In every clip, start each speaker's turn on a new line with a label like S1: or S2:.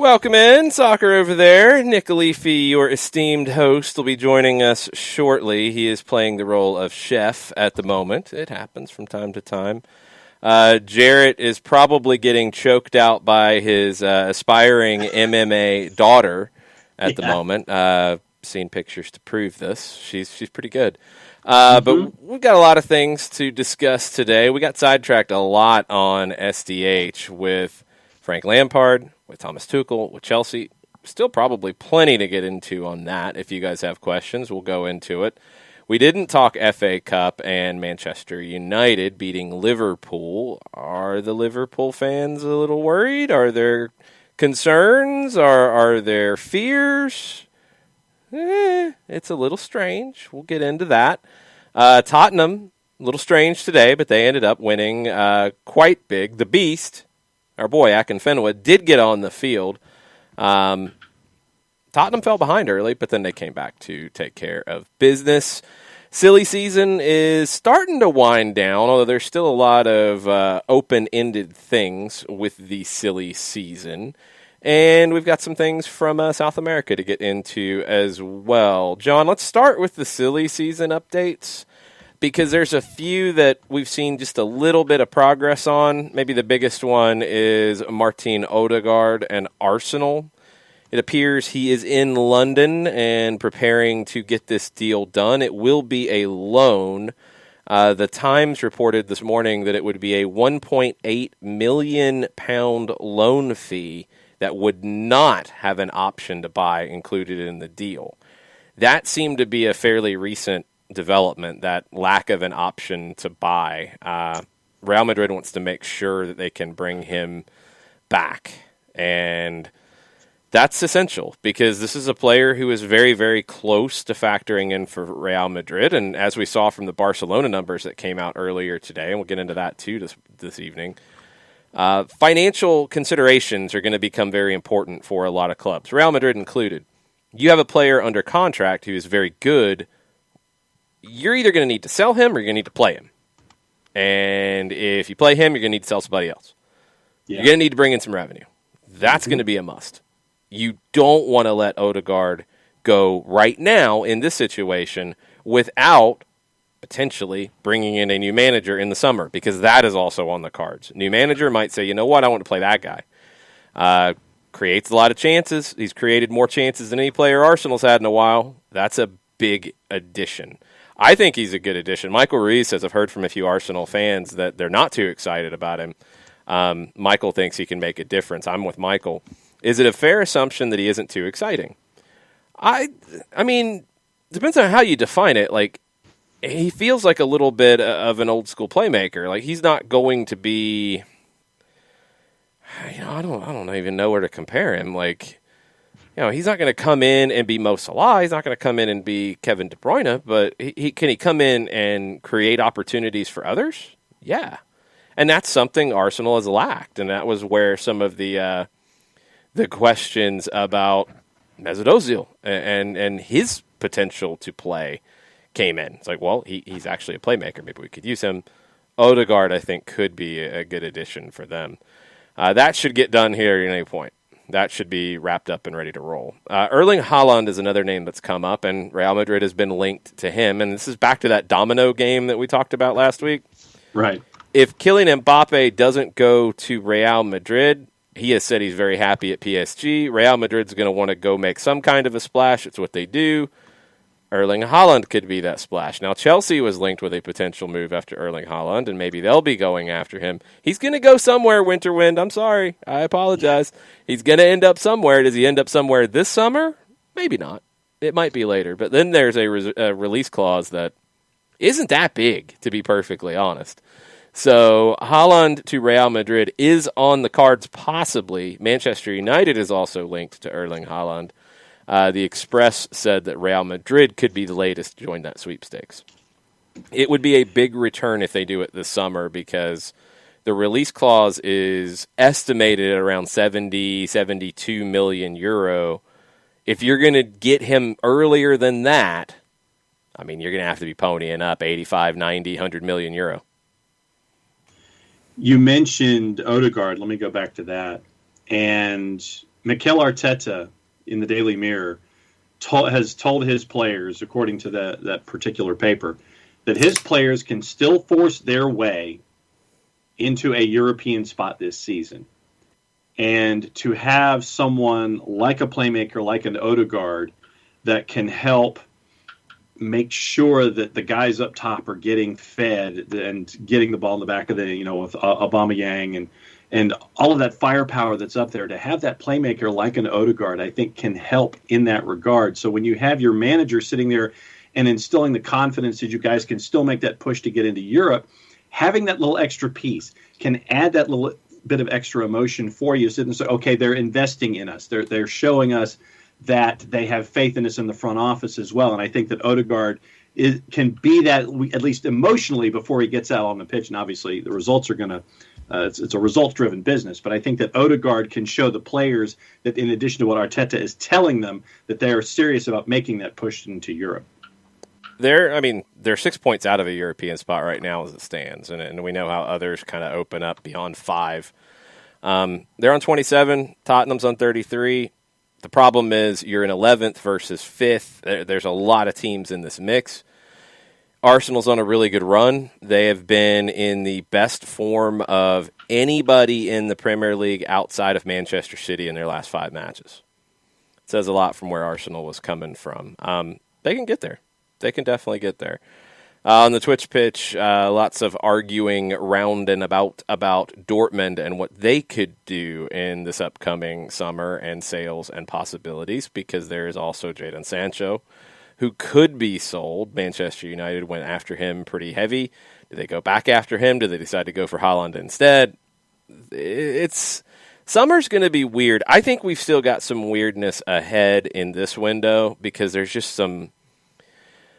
S1: Welcome in, Soccer Over There. Nick Leafy, your esteemed host, will be joining us shortly. He is playing the role of chef at the moment. It happens from time to time. Jarrett is probably getting choked out by his aspiring MMA daughter at the moment. Seen pictures to prove this. She's pretty good. But we've got a lot of things to discuss today. We got sidetracked a lot on SDH with Frank Lampard, with Thomas Tuchel, with Chelsea. Still probably plenty to get into on that. If you guys have questions, we'll go into it. We didn't talk FA Cup and Manchester United beating Liverpool. Are the Liverpool fans a little worried? Are there concerns? Are there fears? It's a little strange. We'll get into that. Tottenham, a little strange today, but they ended up winning quite big. The Beast, our boy Akinfenwa, did get on the field. Tottenham fell behind early, but then they came back to take care of business. Silly season is starting to wind down, although there's still a lot of open-ended things with the silly season. And we've got some things from South America to get into as well. John, let's start with the silly season updates, because there's a few that we've seen just a little bit of progress on. Maybe the biggest one is Martin Odegaard and Arsenal. It appears he is in London and preparing to get this deal done. It will be a loan. The Times reported this morning that it would be a £1.8 million loan fee that would not have an option to buy included in the deal. That seemed to be a fairly recent development, that lack of an option to buy. Real Madrid wants to make sure that they can bring him back. And that's essential, because this is a player who is very, very close to factoring in for Real Madrid. And as we saw from the Barcelona numbers that came out earlier today, and we'll get into that too this evening, financial considerations are going to become very important for a lot of clubs, Real Madrid included. You have a player under contract who is very good. You're either going to need to sell him or you're going to need to play him. And if you play him, you're going to need to sell somebody else. Yeah. You're going to need to bring in some revenue. That's going to be a must. You don't want to let Odegaard go right now in this situation without potentially bringing in a new manager in the summer, because that is also on the cards. New manager might say, you know what, I want to play that guy. Creates a lot of chances. He's created more chances than any player Arsenal's had in a while. That's a big addition. I think he's a good addition. Michael Ruiz says, I've heard from a few Arsenal fans that they're not too excited about him. Michael thinks he can make a difference. I'm with Michael. Is it a fair assumption that he isn't too exciting? I mean, depends on how you define it. Like, he feels like a little bit of an old school playmaker. Like, he's not going to be, I don't even know where to compare him. Like, he's not going to come in and be Mo Salah. He's not going to come in and be Kevin De Bruyne. But can he come in and create opportunities for others? Yeah, and that's something Arsenal has lacked, and that was where some of the questions about Mesut Ozil and his potential to play came in. It's like, well, he's actually a playmaker. Maybe we could use him. Odegaard, I think, could be a good addition for them. That should get done here at any point. That should be wrapped up and ready to roll. Erling Haaland is another name that's come up, and Real Madrid has been linked to him. And this is back to that domino game that we talked about last week.
S2: Right.
S1: If Kylian Mbappe doesn't go to Real Madrid, he has said he's very happy at PSG. Real Madrid's going to want to go make some kind of a splash. It's what they do. Erling Haaland could be that splash. Now, Chelsea was linked with a potential move after Erling Haaland, and maybe they'll be going after him. He's going to go somewhere, Winterwind. I'm sorry. I apologize. He's going to end up somewhere. Does he end up somewhere this summer? Maybe not. It might be later. But then there's a release clause that isn't that big, to be perfectly honest. So Haaland to Real Madrid is on the cards, possibly. Manchester United is also linked to Erling Haaland. The Express said that Real Madrid could be the latest to join that sweepstakes. It would be a big return if they do it this summer, because the release clause is estimated at around 72 million euro. If you're going to get him earlier than that, I mean, you're going to have to be ponying up 85, 90, 100 million euro.
S2: You mentioned Odegaard. Let me go back to that. And Mikel Arteta in the Daily Mirror has told his players, according to that particular paper, that his players can still force their way into a European spot this season. And to have someone like a playmaker, like an Odegaard, that can help make sure that the guys up top are getting fed and getting the ball in the back of with Aubameyang and all of that firepower that's up there, to have that playmaker like an Odegaard, I think can help in that regard. So when you have your manager sitting there and instilling the confidence that you guys can still make that push to get into Europe, having that little extra piece can add that little bit of extra emotion for you. So, okay, they're investing in us. They're showing us that they have faith in us in the front office as well. And I think that Odegaard can be that, at least emotionally, before he gets out on the pitch. And obviously the results are going to it's a results-driven business. But I think that Odegaard can show the players that, in addition to what Arteta is telling them, that they are serious about making that push into Europe.
S1: They're 6 points out of a European spot right now as it stands, and we know how others kind of open up beyond 5. They're on 27. Tottenham's on 33. The problem is you're in 11th versus 5th. There's a lot of teams in this mix. Arsenal's on a really good run. They have been in the best form of anybody in the Premier League outside of Manchester City in their last 5 matches. It says a lot from where Arsenal was coming from. They can get there. They can definitely get there. On the Twitch pitch, lots of arguing round and about Dortmund and what they could do in this upcoming summer and sales and possibilities, because there is also Jadon Sancho, who could be sold. Manchester United went after him pretty heavy. Do they go back after him? Do they decide to go for Haaland instead? Summer's going to be weird. I think we've still got some weirdness ahead in this window, because there's just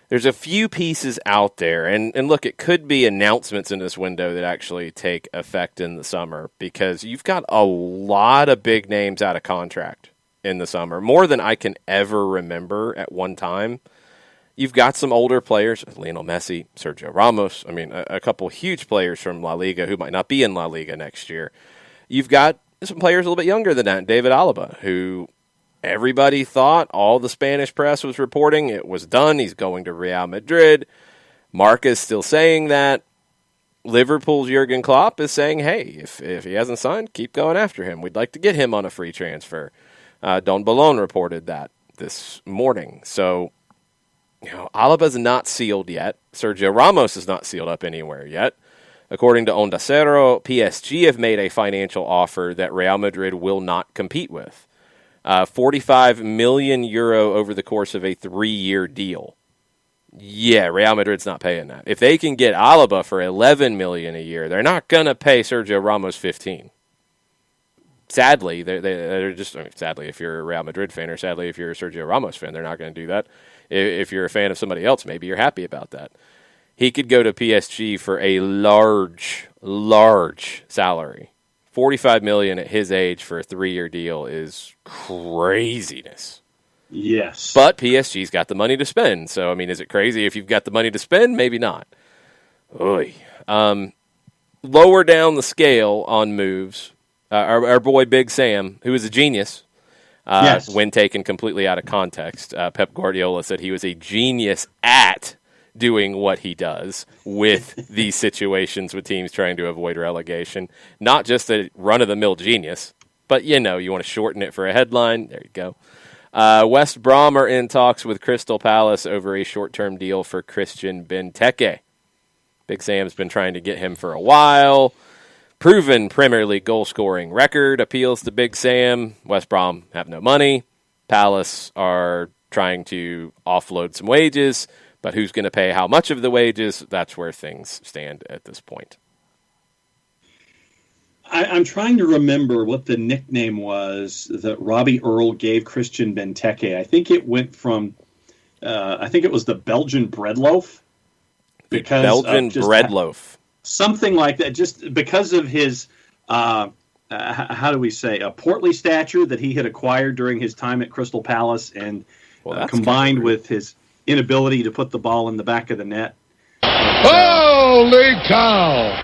S1: there's a few pieces out there. And look, it could be announcements in this window that actually take effect in the summer, because you've got a lot of big names out of contract in the summer, more than I can ever remember at one time. You've got some older players, Lionel Messi, Sergio Ramos. A couple huge players from La Liga who might not be in La Liga next year. You've got some players a little bit younger than that, David Alaba, who everybody thought, all the Spanish press was reporting, it was done. He's going to Real Madrid. Marca is still saying that. Liverpool's Jurgen Klopp is saying, hey, if he hasn't signed, keep going after him. We'd like to get him on a free transfer. Don Balon reported that this morning. So, Alaba's not sealed yet. Sergio Ramos is not sealed up anywhere yet. According to Onda Cero, PSG have made a financial offer that Real Madrid will not compete with. 45 million euro over the course of a 3-year deal. Yeah, Real Madrid's not paying that. If they can get Alaba for 11 million a year, they're not going to pay Sergio Ramos 15. Sadly, they're just, sadly, if you're a Real Madrid fan, or sadly, if you're a Sergio Ramos fan, they're not going to do that. If you're a fan of somebody else, maybe you're happy about that. He could go to PSG for a large salary. 45 million at his age for a 3-year deal is craziness.
S2: Yes.
S1: But PSG's got the money to spend. So, is it crazy if you've got the money to spend? Maybe not. Oy. Lower down the scale on moves, our boy Big Sam, who is a genius,
S2: yes,
S1: when taken completely out of context. Pep Guardiola said he was a genius at doing what he does with these situations with teams trying to avoid relegation. Not just a run-of-the-mill genius, but, you want to shorten it for a headline. There you go. West Brom are in talks with Crystal Palace over a short-term deal for Christian Benteke. Big Sam's been trying to get him for a while. Proven Premier League goal-scoring record appeals to Big Sam. West Brom have no money. Palace are trying to offload some wages, but who's going to pay how much of the wages? That's where things stand at this point.
S2: I'm trying to remember what the nickname was that Robbie Earl gave Christian Benteke. I think it went from, I think it was the Belgian bread loaf.
S1: Belgian bread loaf.
S2: Something like that, just because of his, how do we say, a portly stature that he had acquired during his time at Crystal Palace, and combined with his inability to put the ball in the back of the net.
S3: Holy cow!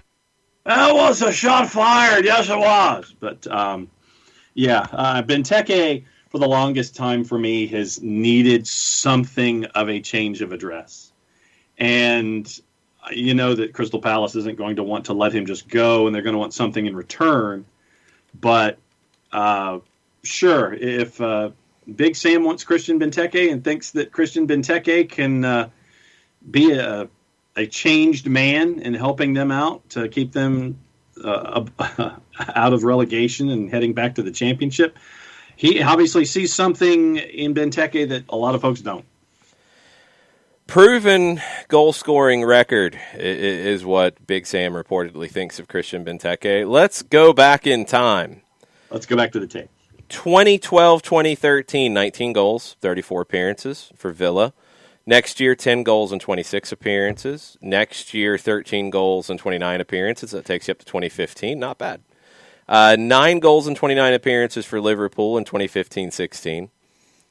S2: That was a shot fired. Yes, it was. But, Yeah, Benteke for the longest time for me has needed something of a change of address. And you know that Crystal Palace isn't going to want to let him just go, and they're going to want something in return. But sure, if Big Sam wants Christian Benteke and thinks that Christian Benteke can be a changed man in helping them out to keep them out of relegation and heading back to the championship, he obviously sees something in Benteke that a lot of folks don't.
S1: Proven goal-scoring record is what Big Sam reportedly thinks of Christian Benteke. Let's go back in time.
S2: Let's go back to the tape.
S1: 2012-2013, 19 goals, 34 appearances for Villa. Next year, 10 goals and 26 appearances. Next year, 13 goals and 29 appearances. That takes you up to 2015. Not bad. 9 goals and 29 appearances for Liverpool in 2015-16.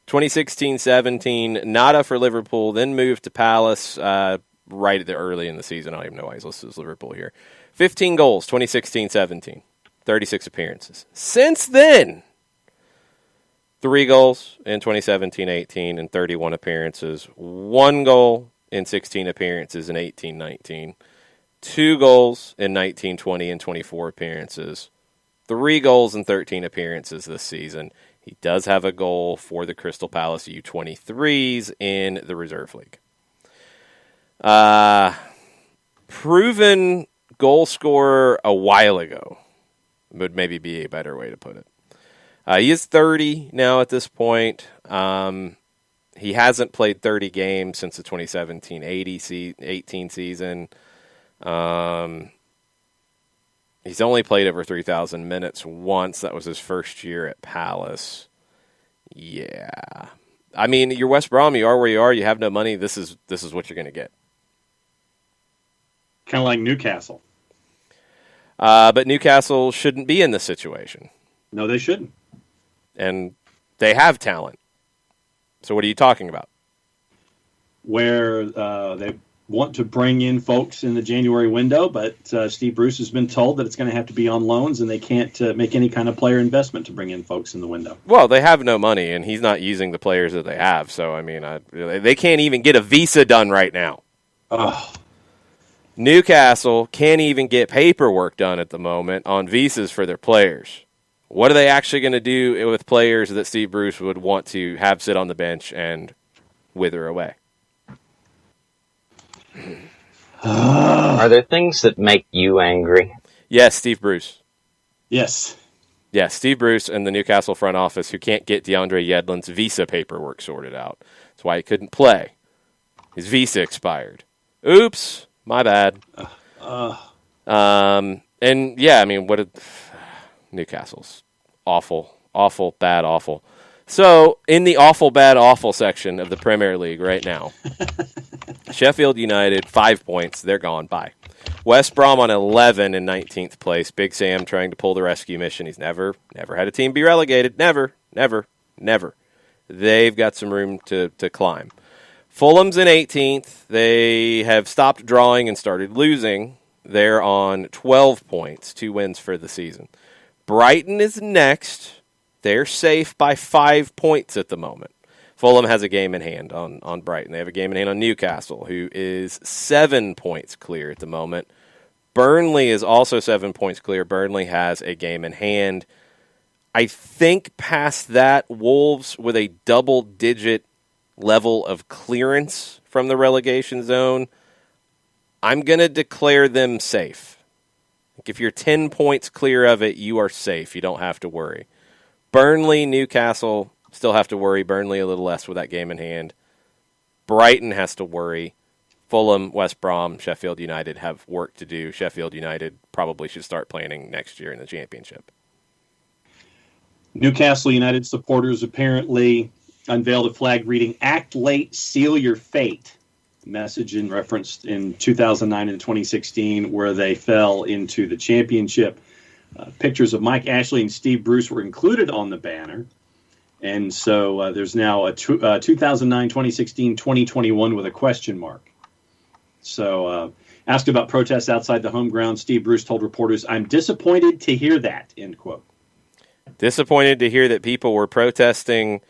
S1: 2016-17, nada for Liverpool, then moved to Palace right at the early in the season. I don't even know why he's listed as Liverpool here. 15 goals, 2016-17. 36 appearances. Since then, 3 goals in 2017-18 and 31 appearances. 1 goal in 16 appearances in 18-19. 2 goals in 19-20 and 24 appearances. 3 goals in 13 appearances this season. He does have a goal for the Crystal Palace U23s in the Reserve League. Proven goal scorer a while ago would maybe be a better way to put it. He is 30 now at this point. He hasn't played 30 games since the 2017-18 season. He's only played over 3,000 minutes once. That was his first year at Palace. Yeah. I mean, you're West Brom. You are where you are. You have no money. This is what you're going to get.
S2: Kind of like Newcastle.
S1: But Newcastle shouldn't be in this situation.
S2: No, they shouldn't.
S1: And they have talent. So what are you talking about?
S2: Where they want to bring in folks in the January window, but Steve Bruce has been told that it's going to have to be on loans, and they can't make any kind of player investment to bring in folks in the window.
S1: Well, they have no money, and he's not using the players that they have. So, I mean, they can't even get a visa done right now.
S2: Oh.
S1: Newcastle can't even get paperwork done at the moment on visas for their players. What are they actually going to do with players that Steve Bruce would want to have sit on the bench and wither away?
S4: Are there things that make you angry?
S1: Yes, Steve Bruce.
S2: Yes.
S1: Yes, Steve Bruce and the Newcastle front office who can't get DeAndre Yedlin's visa paperwork sorted out. That's why he couldn't play. His visa expired. Oops, my bad. And yeah, I mean, what did Newcastle's awful, awful, bad, awful. So, in the awful, bad, awful section of the Premier League right now, Sheffield United, 5 points. They're gone. Bye. West Brom on 11 in 19th place. Big Sam trying to pull the rescue mission. He's never had a team be relegated. Never. They've got some room to climb. Fulham's in 18th. They have stopped drawing and started losing. They're on 12 points, 2 wins for the season. Brighton is next. They're safe by 5 points at the moment. Fulham has a game in hand on Brighton. They have a game in hand on Newcastle, who is 7 points clear at the moment. Burnley is also 7 points clear. Burnley has a game in hand. I think past that, Wolves with a double-digit level of clearance from the relegation zone, I'm going to declare them safe. If you're 10 points clear of it, you are safe. You don't have to worry. Burnley, Newcastle still have to worry. Burnley a little less with that game in hand. Brighton has to worry. Fulham, West Brom, Sheffield United have work to do. Sheffield United probably should start planning next year in the championship.
S2: Newcastle United supporters apparently unveiled a flag reading, "Act late, seal your fate." Message in reference in 2009 and 2016 where they fell into the championship. Pictures of Mike Ashley and Steve Bruce were included on the banner. And so there's now a 2009, 2016, 2021 with a question mark. So asked about protests outside the home ground, Steve Bruce told reporters, "I'm disappointed to hear that," end quote.
S1: Disappointed to hear that people were protesting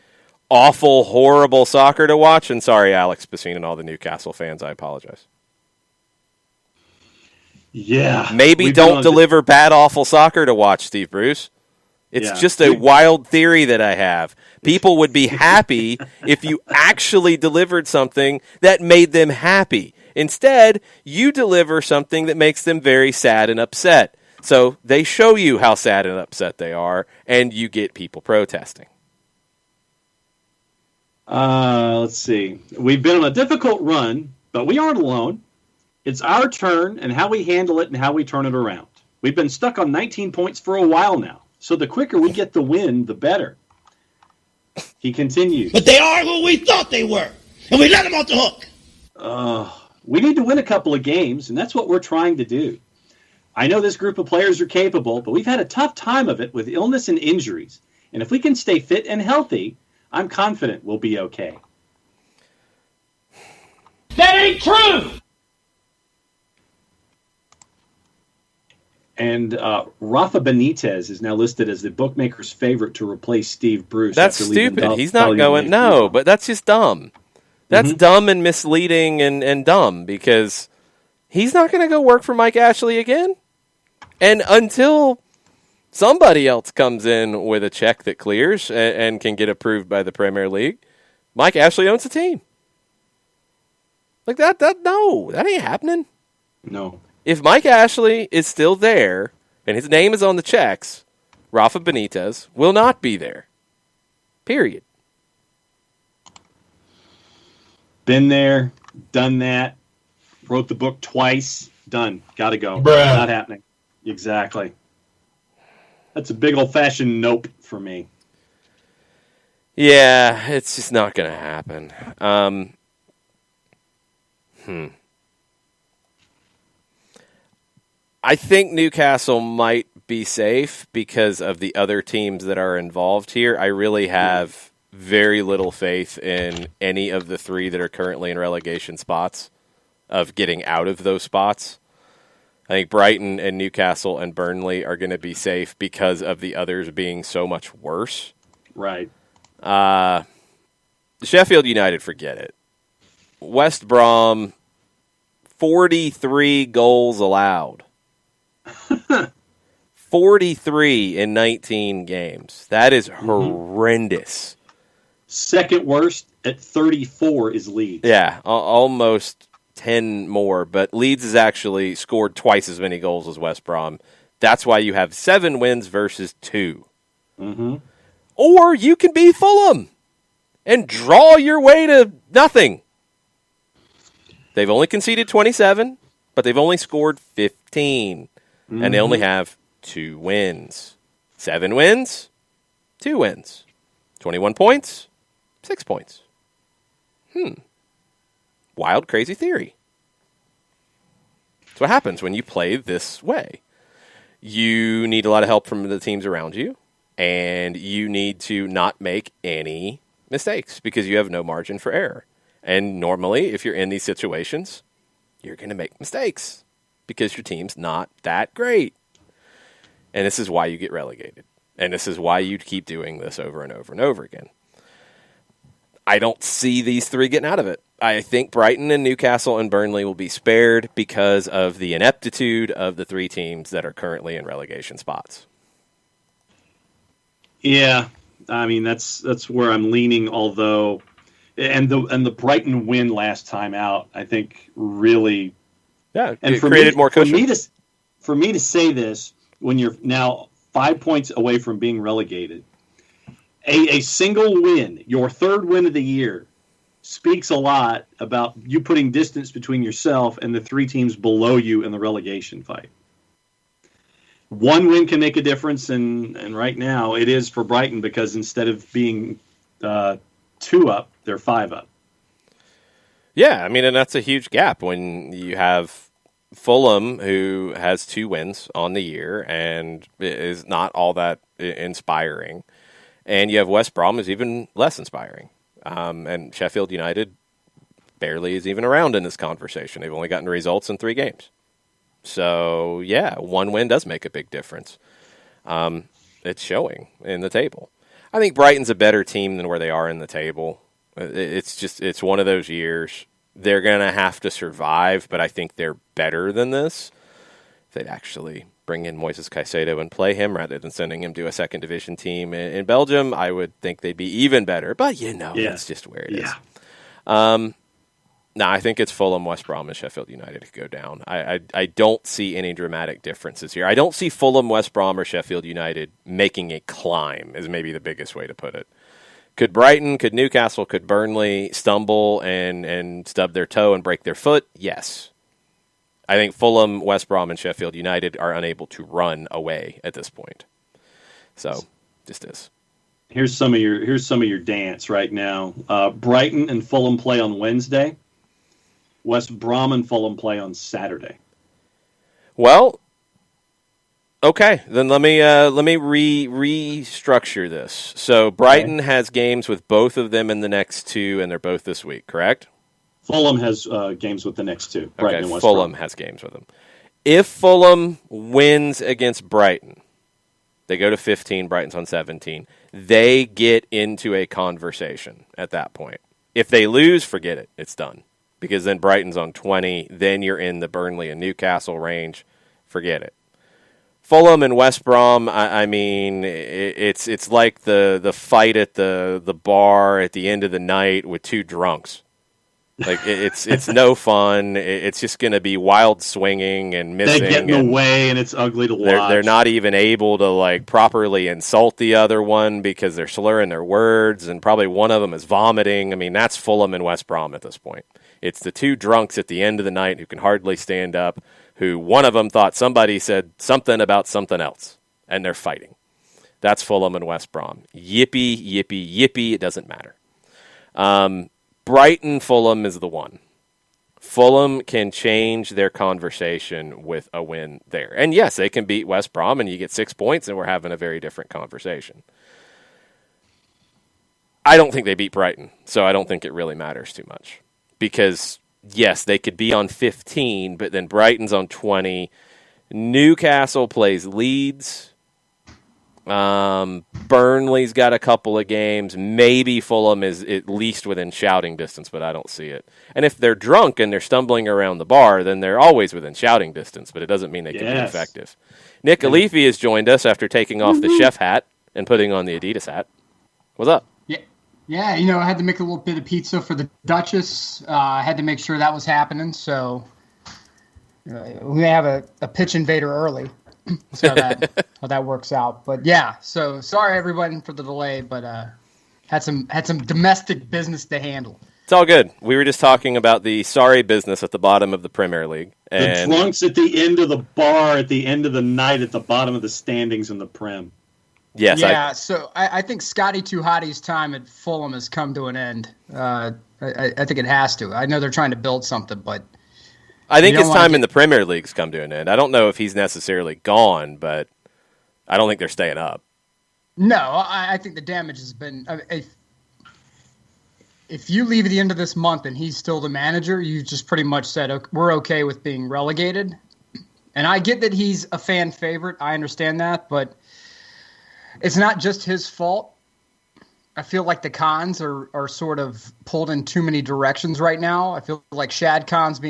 S1: awful, horrible soccer to watch. And sorry, Alex Bassine and all the Newcastle fans. I apologize.
S2: Yeah.
S1: Maybe don't deliver bad, awful soccer to watch, Steve Bruce. It's just a wild theory that I have. People would be happy if you actually delivered something that made them happy. Instead, you deliver something that makes them very sad and upset. So they show you how sad and upset they are, and you get people protesting.
S2: Let's see. We've been on a difficult run, but we aren't alone. It's our turn and how we handle it and how we turn it around. We've been stuck on 19 points for a while now. So the quicker we get the win, the better. He continues.
S5: But they are who we thought they were. And we let them off the hook.
S2: We need to win a couple of games, and that's what we're trying to do. I know this group of players are capable, but we've had a tough time of it with illness and injuries. And if we can stay fit and healthy, I'm confident we'll be okay.
S5: That ain't true!
S2: And Rafa Benitez is now listed as the bookmaker's favorite to replace Steve Bruce.
S1: That's stupid. He's not going. No, but that's just dumb. That's dumb and misleading and dumb because he's not going to go work for Mike Ashley again. And until somebody else comes in with a check that clears and can get approved by the Premier League, Mike Ashley owns the team. Like that no, that ain't happening.
S2: No.
S1: If Mike Ashley is still there and his name is on the checks, Rafa Benitez will not be there. Period.
S2: Been there, done that, wrote the book twice, done. Gotta go.
S5: Bruh.
S2: Not happening. Exactly. That's a big old-fashioned nope for me.
S1: Yeah, it's just not going to happen. I think Newcastle might be safe because of the other teams that are involved here. I really have very little faith in any of the three that are currently in relegation spots of getting out of those spots. I think Brighton and Newcastle and Burnley are going to be safe because of the others being so much worse.
S2: Right.
S1: Sheffield United, forget it. West Brom, 43 goals allowed. 43 in 19 games. That is horrendous.
S2: Second worst at 34 is Leeds.
S1: Yeah, almost 10 more, but Leeds has actually scored twice as many goals as West Brom. That's why you have 7 wins versus 2.
S2: Mm-hmm.
S1: Or you can be Fulham and draw your way to nothing. They've only conceded 27, but they've only scored 15. And they only have 2 wins. 7 wins, 2 wins. 21 points, 6 points. Wild, crazy theory. That's what happens when you play this way. You need a lot of help from the teams around you, and you need to not make any mistakes because you have no margin for error. And normally, if you're in these situations, you're going to make mistakes because your team's not that great. And this is why you get relegated. And this is why you keep doing this over and over and over again. I don't see these three getting out of it. I think Brighton and Newcastle and Burnley will be spared because of the ineptitude of the 3 teams that are currently in relegation spots.
S2: Yeah, I mean that's where I'm leaning. Although, and the Brighton win last time out, I think really.
S1: Yeah,
S2: and
S1: it created more cushion.
S2: For me to say this, when you're now 5 points away from being relegated, a single win, your 3rd win of the year, speaks a lot about you putting distance between yourself and the 3 teams below you in the relegation fight. 1 win can make a difference, and right now it is for Brighton because instead of being 2 up, they're 5 up.
S1: Yeah, I mean, and that's a huge gap when you have Fulham, who has 2 wins on the year and is not all that inspiring, and you have West Brom, who's even less inspiring, and Sheffield United barely is even around in this conversation. They've only gotten results in 3 games. So, yeah, 1 win does make a big difference. it's showing in the table. I think Brighton's a better team than where they are in the table. It's one of those years. They're going to have to survive, but I think they're better than this. If they'd actually bring in Moises Caicedo and play him rather than sending him to a second division team in Belgium, I would think they'd be even better. But, that's just where it is. No, I think it's Fulham, West Brom, and Sheffield United to go down. I don't see any dramatic differences here. I don't see Fulham, West Brom, or Sheffield United making a climb is maybe the biggest way to put it. Could Brighton, could Newcastle, could Burnley stumble and stub their toe and break their foot? Yes. I think Fulham, West Brom, and Sheffield United are unable to run away at this point. So, just is.
S2: Here's some of your dance right now. Brighton and Fulham play on Wednesday. West Brom and Fulham play on Saturday.
S1: Well, okay, then let me restructure this. So Brighton has games with both of them in the next two, and they're both this week, correct?
S2: Fulham has games with the next two. Brighton and West
S1: Fulham
S2: Brom
S1: has games with them. If Fulham wins against Brighton, they go to 15, Brighton's on 17. They get into a conversation at that point. If they lose, forget it. It's done. Because then Brighton's on 20. Then you're in the Burnley and Newcastle range. Forget it. Fulham and West Brom, I mean, it's like the fight at the bar at the end of the night with two drunks. Like it's no fun. It's just going to be wild swinging and missing.
S2: They get in the way, and it's ugly to watch.
S1: They're not even able to properly insult the other one because they're slurring their words, and probably one of them is vomiting. I mean, that's Fulham and West Brom at this point. It's the two drunks at the end of the night who can hardly stand up, who one of them thought somebody said something about something else, and they're fighting. That's Fulham and West Brom. Yippee, yippee, yippee, it doesn't matter. Brighton, Fulham is the one. Fulham can change their conversation with a win there. And yes, they can beat West Brom, and you get 6 points, and we're having a very different conversation. I don't think they beat Brighton, so I don't think it really matters too much. Because, yes, they could be on 15, but then Brighton's on 20. Newcastle plays Leeds. Burnley's got a couple of games. Maybe Fulham is at least within shouting distance, but I don't see it. And if they're drunk and they're stumbling around the bar, then they're always within shouting distance, but it doesn't mean they can be effective. Nick Alifi has joined us after taking off the chef hat and putting on the Adidas hat. What's up?
S6: Yeah, I had to make a little bit of pizza for the Duchess. I had to make sure that was happening, so we may have a pitch invader early. See how that works out. But yeah, so sorry everyone for the delay, but had some domestic business to handle.
S1: It's all good. We were just talking about the sorry business at the bottom of the Premier League.
S2: And the drunks at the end of the bar, at the end of the night, at the bottom of the standings in the Prem.
S1: Yes.
S6: Yeah, so I think Scotty Tuhati's time at Fulham has come to an end. I think it has to. I know they're trying to build something, but
S1: I think his time in the Premier League's come to an end. I don't know if he's necessarily gone, but I don't think they're staying up.
S6: No, I think the damage has been. If you leave at the end of this month and he's still the manager, you just pretty much said we're okay with being relegated. And I get that he's a fan favorite. I understand that, but it's not just his fault. I feel like the Khans are sort of pulled in too many directions right now. I feel like Shad Khan's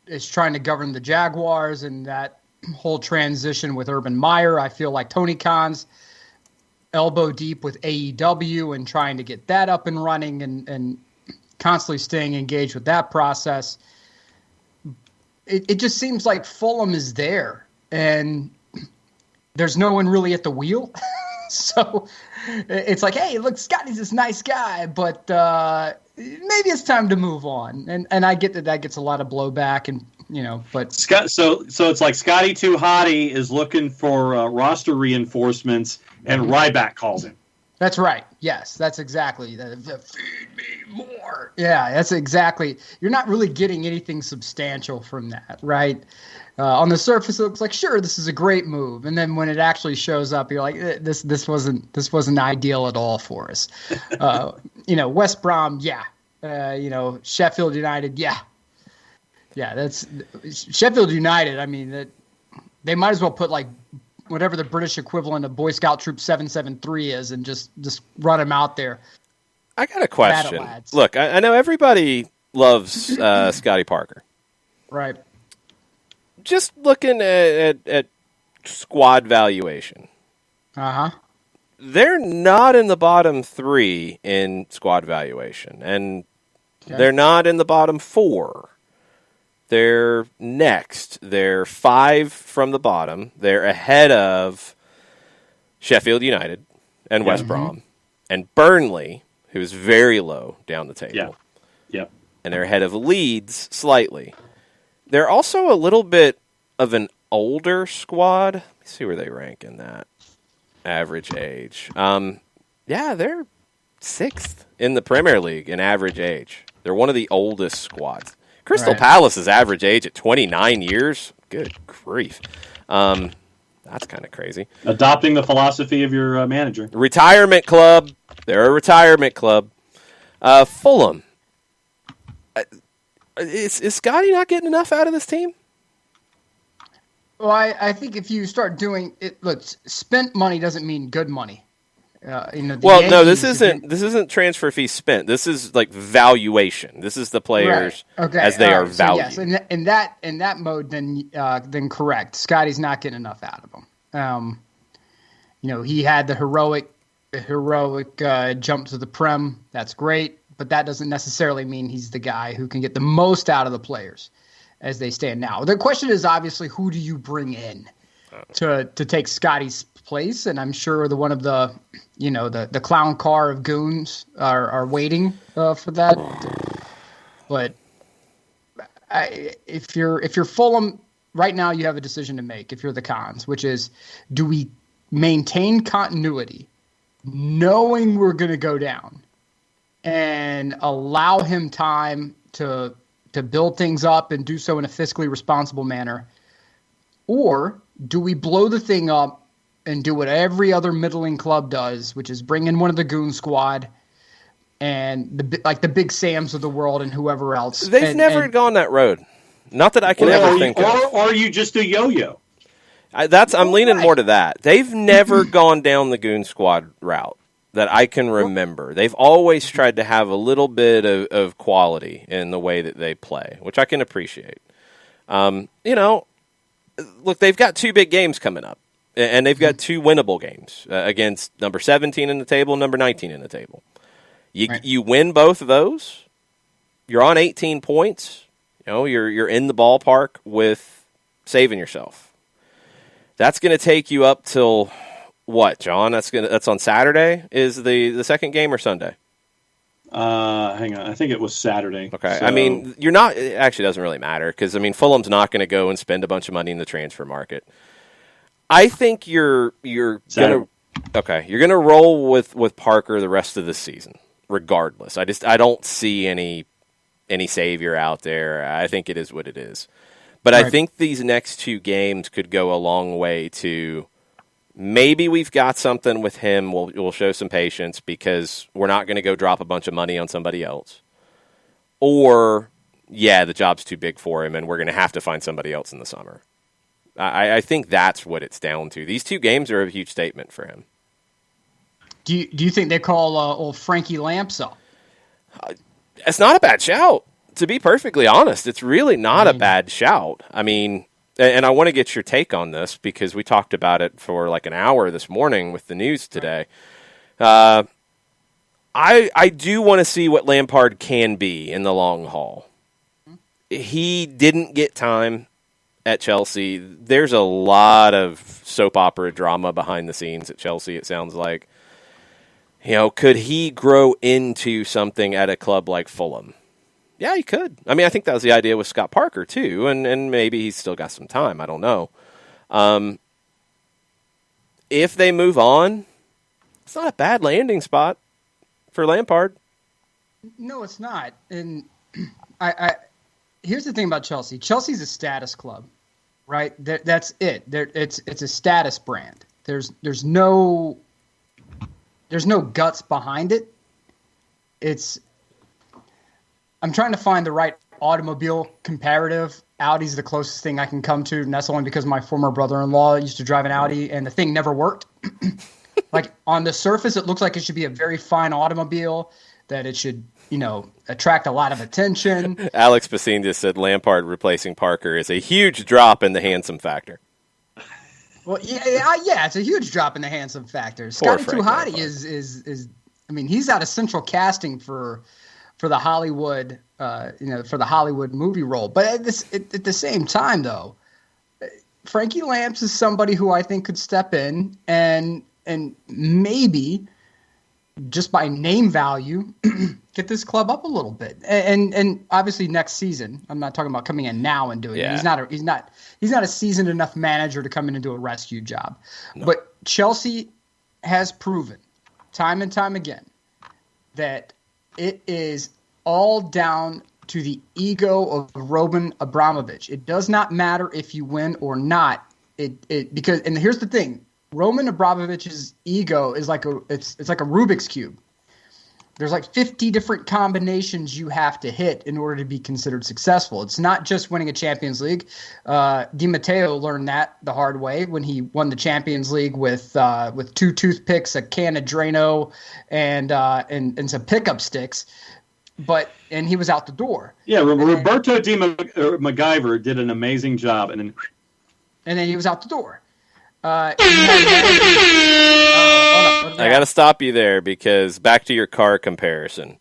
S6: is trying to govern the Jaguars and that whole transition with Urban Meyer. I feel like Tony Khan's elbow deep with AEW and trying to get that up and running and constantly staying engaged with that process. It just seems like Fulham is there and there's no one really at the wheel. So it's like, hey, look, Scotty's this nice guy, but maybe it's time to move on. And I get that gets a lot of blowback, and but
S2: so it's like Scotty Tuhati is looking for roster reinforcements, and Ryback calls him.
S6: That's right. Yes, that's exactly the feed me more. Yeah, that's exactly. You're not really getting anything substantial from that, right? On the surface, it looks like, sure, this is a great move, and then when it actually shows up, you're like, this wasn't ideal at all for us. West Brom, yeah. Sheffield United, yeah. That's Sheffield United. I mean, they might as well put like whatever the British equivalent of Boy Scout Troop 773 is, and just run him out there.
S1: I got a question. Look, I know everybody loves Scotty Parker.
S6: Right.
S1: Just looking at squad valuation.
S6: Uh-huh.
S1: They're not in the bottom 3 in squad valuation, and they're not in the bottom 4. They're next. They're 5 from the bottom. They're ahead of Sheffield United and West Brom and Burnley, who is very low down the table.
S2: Yeah. Yep.
S1: And they're ahead of Leeds slightly. They're also a little bit of an older squad. Let me see where they rank in that average age. They're 6th in the Premier League in average age. They're one of the oldest squads. Crystal Palace's average age at 29 years. Good grief. That's kind of crazy.
S2: Adopting the philosophy of your manager.
S1: Retirement club. They're a retirement club. Fulham. Is Scotty not getting enough out of this team?
S6: Well, I think if you start doing it, look, spent money doesn't mean good money.
S1: This isn't transfer fee spent. This is like valuation. This is the players as they are valued.
S6: So yes, in that mode, then correct. Scotty's not getting enough out of him. He had the heroic jump to the Prem. That's great, but that doesn't necessarily mean he's the guy who can get the most out of the players as they stand now. The question is obviously, who do you bring in to take Scotty's place? And I'm sure the clown car of goons are waiting for that. But if you're Fulham right now, you have a decision to make. If you're the Cons, which is, do we maintain continuity, knowing we're going to go down, and allow him time to build things up and do so in a fiscally responsible manner, or do we blow the thing up and do what every other middling club does, which is bring in one of the goon squad and the Big Sams of the world and whoever else?
S1: They've never gone that road. Not that I can ever think of.
S2: Or are you just a yo-yo?
S1: I'm leaning more to that. They've never gone down the goon squad route that I can remember. They've always tried to have a little bit of quality in the way that they play, which I can appreciate. Look, they've got 2 big games coming up. And they've got 2 winnable games against number 17 in the table, number 19 in the table. You win both of those, you're on 18 points. You're in the ballpark with saving yourself. That's going to take you up till what, John? That's on Saturday. Is the second game or Sunday?
S2: Hang on. I think it was Saturday.
S1: Okay.
S2: So...
S1: you're not. It actually doesn't really matter because Fulham's not going to go and spend a bunch of money in the transfer market. I think you're gonna roll with Parker the rest of the season, regardless. I don't see any savior out there. I think it is what it is. But I think these next 2 games could go a long way to maybe we've got something with him. We'll show some patience because we're not going to go drop a bunch of money on somebody else. Or, the job's too big for him and we're going to have to find somebody else in the summer. I think that's what it's down to. These 2 games are a huge statement for him.
S6: Do you think they call old Frankie Lamps up?
S1: It's not a bad shout. To be perfectly honest, it's really not a bad shout. And I want to get your take on this because we talked about it for like an hour this morning with the news today. I do want to see what Lampard can be in the long haul. He didn't get time at Chelsea. There's a lot of soap opera drama behind the scenes at Chelsea, it sounds like. Could he grow into something at a club like Fulham? Yeah, he could. I think that was the idea with Scott Parker, too, and maybe he's still got some time. I don't know. If they move on, it's not a bad landing spot for Lampard.
S6: No, it's not. And here's the thing about Chelsea. Chelsea's a status club, right? That's it. It's a status brand. There's no guts behind it. I'm trying to find the right automobile comparative Audi's the closest thing I can come to, and that's only because my former brother-in-law used to drive an Audi, and the thing never worked. Like, on the surface, it looks like it should be a very fine automobile, that it should, attract a lot of attention.
S1: Alex Basine just said Lampard replacing Parker is a huge drop in the handsome factor.
S6: Well, yeah, it's a huge drop in the handsome factor. Scotty Tuhati is he's out of central casting for the Hollywood, for the Hollywood movie role. But at the same time, though, Frankie Lamps is somebody who I think could step in and maybe just by name value get this club up a little bit. And obviously next season, I'm not talking about coming in now and doing it. He's not a seasoned enough manager to come in and do a rescue job. No. But Chelsea has proven time and time again that it is all down to the ego of Roman Abramovich. It does not matter if you win or not. Because here's the thing. Roman Abramovich's ego is it's like a Rubik's Cube. There's like 50 different combinations you have to hit in order to be considered successful. It's not just winning a Champions League. Di Matteo learned that the hard way when he won the Champions League with 2 toothpicks, a can of Drano, and some pickup sticks. And he was out the door.
S2: Yeah, Roberto MacGyver did an amazing job, and
S6: then he was out the door.
S1: I got to stop you there because back to your car comparison.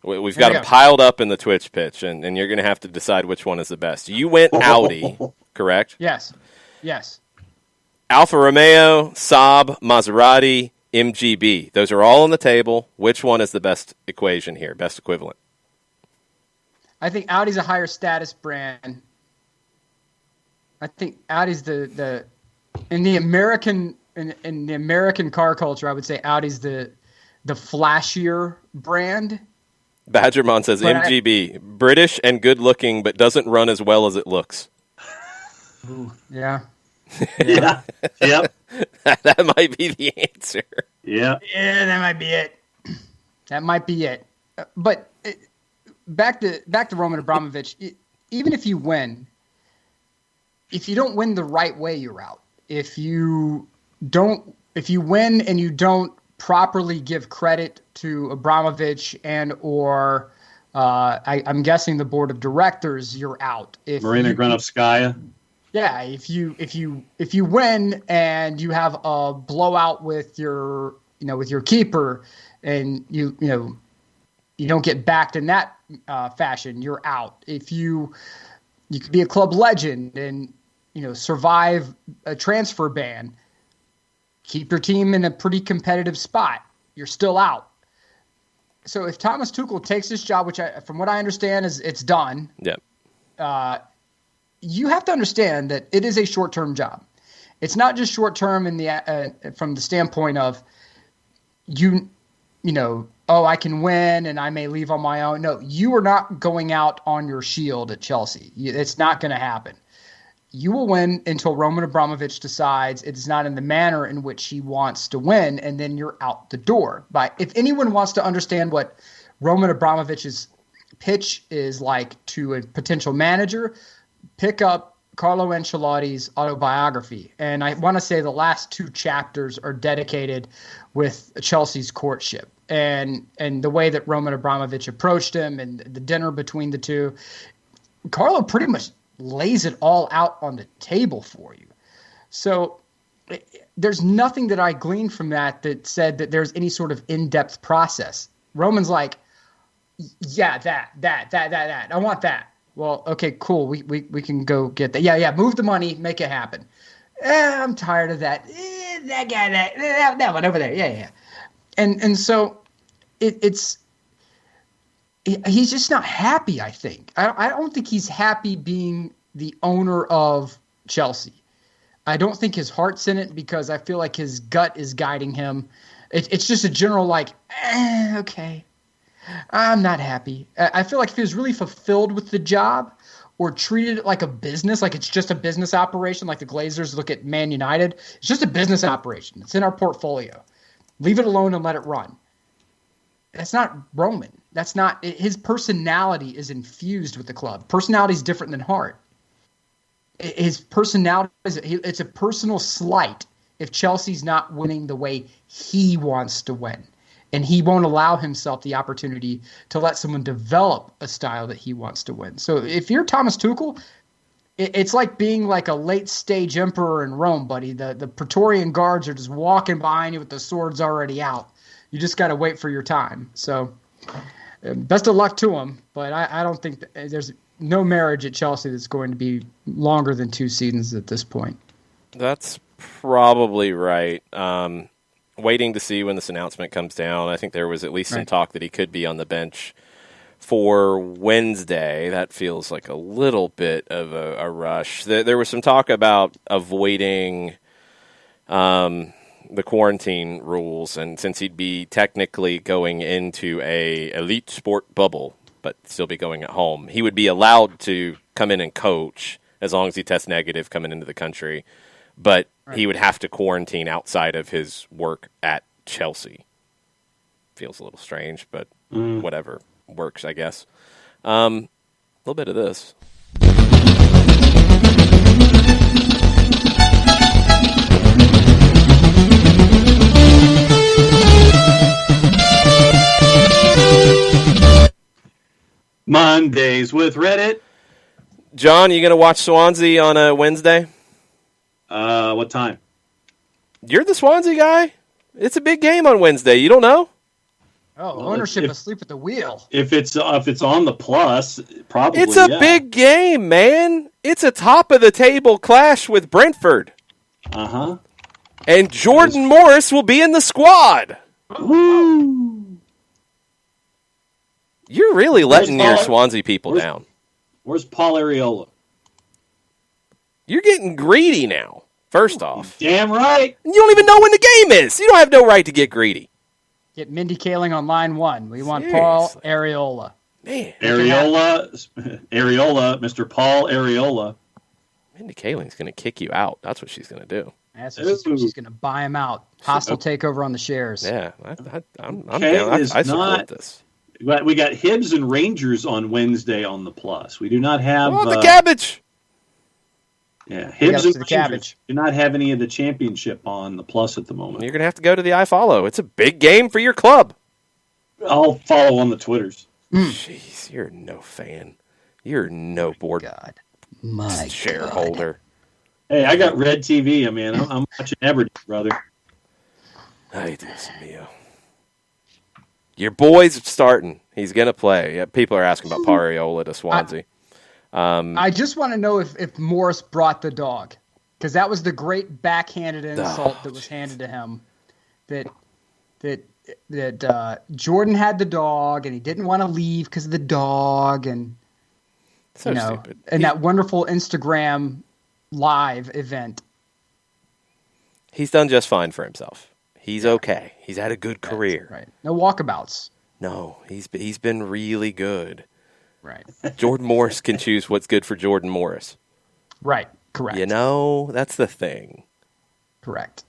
S1: We've got them piled up in the Twitch pitch, and you're going to have to decide which one is the best. You went Audi, correct?
S6: Yes.
S1: Alfa Romeo, Saab, Maserati, MGB. Those are all on the table. Which one is the best equation here, best equivalent?
S6: I think Audi's a higher status brand. I think Audi's the in the American car culture, I would say Audi's the flashier brand.
S1: Badgermon says MGB, British and good looking, but doesn't run as well as it looks.
S6: Ooh, yeah.
S2: Yep.
S1: That might be the answer.
S2: Yeah,
S6: that might be it. But back to Roman Abramovich. Even if you win, if you don't win the right way, you're out. If you win and you don't properly give credit to Abramovich or I'm guessing the board of directors, you're out.
S2: Marina Granovskaya.
S6: Yeah, if you win and you have a blowout with your keeper and you don't get backed in that fashion, you're out. If you could be a club legend and survive a transfer ban, keep your team in a pretty competitive spot, you're still out. So if Thomas Tuchel takes this job, which from what I understand is it's done.
S1: Yep.
S6: You have to understand that it is a short-term job. It's not just short-term from the standpoint of I can win and I may leave on my own. No, you are not going out on your shield at Chelsea. It's not going to happen. You will win until Roman Abramovich decides it's not in the manner in which he wants to win, and then you're out the door. But if anyone wants to understand what Roman Abramovich's pitch is like to a potential manager, pick up Carlo Ancelotti's autobiography. And I want to say the last 2 chapters are dedicated with Chelsea's courtship and the way that Roman Abramovich approached him and the dinner between the two. Carlo pretty much lays it all out on the table for you. So there's nothing that I gleaned from that said that there's any sort of in-depth process. Roman's like, yeah, that. I want that. Well, okay, cool. We can go get that. Yeah. Move the money, make it happen. I'm tired of that. That guy, that one over there. Yeah. And so it's he's just not happy, I think. I don't think he's happy being the owner of Chelsea. I don't think his heart's in it because I feel like his gut is guiding him. It's just a general okay. I'm not happy. I feel like if he was really fulfilled with the job or treated it like a business, like it's just a business operation, like the Glazers look at Man United, it's just a business operation. It's in our portfolio. Leave it alone and let it run. That's not Roman. That's not – his personality is infused with the club. Personality is different than heart. his personality, it's a personal slight if Chelsea's not winning the way he wants to win. And he won't allow himself the opportunity to let someone develop a style that he wants to win. So if you're Thomas Tuchel, it's like being like a late-stage emperor in Rome, buddy. The Praetorian guards are just walking behind you with the swords already out. You just got to wait for your time. So best of luck to him, but I don't think there's no marriage at Chelsea that's going to be longer than 2 seasons at this point.
S1: That's probably right. Waiting to see when this announcement comes down. I think there was at least some talk that he could be on the bench for Wednesday. That feels like a little bit of a rush. There was some talk about avoiding the quarantine rules, and since he'd be technically going into a elite sport bubble, but still be going at home, he would be allowed to come in and coach as long as he tests negative coming into the country. But he would have to quarantine outside of his work at Chelsea. Feels a little strange, but whatever works, I guess. A little bit of this.
S2: Mondays with Reddit.
S1: John, you going to watch Swansea on a Wednesday?
S2: What time?
S1: You're the Swansea guy. It's a big game on Wednesday. You don't know?
S6: Oh, ownership asleep at the wheel.
S2: If it's on the plus, probably.
S1: It's a big game, man. It's a top of the table clash with Brentford.
S2: Uh-huh.
S1: And Jordan Morris will be in the squad.
S2: Woo!
S1: You're really letting your Swansea people down.
S2: Where's Paul Areola?
S1: You're getting greedy now, first off.
S2: Damn right.
S1: You don't even know when the game is. You don't have no right to get greedy.
S6: Get Mindy Kaling on line 1. We want Paul Areola.
S1: Man.
S2: Areola, Mr. Paul Areola.
S1: Mindy Kaling's going to kick you out. That's what she's going to do.
S6: She's going to buy him out. Hostile takeover on the shares.
S1: Yeah, I'm down. I support this.
S2: We got Hibs and Rangers on Wednesday on the plus. We do not have
S1: the cabbage.
S2: Yeah, Hibs and Rangers do not have any of the championship on the plus at the moment.
S1: You're going to have to go to the iFollow. It's a big game for your club.
S2: I'll follow on the Twitters.
S1: Jeez, you're no fan. You're no board shareholder.
S2: Hey, I got Red TV. I mean, I'm watching everything, brother.
S1: Ay, Dios mío. Your boy's starting. He's going to play. Yeah, people are asking about Pariola to Swansea.
S6: I just want to know if Morris brought the dog, because that was the great backhanded insult that was handed to him. That Jordan had the dog and he didn't want to leave because of the dog, and
S1: stupid.
S6: And that wonderful Instagram live event.
S1: He's done just fine for himself. He's okay. He's had a good career.
S6: Right. No walkabouts.
S1: No, he's been really good.
S6: Right.
S1: Jordan Morris can choose what's good for Jordan Morris.
S6: Right. Correct.
S1: That's the thing.
S6: Correct.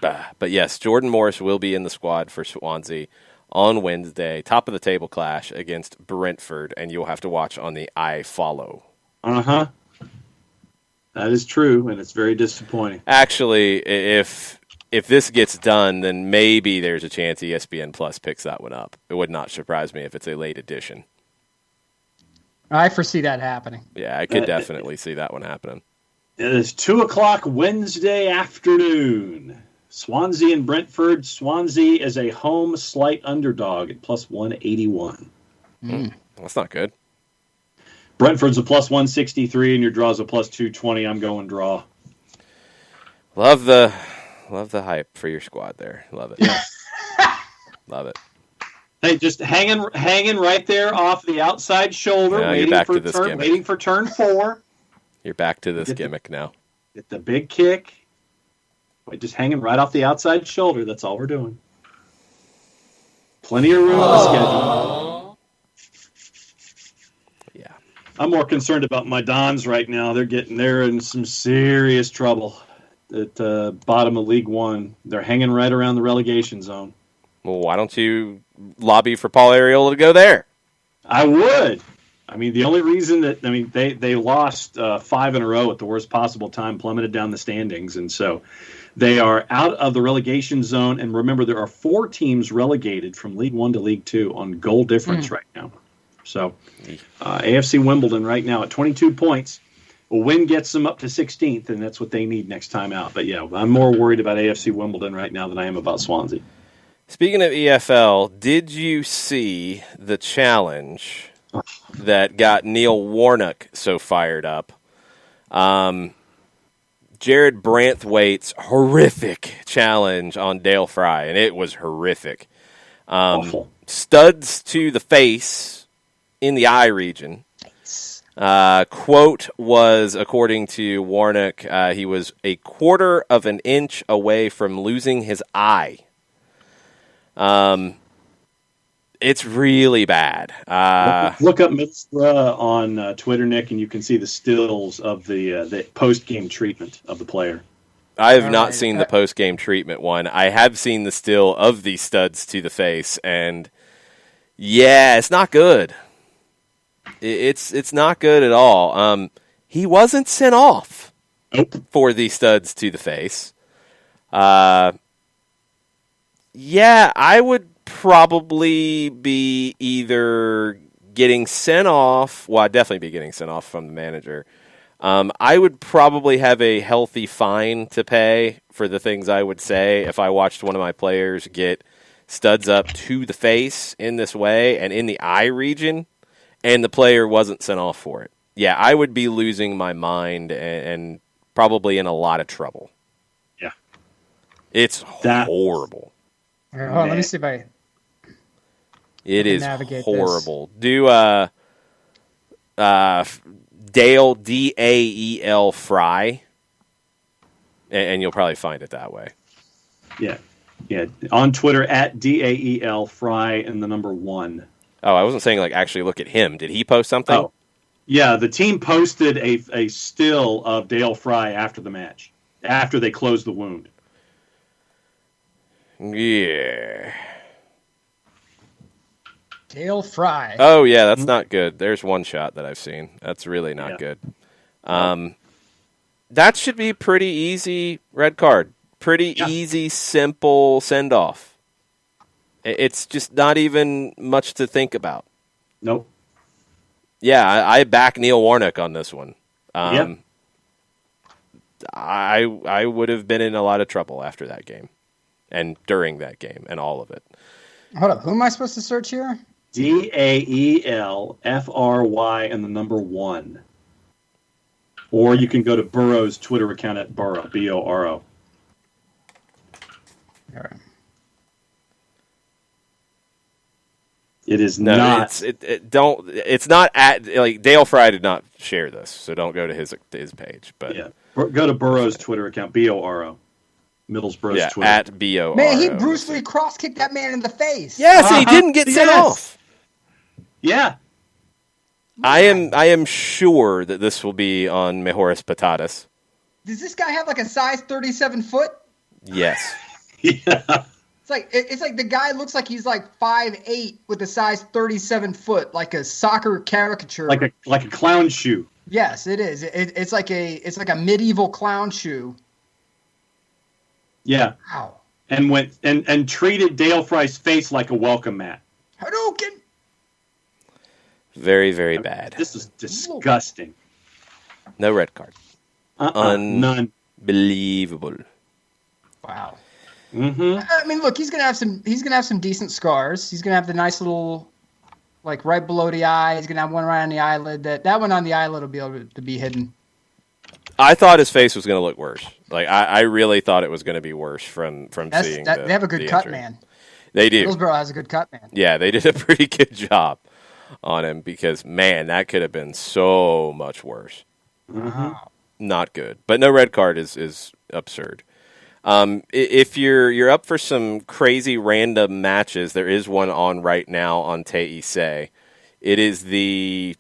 S1: But yes, Jordan Morris will be in the squad for Swansea on Wednesday, top of the table clash against Brentford, and you'll have to watch on the iFollow.
S2: Uh-huh. That is true, and it's very disappointing.
S1: Actually, if this gets done, then maybe there's a chance ESPN Plus picks that one up. It would not surprise me if it's a late edition.
S6: I foresee that happening.
S1: Yeah, I could definitely see that one happening.
S2: It is 2:00 Wednesday afternoon. Swansea and Brentford. Swansea is a home slight underdog at plus 181.
S1: That's not good.
S2: Brentford's a plus 163, and your draw's a plus 220. I'm going draw.
S1: Love the hype for your squad there. Love it. Love it.
S2: Hey, just hanging right there off the outside shoulder, waiting for turn 4.
S1: You're back to this gimmick now.
S2: Get the big kick. Wait, just hanging right off the outside shoulder. That's all we're doing. Plenty of room on the schedule.
S1: Yeah.
S2: I'm more concerned about my Dons right now. They're in some serious trouble at bottom of League One. They're hanging right around the relegation zone.
S1: Well, why don't you lobby for Paul Areola to go there?
S2: I would. I mean, the only reason that they lost 5 in a row at the worst possible time, plummeted down the standings, and so they are out of the relegation zone. And remember, there are 4 teams relegated from League One to League Two on goal difference right now. So AFC Wimbledon right now at 22 points. A win gets them up to 16th, and that's what they need next time out. But yeah, I'm more worried about AFC Wimbledon right now than I am about Swansea. Speaking
S1: of EFL, did you see the challenge that got Neil Warnock so fired up? Jared Branthwaite's horrific challenge on Dale Fry, and it was horrific.
S2: Awful.
S1: Studs to the face in the eye region. Quote was, according to Warnock, he was a quarter of an inch away from losing his eye. It's really bad.
S2: Look up Middlesbrough on Twitter, Nick, and you can see the stills of the post-game treatment of the player.
S1: I have not seen the post-game treatment one. I have seen the still of the studs to the face, and yeah, it's not good. It's not good at all. He wasn't sent off for the studs to the face. Yeah, I would probably be either getting sent off. Well, I'd definitely be getting sent off from the manager. I would probably have a healthy fine to pay for the things I would say if I watched one of my players get studs up to the face in this way and in the eye region, and the player wasn't sent off for it. Yeah, I would be losing my mind and probably in a lot of trouble.
S2: Yeah.
S1: It's horrible.
S6: Let me see if I...
S1: It is horrible. This. Do Dale, Dael Fry, and you'll probably find it that way.
S2: Yeah. On Twitter at Dael Fry and the number 1.
S1: Oh, I wasn't saying actually look at him. Did he post something?
S2: Oh, yeah. The team posted a still of Dale Fry after the match, after they closed the wound.
S1: Yeah.
S6: Dale Fry.
S1: Oh, yeah, that's not good. There's one shot that I've seen. That's really not good. That should be pretty easy red card. Pretty easy, simple send-off. It's just not even much to think about.
S2: Nope.
S1: Yeah, I back Neil Warnock on this one. I would have been in a lot of trouble after that game and during that game and all of it.
S6: Hold up. Who am I supposed to search here?
S2: Dael Fry and the number 1. Or you can go to Burrow's Twitter account at Burrow, Boro.
S6: All right.
S2: It is not.
S1: It's not at Dale Fry did not share this, so don't go to his page. But
S2: yeah, go to Burrow's Twitter account, Boro. Middlesbrough's Twitter
S1: at Boro.
S6: Man, he Bruce Lee cross kicked that man in the face.
S1: Yes, and he didn't get sent off.
S2: Yeah,
S1: I am sure that this will be on Mejores Patatas.
S6: Does this guy have a size 37 foot?
S1: Yes.
S2: Yeah.
S6: It's like the guy looks like he's 5'8" with a size 37 foot, like a soccer caricature,
S2: like a clown shoe.
S6: Yes, it is. It's like a medieval clown shoe.
S2: Yeah.
S6: Wow.
S2: And went and treated Dale Fry's face like a welcome mat.
S6: Hadouken.
S1: Very, very bad.
S2: This is disgusting.
S1: No red card.
S2: None.
S1: Unbelievable.
S6: Wow.
S2: Mm-hmm.
S6: I mean, look, he's gonna have some decent scars. He's gonna have the nice little, right below the eye. He's gonna have one right on the eyelid. That one on the eyelid will be able to be hidden.
S1: I thought his face was gonna look worse. I really thought it was gonna be worse from seeing.
S6: They have a good cut man.
S1: They do.
S6: Middlesbrough has a good cut man.
S1: Yeah, they did a pretty good job on him because man, that could have been so much worse.
S2: Mm-hmm.
S1: Not good, but no red card is absurd. If you're up for some crazy random matches, there is one on right now on TIC. It is the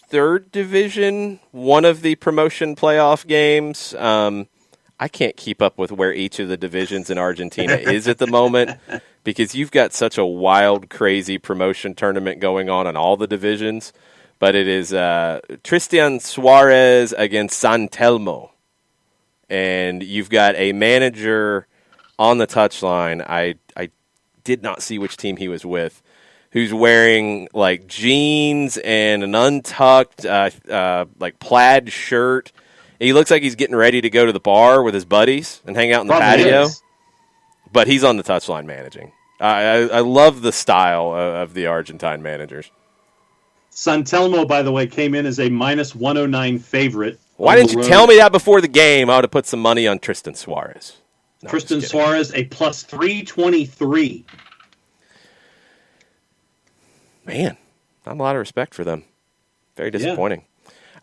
S1: 3rd division, one of the promotion playoff games. I can't keep up with where each of the divisions in Argentina is at the moment because you've got such a wild, crazy promotion tournament going on in all the divisions. but it is Tristan Suarez against San Telmo. And you've got a manager on the touchline. I did not see which team he was with, who's wearing like jeans and an untucked like plaid shirt. He looks like he's getting ready to go to the bar with his buddies and hang out in the patio. But he's on the touchline managing. I love the style of the Argentine managers.
S2: San Telmo, by the way, came in as a -109 favorite.
S1: Why didn't you tell me that before the game? I would have put some money on Tristan Suarez. No,
S2: Tristan Suarez, a +323.
S1: Man, not a lot of respect for them. Very disappointing. Yeah.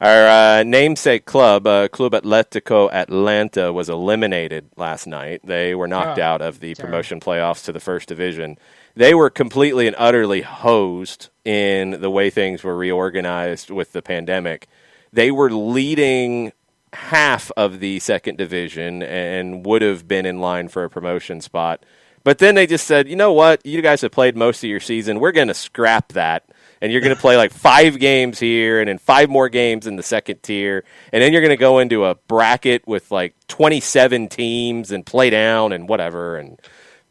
S1: Our namesake club, Club Atletico Atlanta, was eliminated last night. They were knocked out of the promotion playoffs to the first division. They were completely and utterly hosed in the way things were reorganized with the pandemic. They were leading half of the second division and would have been in line for a promotion spot. But then they just said, you know what? You guys have played most of your season. We're going to scrap that. And you're going to play like 5 games here and then 5 more games in the second tier. And then you're going to go into a bracket with like 27 teams and play down and whatever and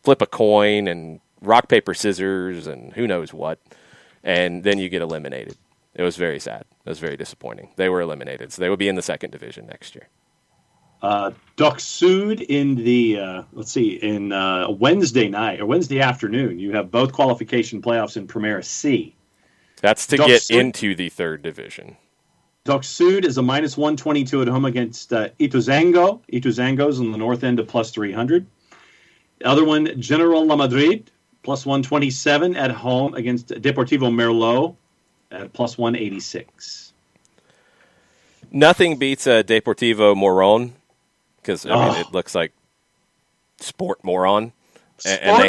S1: flip a coin and rock, paper, scissors and who knows what. And then you get eliminated. It was very sad. It was very disappointing. They were eliminated, so they will be in the second division next year.
S2: Doc Sud in the Wednesday night or Wednesday afternoon. You have both qualification playoffs in Primera C.
S1: That's to get into the third division.
S2: Doc Sud is a -122 at home against Ituzaingó. Ituzaingó's on the north end of +300. The other one, General La Madrid, +127 at home against Deportivo Merlot at +186.
S1: Nothing beats Deportivo Morón because it looks like Sport Moron, and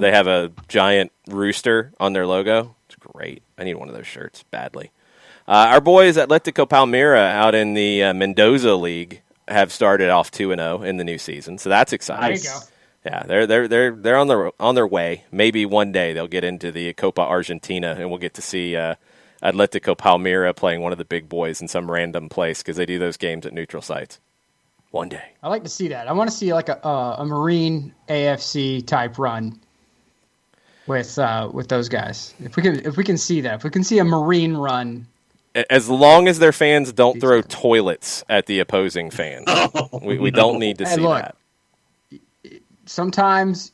S1: they have a giant rooster on their logo. It's great. I need one of those shirts badly. Our boys Atletico Palmira out in the Mendoza League have started off 2-0 in the new season, so that's exciting.
S6: There you go.
S1: Yeah, they're on their way. Maybe one day they'll get into the Copa Argentina, and we'll get to see Atletico Palmira playing one of the big boys in some random place because they do those games at neutral sites. One day,
S6: I like to see that. I want to see like a Marine AFC type run with those guys. If we can see that, if we can see a Marine run,
S1: as long as their fans don't throw toilets at the opposing fans, we don't need to see that.
S6: Sometimes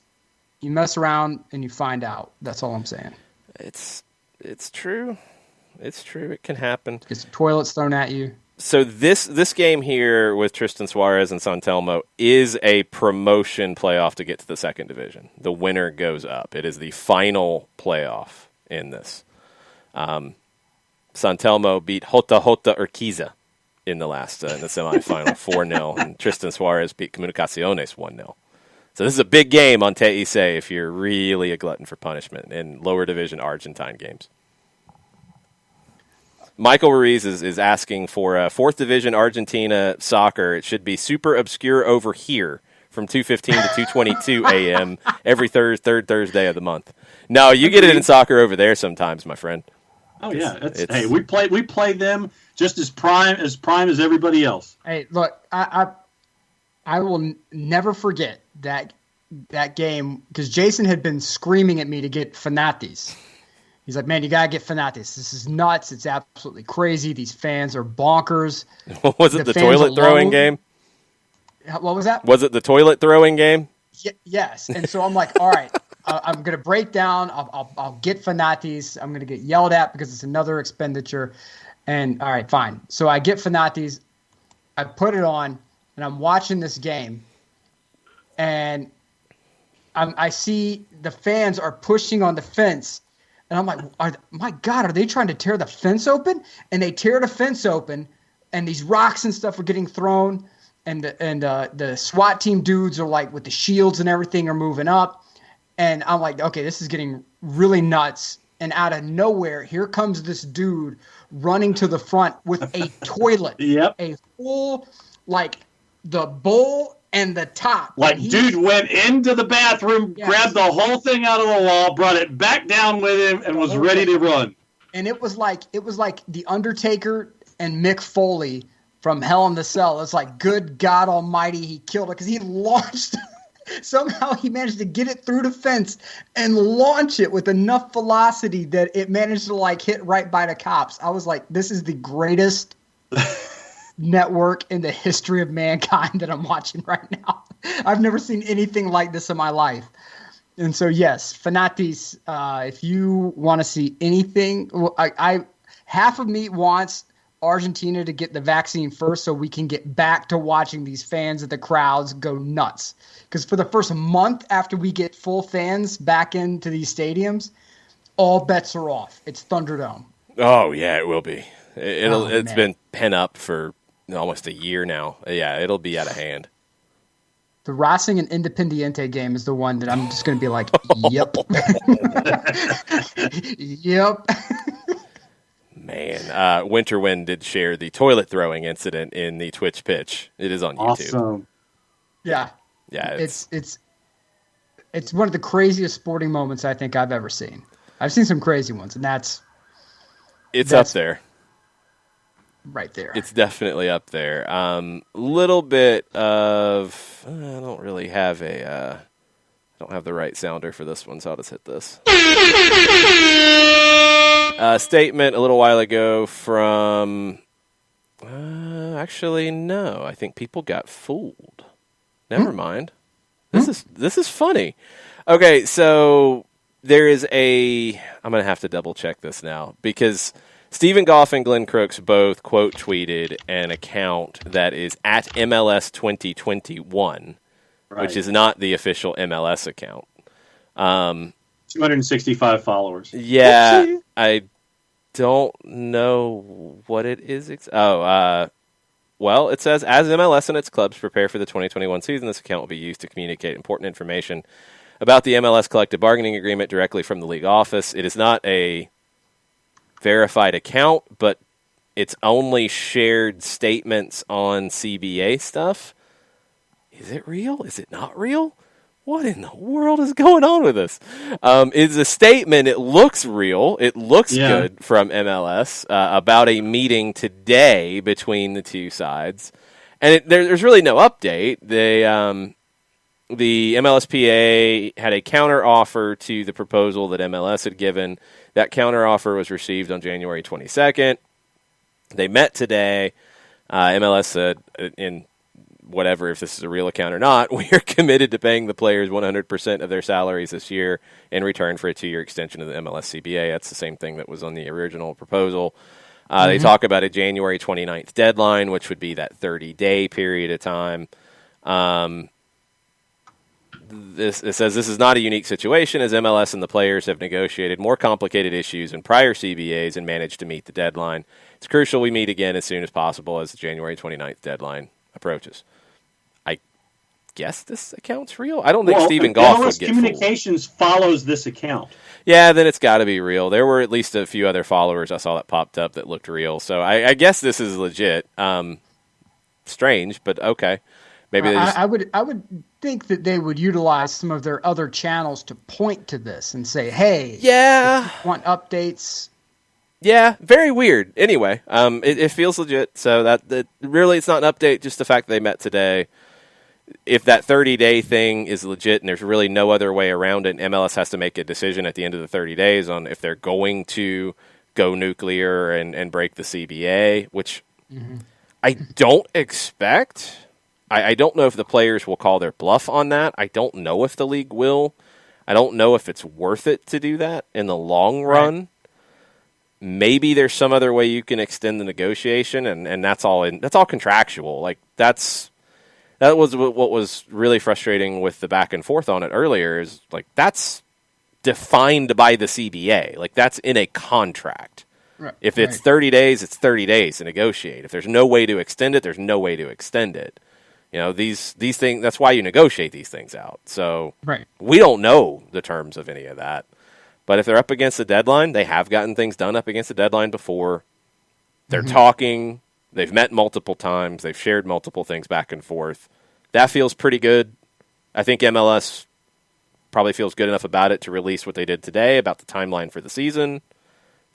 S6: you mess around and you find out. That's all I'm saying.
S1: It's true. It's true. It can happen.
S6: Get some toilets thrown at you.
S1: So this game here with Tristan Suarez and San Telmo is a promotion playoff to get to the second division. The winner goes up. It is the final playoff in this. San Telmo beat Jota Urquiza in the last in the semifinal 4-0, and Tristan Suarez beat Comunicaciones 1-0. So this is a big game on TIC if you're really a glutton for punishment in lower division Argentine games. Michael Ruiz is asking for a 4th Division Argentina soccer. It should be super obscure over here from 2:15 to 2:22 a.m. every third Thursday of the month. No, you get it in soccer over there sometimes, my friend.
S2: Oh yeah, hey, we play them just as prime as everybody else.
S6: Hey, look, I will never forget that game because Jason had been screaming at me to get Fanatis. He's like, man, you got to get Fanatis. This is nuts. It's absolutely crazy. These fans are bonkers.
S1: Was it the toilet throwing game?
S6: What was that?
S1: Was it the toilet throwing game?
S6: Yes. And so I'm like, all right, I'm going to break down. I'll get Fanatis. I'm going to get yelled at because it's another expenditure. And all right, fine. So I get Fanatis. I put it on, and I'm watching this game. And I see the fans are pushing on the fence. And I'm like, my God, are they trying to tear the fence open? And they tear the fence open, and these rocks and stuff are getting thrown, and the SWAT team dudes are like with the shields and everything are moving up. And I'm like, okay, this is getting really nuts. And out of nowhere, here comes this dude running to the front with a toilet.
S2: Yep.
S6: A full, like, the bowl and the top.
S2: Like, dude went into the bathroom, grabbed the whole thing out of the wall, brought it back down with him, and was ready to run.
S6: and it was like the Undertaker and Mick Foley from Hell in the Cell. It's like, good God Almighty, he killed it because he launched. Somehow he managed to get it through the fence and launch it with enough velocity that it managed to like hit right by the cops. I was like, this is the greatest network in the history of mankind that I'm watching right now. I've never seen anything like this in my life. And so, yes, Fanatis, if you want to see anything, half of me wants Argentina to get the vaccine first so we can get back to watching these fans at the crowds go nuts. Because for the first month after we get full fans back into these stadiums, all bets are off. It's Thunderdome.
S1: Oh, yeah, it will be. It's been pent up for almost a year now. Yeah, it'll be out of hand.
S6: The Racing and Independiente game is the one that I'm just going to be like, yep. Yep.
S1: Man, Winterwind did share the toilet throwing incident in the Twitch pitch. It is on YouTube.
S2: Awesome.
S6: Yeah.
S1: Yeah,
S6: it's one of the craziest sporting moments I think I've ever seen. I've seen some crazy ones, and that's
S1: up there.
S6: Right there.
S1: It's definitely up there. Little bit of I don't really have I don't have the right sounder for this one, so I'll just hit this. Statement a little while ago from actually no, I think people got fooled. Never mind. This is funny. Okay, so there is I'm going to have to double check this now because Stephen Goff and Glenn Crooks both quote tweeted an account that is at MLS 2021, right, which is not the official MLS account.
S2: 265 followers.
S1: Yeah, whoopsie. I don't know what it is. Well, it says, as MLS and its clubs prepare for the 2021 season, this account will be used to communicate important information about the MLS collective bargaining agreement directly from the league office. It is not a verified account, but it's only shared statements on CBA stuff. Is it real? Is it not real? What in the world is going on with this? It's a statement. It looks real. It looks good from MLS about a meeting today between the two sides. And there's really no update. The MLSPA had a counter offer to the proposal that MLS had given. That counter offer was received on January 22nd. They met today. MLS said in whatever, if this is a real account or not, we are committed to paying the players 100% of their salaries this year in return for a 2-year extension of the MLS CBA. That's the same thing that was on the original proposal. They talk about a January 29th deadline, which would be that 30-day period of time. It says this is not a unique situation, as MLS and the players have negotiated more complicated issues in prior CBAs and managed to meet the deadline. It's crucial we meet again as soon as possible as the January 29th deadline approaches. I guess this account's real. I don't think Stephen Goff would get
S2: Communications
S1: fooled.
S2: Follows this account.
S1: Yeah, then it's got to be real. There were at least a few other followers I saw that popped up that looked real, so I guess this is legit. Strange, but okay. Maybe
S6: I would think that they would utilize some of their other channels to point to this and say, "Hey, if you want updates."
S1: Yeah, very weird. Anyway, it feels legit. So that really, it's not an update. Just the fact that they met today. If that 30-day thing is legit and there's really no other way around it, MLS has to make a decision at the end of the 30 days on if they're going to go nuclear and break the CBA, which I don't expect. I don't know if the players will call their bluff on that. I don't know if the league will. I don't know if it's worth it to do that in the long run. Right. Maybe there's some other way you can extend the negotiation, and that's all. That's all contractual. Like that was what was really frustrating with the back and forth on it earlier. Is like that's defined by the CBA. Like that's in a contract. Right. If it's 30 days, it's 30 days to negotiate. If there's no way to extend it, there's no way to extend it. You know, these things, that's why you negotiate these things out. So we don't know the terms of any of that. But if they're up against the deadline, they have gotten things done up against the deadline before. They're talking. They've met multiple times. They've shared multiple things back and forth. That feels pretty good. I think MLS probably feels good enough about it to release what they did today about the timeline for the season.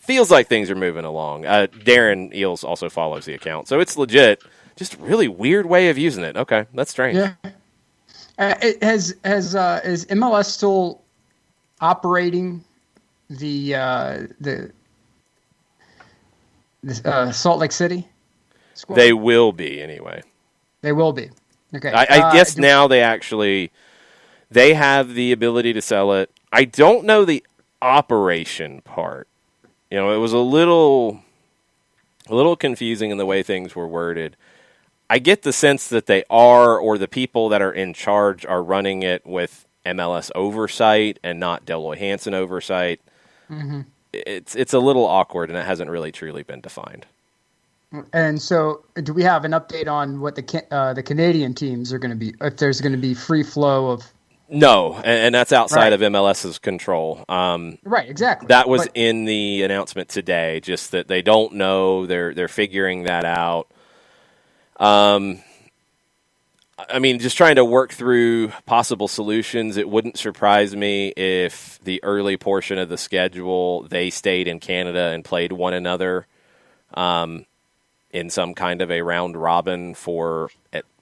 S1: feels like things are moving along. Darren Eels also follows the account, so it's legit. Just a really weird way of using it. Okay, that's strange.
S6: Yeah. Is MLS still operating the Salt Lake City squad?
S1: They will be anyway.
S6: They will be. Okay.
S1: I guess now they have the ability to sell it. I don't know the operation part. It was a little confusing in the way things were worded. I get the sense that they are, or the people that are in charge are running it with MLS oversight and not Deloy Hansen oversight. Mm-hmm. It's a little awkward, and it hasn't really truly been defined.
S6: And so, do we have an update on what the Canadian teams are going to be? If there's going to be free flow of?
S1: No, and that's outside of MLS's control.
S6: Right, exactly.
S1: That was in the announcement today. Just that they don't know. They're figuring that out. Just trying to work through possible solutions. It wouldn't surprise me if the early portion of the schedule they stayed in Canada and played one another in some kind of a round robin for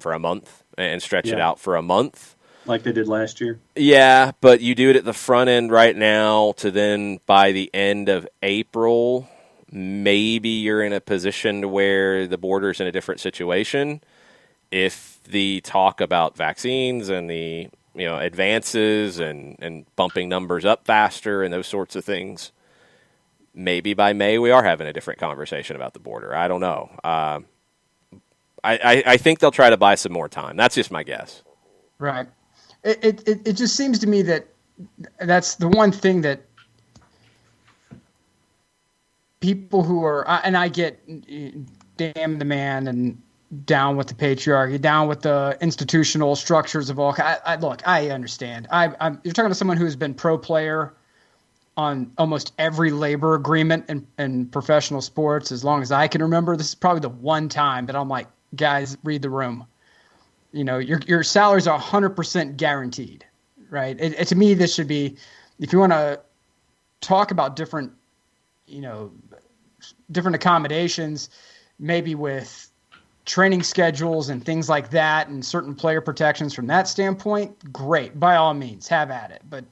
S1: a month and stretch it out for a month.
S2: Like they did last year?
S1: Yeah, but you do it at the front end right now to then by the end of April, maybe you're in a position to where the border's in a different situation. If the talk about vaccines and the advances and bumping numbers up faster and those sorts of things, maybe by May we are having a different conversation about the border. I don't know. I think they'll try to buy some more time. That's just my guess.
S6: Right. It just seems to me that that's the one thing that people who are, and I get damn the man and down with the patriarchy, down with the institutional structures of all. Look, I understand. You're talking to someone who has been pro player on almost every labor agreement in professional sports as long as I can remember. This is probably the one time that I'm like, guys, read the room. Your salaries are 100% guaranteed, right? To me, this should be, if you want to talk about different accommodations, maybe with training schedules and things like that and certain player protections from that standpoint, great. By all means, have at it. But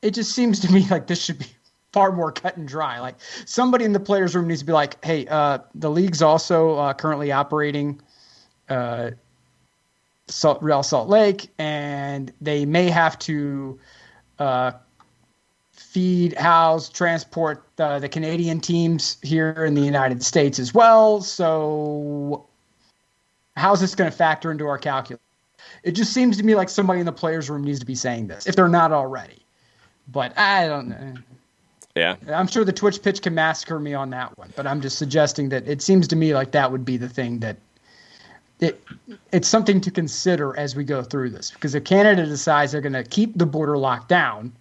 S6: it just seems to me like this should be far more cut and dry. Like somebody in the players' room needs to be like, hey, the league's also currently operating Real Salt Lake, and they may have to feed, house, transport the Canadian teams here in the United States as well. So how's this going to factor into our calculus? It just seems to me like somebody in the players' room needs to be saying this, if they're not already. But I don't know.
S1: Yeah.
S6: I'm sure the Twitch pitch can massacre me on that one, but I'm just suggesting that it seems to me like that would be the thing that it's something to consider as we go through this. Because if Canada decides they're going to keep the border locked down,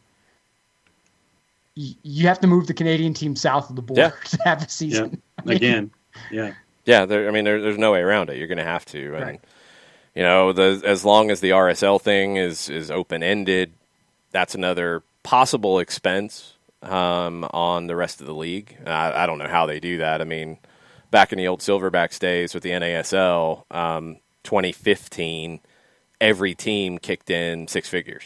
S6: you have to move the Canadian team south of the border to have a season.
S2: Yeah. Again, yeah.
S1: Yeah, there's no way around it. You're going to have to. And,
S6: right.
S1: as long as the RSL thing is open-ended, that's another possible expense on the rest of the league. I don't know how they do that. I mean, back in the old Silverbacks days with the NASL, 2015, every team kicked in six figures.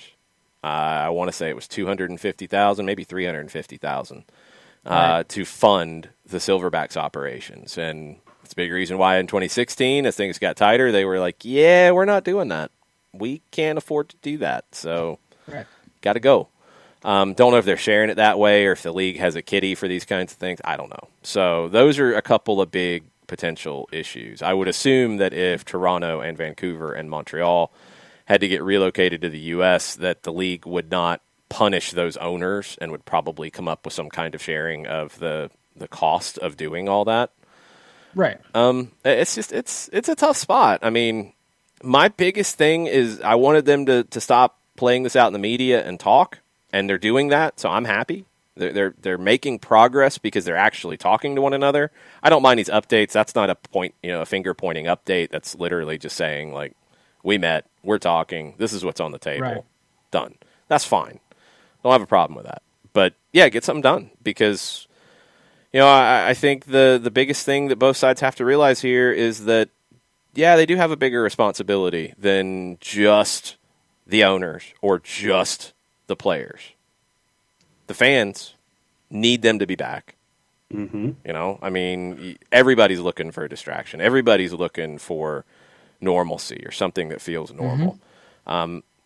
S1: I want to say it was $250,000, maybe $350,000 to fund the Silverbacks operations. And it's a big reason why in 2016, as things got tighter, they were like, yeah, we're not doing that. We can't afford to do that. So got to go. Don't know if they're sharing it that way or if the league has a kitty for these kinds of things. I don't know. So those are a couple of big potential issues. I would assume that if Toronto and Vancouver and Montreal had to get relocated to the U.S., that the league would not punish those owners and would probably come up with some kind of sharing of the cost of doing all that.
S6: Right.
S1: It's a tough spot. I mean, my biggest thing is I wanted them to stop playing this out in the media and talk, and they're doing that, so I'm happy. They're making progress because they're actually talking to one another. I don't mind these updates. That's not a finger pointing update. That's literally just saying like, we met, we're talking, this is what's on the table.
S6: Right.
S1: Done. That's fine. Don't have a problem with that. But yeah, get something done because, I think the biggest thing that both sides have to realize here is that, yeah, they do have a bigger responsibility than just the owners or just the players. The fans need them to be back.
S2: Mm-hmm.
S1: Everybody's looking for a distraction. Everybody's looking for normalcy or something that feels normal.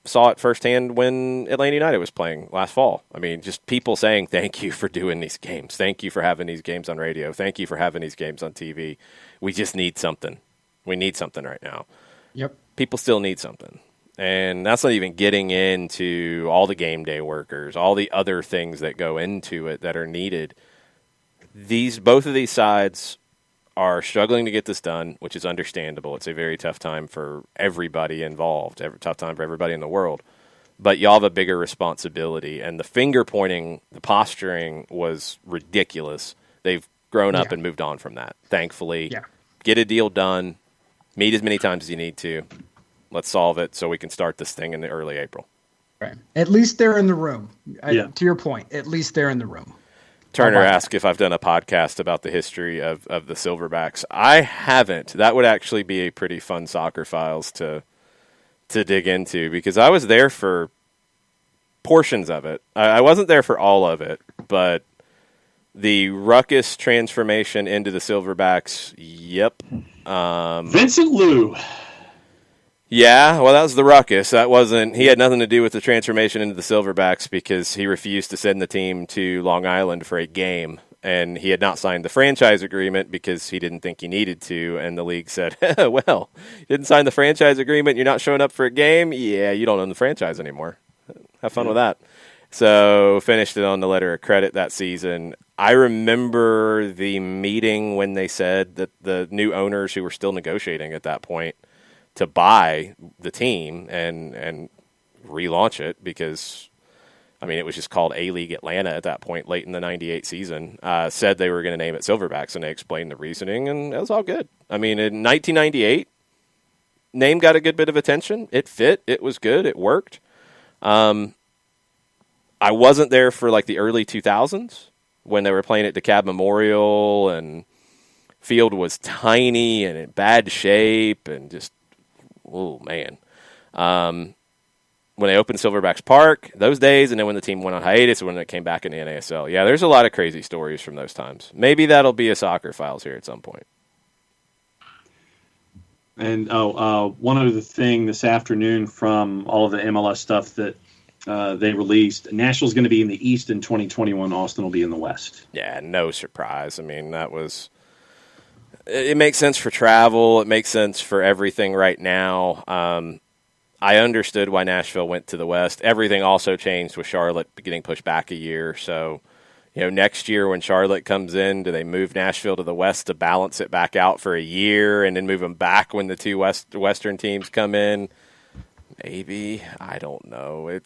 S1: Saw it firsthand when Atlanta United was playing last fall. Just people saying thank you for doing these games. Thank you for having these games on radio. Thank you for having these games on TV. We just need something. We need something right now.
S6: Yep. People
S1: still need something. And that's not even getting into all the game day workers, all the other things that go into it that are needed. Both of these sides are struggling to get this done, which is understandable. It's a very tough time for everybody involved, tough time for everybody in the world. But y'all have a bigger responsibility, and the finger pointing, the posturing was ridiculous. They've grown up and moved on from that, thankfully.
S6: Yeah.
S1: Get a deal done. Meet as many times as you need to. Let's solve it so we can start this thing in the early April.
S6: Right. At least they're in the room. To your point, at least they're in the room.
S1: Turner asked if I've done a podcast about the history of the Silverbacks. I haven't. That would actually be a pretty fun Soccer Files to dig into because I was there for portions of it. I wasn't there for all of it, but the Ruckus transformation into the Silverbacks, yep.
S2: Vincent Liu.
S1: Yeah, well, that was the Ruckus. He had nothing to do with the transformation into the Silverbacks because he refused to send the team to Long Island for a game, and he had not signed the franchise agreement because he didn't think he needed to, and the league said, well, you didn't sign the franchise agreement, you're not showing up for a game? Yeah, you don't own the franchise anymore. Have fun with that. So finished it on the letter of credit that season. I remember the meeting when they said that the new owners who were still negotiating at that point to buy the team and relaunch it because, it was just called A-League Atlanta at that point late in the 98 season, said they were going to name it Silverbacks, and they explained the reasoning, and it was all good. In 1998, name got a good bit of attention. It fit. It was good. It worked. I wasn't there for, the early 2000s when they were playing at DeKalb Memorial, and field was tiny and in bad shape and just oh, man. When they opened Silverbacks Park, those days, and then when the team went on hiatus, when it came back in the NASL. Yeah, there's a lot of crazy stories from those times. Maybe that'll be a Soccer Files here at some point.
S2: And, one other thing this afternoon from all of the MLS stuff that they released, Nashville's going to be in the East in 2021. Austin will be in the West.
S1: Yeah, no surprise. It makes sense for travel. It makes sense for everything right now. I understood why Nashville went to the West. Everything also changed with Charlotte getting pushed back a year. So, next year when Charlotte comes in, do they move Nashville to the West to balance it back out for a year and then move them back when the two Western teams come in? Maybe. I don't know.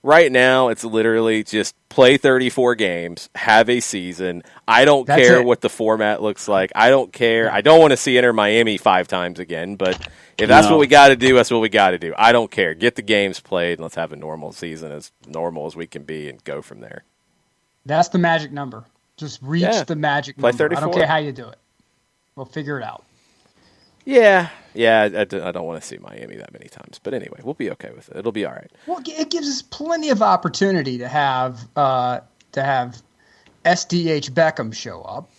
S1: Right now, it's literally just play 34 games, have a season. I don't care what the format looks like. I don't care. I don't want to see Inter Miami 5 times again, but if that's what we got to do, that's what we got to do. I don't care. Get the games played, and let's have a normal season, as normal as we can be, and go from there.
S6: That's the magic number. Just reach the magic
S1: play
S6: number.
S1: 34.
S6: I don't care how you do it. We'll figure it out.
S1: Yeah, I don't want to see Miami that many times. But anyway, we'll be okay with it. It'll be all right.
S6: Well, it gives us plenty of opportunity to have SDH Beckham show up.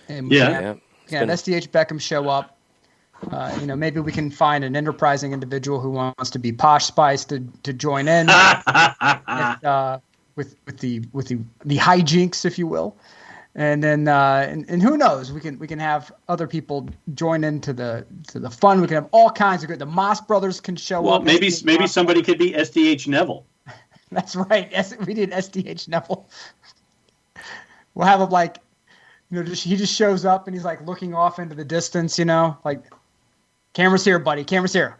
S6: And SDH Beckham show up. Maybe we can find an enterprising individual who wants to be Posh Spice to join in with the hijinks, if you will. And then, and who knows? We can have other people join into the fun. We can have all kinds of good. The Moss brothers can show up.
S2: Well, maybe somebody could be SDH Neville.
S6: That's right. We did SDH Neville. We'll have him he just shows up and he's looking off into the distance. Camera's here, buddy. Camera's here.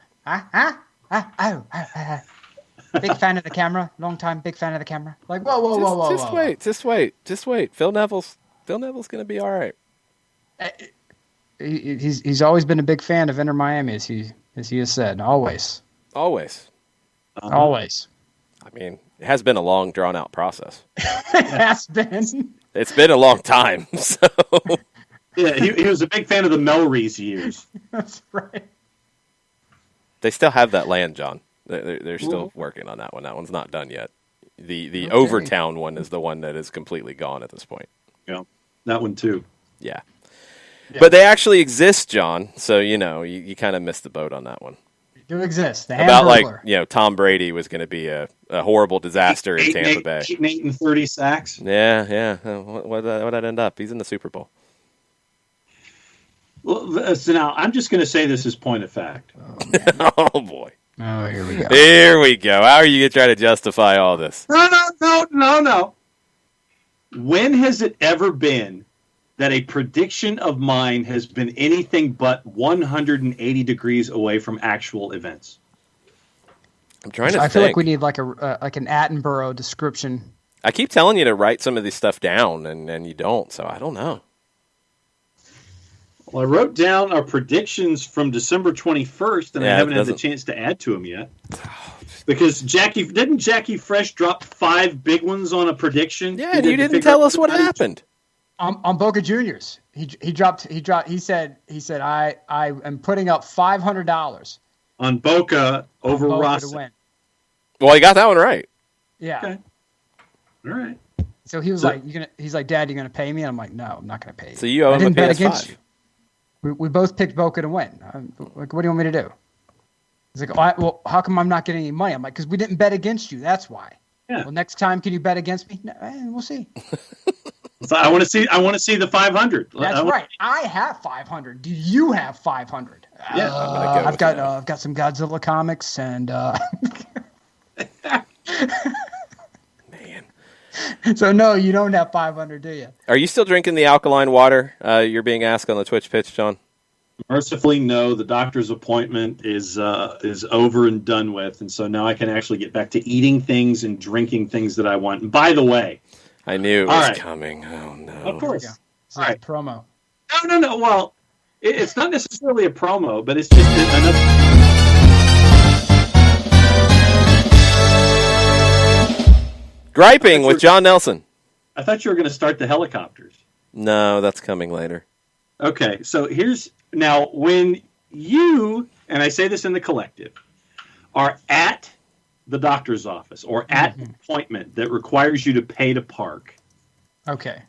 S6: Big fan of the camera. Long time big fan of the camera. Whoa.
S1: Just wait. Phil Neville's going to be all right.
S6: He's always been a big fan of Inter Miami, as he has said. Always.
S1: Always.
S6: Always.
S1: It has been a long, drawn-out process.
S6: It has been.
S1: It's been a long time. So
S2: Yeah, he was a big fan of the Melreese years.
S6: That's right.
S1: they still have that land, John. They're still working on that one. That one's not done yet. The Overtown one is the one that is completely gone at this point.
S2: Yeah, that one too.
S1: Yeah. But they actually exist, John. So, you kind of missed the boat on that one.
S6: They do exist. The
S1: About
S6: Hamburglar.
S1: Tom Brady was going to be a horrible disaster in Tampa Bay.
S2: 8 and 30 sacks.
S1: Yeah. What did that end up? He's in the Super Bowl.
S2: Well, so now I'm just going to say this as point of fact.
S1: Oh, boy.
S6: Oh, here we go.
S1: Here we go. How are you going to try to justify all this?
S2: No. When has it ever been that a prediction of mine has been anything but 180 degrees away from actual events?
S1: I'm trying to
S6: I feel
S1: think.
S6: like we need like an Attenborough description.
S1: I keep telling you to write some of this stuff down, and you don't, so I don't know.
S2: Well, I wrote down our predictions from December 21st, and I haven't had the chance to add to them yet. Because didn't Jackie Fresh drop 5 big ones on a prediction?
S1: Yeah, and you didn't tell us what happened.
S6: On Boca Juniors, he said I am putting up $500
S2: on Boca over Rossi.
S6: to win.
S1: Well, he got that one right.
S6: Yeah.
S2: Okay. All right.
S6: So he was like, he's like, Dad, you gonna pay me? And I'm like, no, I'm not gonna pay you.
S1: So you owe him a PS5.
S6: We both picked Boca to win. Like, what do you want me to do? He's like, well, how come I'm not getting any money? I'm like, because we didn't bet against you. That's why.
S2: Yeah.
S6: Well, next time, can you bet against me? No, we'll see.
S2: So I want to see the 500.
S6: That's right. I have 500. Do you have 500?
S2: Yeah.
S6: I've got some Godzilla comics and.
S1: Man.
S6: So no, you don't have 500, do you?
S1: Are you still drinking the alkaline water? You're being asked on the Twitch pitch, John.
S2: Mercifully, no. The doctor's appointment is over and done with, and so now I can actually get back to eating things and drinking things that I want. And by the way,
S1: I knew it was coming. Oh no!
S2: Of course.
S6: It's like a promo.
S2: No. Well, it's not necessarily a promo, but it's just another.
S1: Griping with John Nelson.
S2: I thought you were going to start the helicopters.
S1: No, that's coming later.
S2: Okay, so here's now when you, and I say this in the collective, are at the doctor's office or at an appointment that requires you to pay to park.
S6: Okay.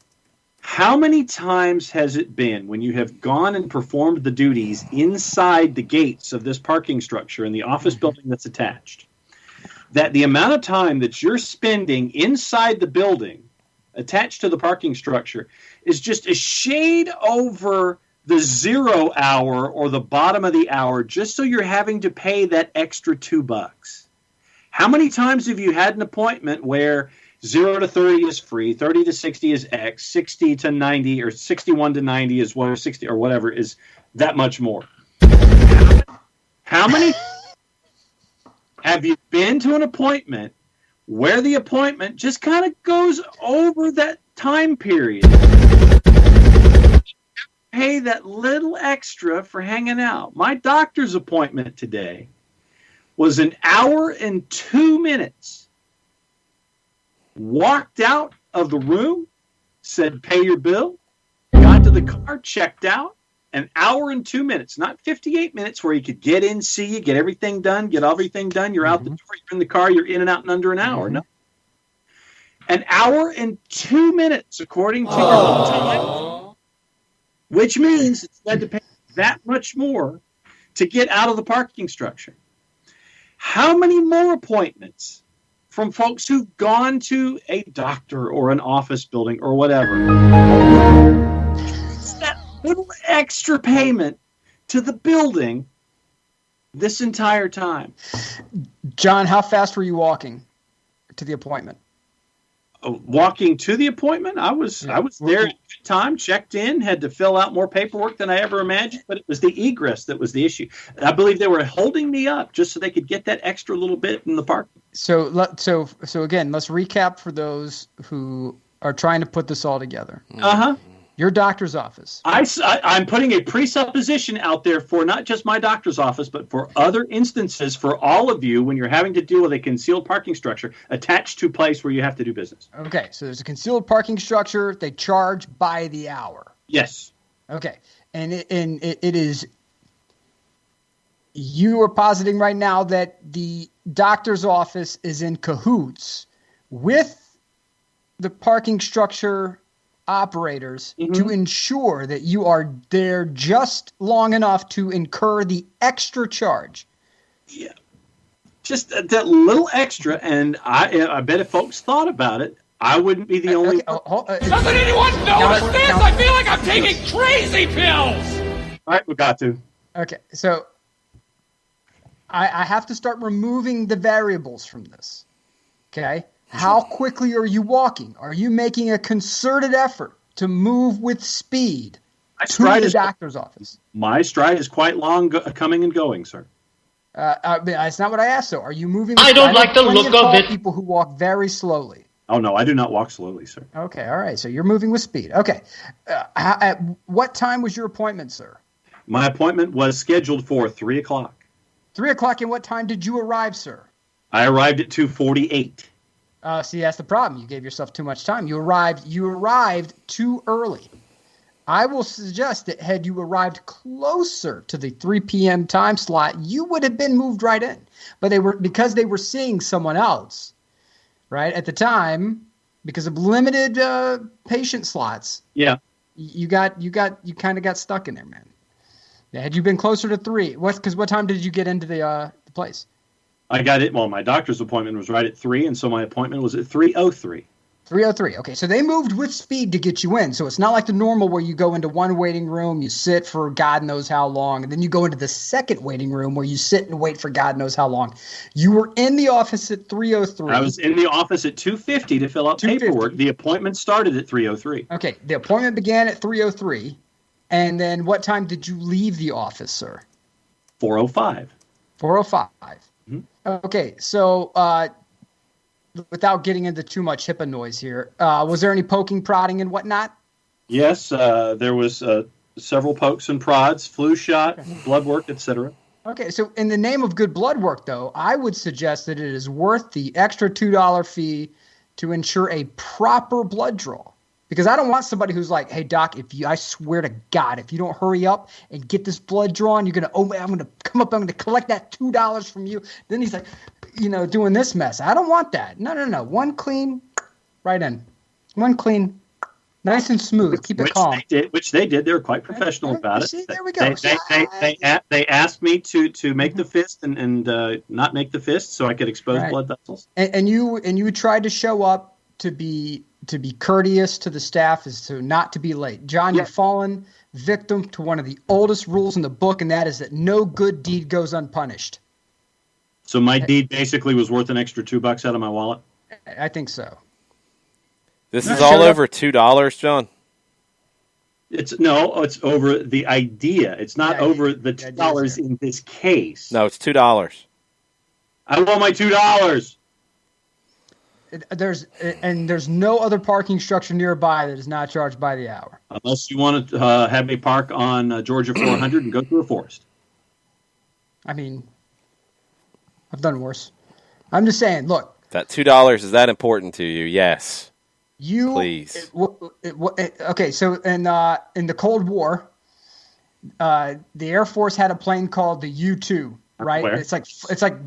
S2: How many times has it been when you have gone and performed the duties inside the gates of this parking structure in the office building that's attached, that the amount of time that you're spending inside the building attached to the parking structure is just a shade over the 0 hour or the bottom of the hour, just so you're having to pay that extra $2? How many times have you had an appointment where 0 to 30 is free, 30 to 60 is X, 60 to 90 or 61 to 90 is what, or 60 or whatever is that much more? How many have you been to an appointment where the appointment just kind of goes over that time period? Pay that little extra for hanging out. My doctor's appointment today was 1 hour and 2 minutes. Walked out of the room, said, pay your bill, got to the car, checked out, 1 hour and 2 minutes, not 58 minutes where you could get in, see you, get everything done, you're out the door, you're in the car, you're in and out in under an hour. No. 1 hour and 2 minutes, according to your time, which means it's had to pay that much more to get out of the parking structure. How many more appointments from folks who've gone to a doctor or an office building or whatever? It's that little extra payment to the building this entire time.
S6: John, how fast were you walking to the appointment?
S2: Walking to the appointment, I was there at the time, checked in, had to fill out more paperwork than I ever imagined, but it was the egress that was the issue. I believe they were holding me up just so they could get that extra little bit in the parking.
S6: So again, let's recap for those who are trying to put this all together. Your doctor's office.
S2: I'm putting a presupposition out there for not just my doctor's office, but for other instances for all of you when you're having to deal with a concealed parking structure attached to a place where you have to do business.
S6: Okay, so there's a concealed parking structure. They charge by the hour.
S2: Yes.
S6: Okay, and it is. You are positing right now that the doctor's office is in cahoots with the parking structure operators to ensure that you are there just long enough to incur the extra charge.
S2: Yeah, just that little extra, and I bet if folks thought about it, I wouldn't be the only.
S3: Doesn't anyone notice this? I feel like I'm taking crazy pills.
S2: All right, we got to.
S6: Okay, so I have to start removing the variables from this. Okay? How quickly are you walking? Are you making a concerted effort to move with speed to the doctor's office?
S2: My stride is quite long coming and going, sir.
S6: That's not what I asked, though. Are you moving?
S5: I don't like the look of it.
S6: People who walk very slowly.
S2: Oh, no, I do not walk slowly, sir.
S6: Okay, all right. So you're moving with speed. Okay. At what time was your appointment, sir?
S2: My appointment was scheduled for 3 o'clock.
S6: 3 o'clock, and what time did you arrive, sir?
S2: I arrived at 2:48.
S6: See, that's the problem. You gave yourself too much time. You arrived too early. I will suggest that had you arrived closer to the 3 p.m. time slot, you would have been moved right in. But because they were seeing someone else, right, at the time, because of limited patient slots.
S2: Yeah.
S6: You kind of got stuck in there, man. Had you been closer to 3, what time did you get into the place?
S2: I got it. Well, my doctor's appointment was right at 3, and so my appointment was at 3:03.
S6: 3:03. Okay, so they moved with speed to get you in. So it's not like the normal where you go into one waiting room, you sit for God knows how long, and then you go into the second waiting room where you sit and wait for God knows how long. You were in the office at 3:03.
S2: I was in the office at 2:50 to fill out paperwork. The appointment started at 3:03.
S6: Okay, the appointment began at 3:03, and then what time did you leave the office, sir?
S2: 4:05.
S6: 4:05. Okay, so without getting into too much HIPAA noise here, was there any poking, prodding, and whatnot?
S2: Yes, there was several pokes and prods, flu shot, blood work, etc.
S6: Okay, so in the name of good blood work, though, I would suggest that it is worth the extra $2 fee to ensure a proper blood draw. Because I don't want somebody who's like, hey, doc, I swear to God, if you don't hurry up and get this blood drawn, I'm going to come up, I'm going to collect that $2 from you. Then he's like, doing this mess. I don't want that. No. One clean, right in. One clean, nice and smooth. Keep it calm.
S2: Which they did. They were quite professional about it.
S6: See, there we go.
S2: They asked me to make the fist and not make the fist so I could expose blood vessels.
S6: And you tried to show up to be courteous to the staff, is to not to be late. John, You've fallen victim to one of the oldest rules in the book, and that is that no good deed goes unpunished.
S2: So my deed basically was worth an extra $2 out of my wallet?
S6: I think so.
S1: This is all over $2, John?
S2: It's over the idea. It's not over the $2 in this case.
S1: No, it's $2.
S2: I want my $2.
S6: There's no other parking structure nearby that is not charged by the hour.
S2: Unless you want to have me park on Georgia 400 and go through a forest.
S6: I mean, I've done worse. I'm just saying, look.
S1: That $2, is that important to you? Yes. Please.
S6: Okay, so in the Cold War, the Air Force had a plane called the U-2. Right,
S2: Where?
S6: It's like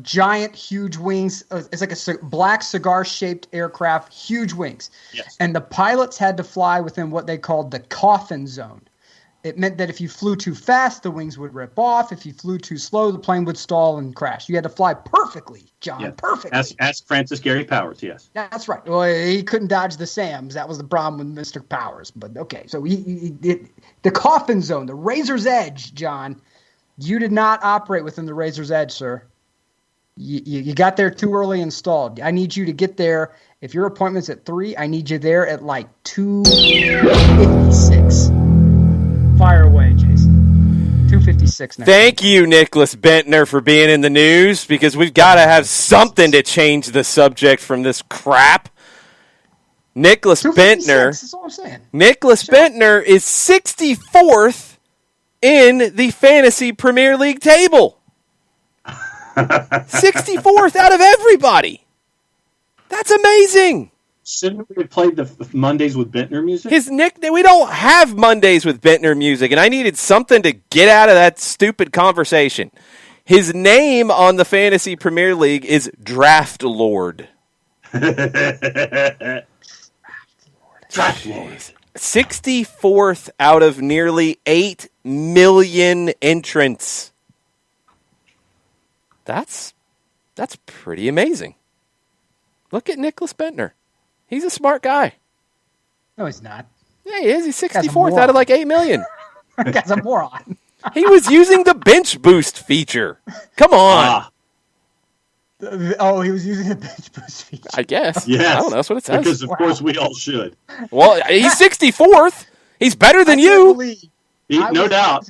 S6: giant, huge wings. It's like a black cigar-shaped aircraft, huge wings.
S2: Yes.
S6: And the pilots had to fly within what they called the coffin zone. It meant that if you flew too fast, the wings would rip off. If you flew too slow, the plane would stall and crash. You had to fly perfectly, John, perfectly.
S2: Ask Francis Gary Powers, yes.
S6: That's right. Well, he couldn't dodge the SAMs. That was the problem with Mr. Powers. But okay, so the coffin zone, the razor's edge, John. You did not operate within the razor's edge, sir. You got there too early and stalled. I need you to get there. If your appointment's at 3, I need you there at like 2:56. Fire away, Jason. 2:56 now.
S1: Thank you, Nicholas Bentner, for being in the news, because we've got to have something to change the subject from this crap. Nicholas
S6: 256,
S1: Bentner.
S6: that's all I'm saying.
S1: Nicholas Bentner is 64th in the Fantasy Premier League table. 64th out of everybody. That's amazing.
S2: Shouldn't we have played the Mondays with Bentner music?
S1: We don't have Mondays with Bentner music, and I needed something to get out of that stupid conversation. His name on the Fantasy Premier League is Draft Lord.
S2: Draft Lord.
S1: 64th out of nearly 8 million entrants. That's pretty amazing. Look at Nicholas Bentner. He's a smart guy.
S6: No, he's not.
S1: Yeah, he is. He's 64th out of like 8 million.
S6: That guy's a moron.
S1: He was using the bench boost feature. Come on.
S6: Oh, he was using the bench boost feature.
S1: I guess.
S2: Yes.
S1: I don't know. That's what it says.
S2: Because, of course, we all should.
S1: Well, he's 64th. He's better than you.
S2: No doubt.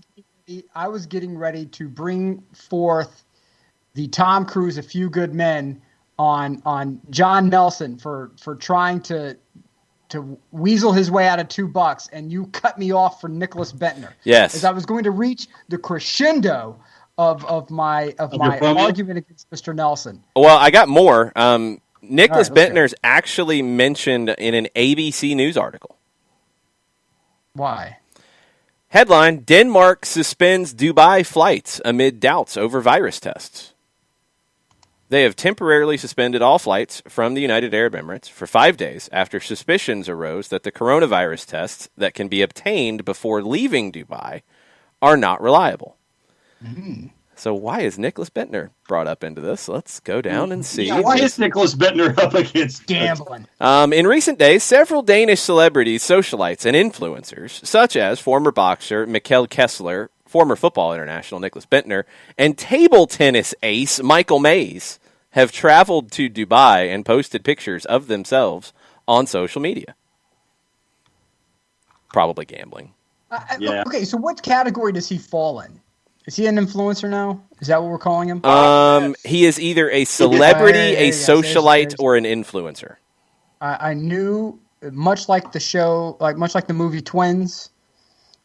S6: I was getting ready to bring forth the Tom Cruise, A Few Good Men on John Nelson for trying to weasel his way out of $2, and you cut me off for Nicholas Bentner.
S1: Yes.
S6: As I was going to reach the crescendo of my argument against Mr. Nelson.
S1: Well, I got more. Nicholas
S6: All right,
S1: Bentner's actually mentioned in an ABC News article.
S6: Why?
S1: Headline, Denmark suspends Dubai flights amid doubts over virus tests. They have temporarily suspended all flights from the United Arab Emirates for 5 days after suspicions arose that the coronavirus tests that can be obtained before leaving Dubai are not reliable. Mm-hmm. So why is Nicholas Bentner brought up into this? Let's go down and see.
S2: Yeah, why is Nicholas Bentner up against
S6: gambling?
S1: In recent days, several Danish celebrities, socialites, and influencers, such as former boxer Mikkel Kessler, former football international Nicholas Bentner, and table tennis ace Michael Mays have traveled to Dubai and posted pictures of themselves on social media. Probably gambling.
S2: Yeah.
S6: Okay, so what category does he fall in? Is he an influencer now? Is that what we're calling him?
S1: He is either a celebrity, a socialite, or an influencer.
S6: I knew, much like the show, much like the movie Twins,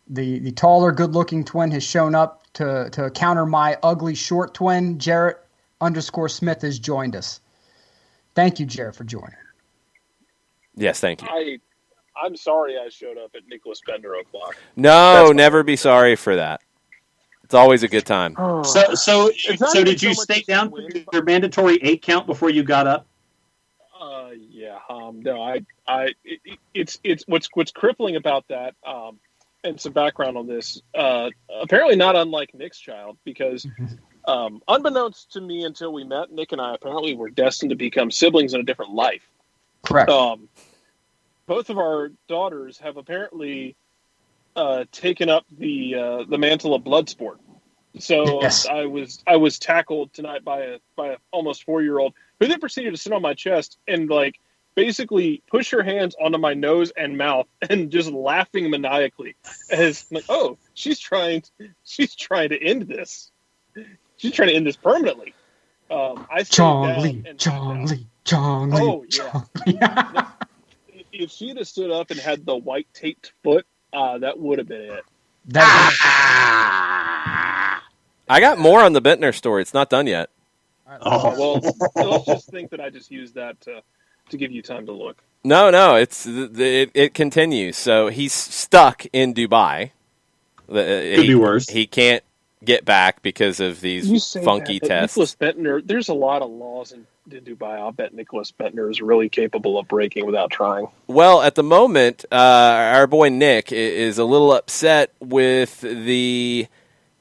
S6: the taller, good-looking twin has shown up to counter my ugly, short twin. Jarrett_Smith has joined us. Thank you, Jarrett, for joining.
S1: Yes, thank you.
S7: I'm sorry I showed up at Nicholas Bentner o'clock.
S1: No, never be sorry for that. It's always a good time.
S2: So did you stay down for your mandatory 8 count before you got up?
S7: No, it's what's crippling about that. And some background on this. Apparently, not unlike Nick's child, because unbeknownst to me until we met, Nick and I apparently were destined to become siblings in a different life.
S6: Correct.
S7: Both of our daughters have apparently taken up the mantle of blood sport. So
S6: yes.
S7: I was tackled tonight by a almost 4-year-old who then proceeded to sit on my chest and basically push her hands onto my nose and mouth and just laughing maniacally as oh, she's trying to end this. She's trying to end this permanently.
S6: Chong Li.
S7: Oh yeah. If she'd have stood up and had the white taped foot, that would have been it.
S1: I got more on the Bentner story. It's not done yet.
S7: Well, let's just think that I just used that to give you time to look.
S1: No, it continues. So he's stuck in Dubai.
S2: Could be worse.
S1: He can't get back because of these funky tests.
S7: Nicholas Bentner, there's a lot of laws in Dubai. I'll bet Nicholas Bentner is really capable of breaking without trying.
S1: Well, at the moment, our boy Nick is a little upset with the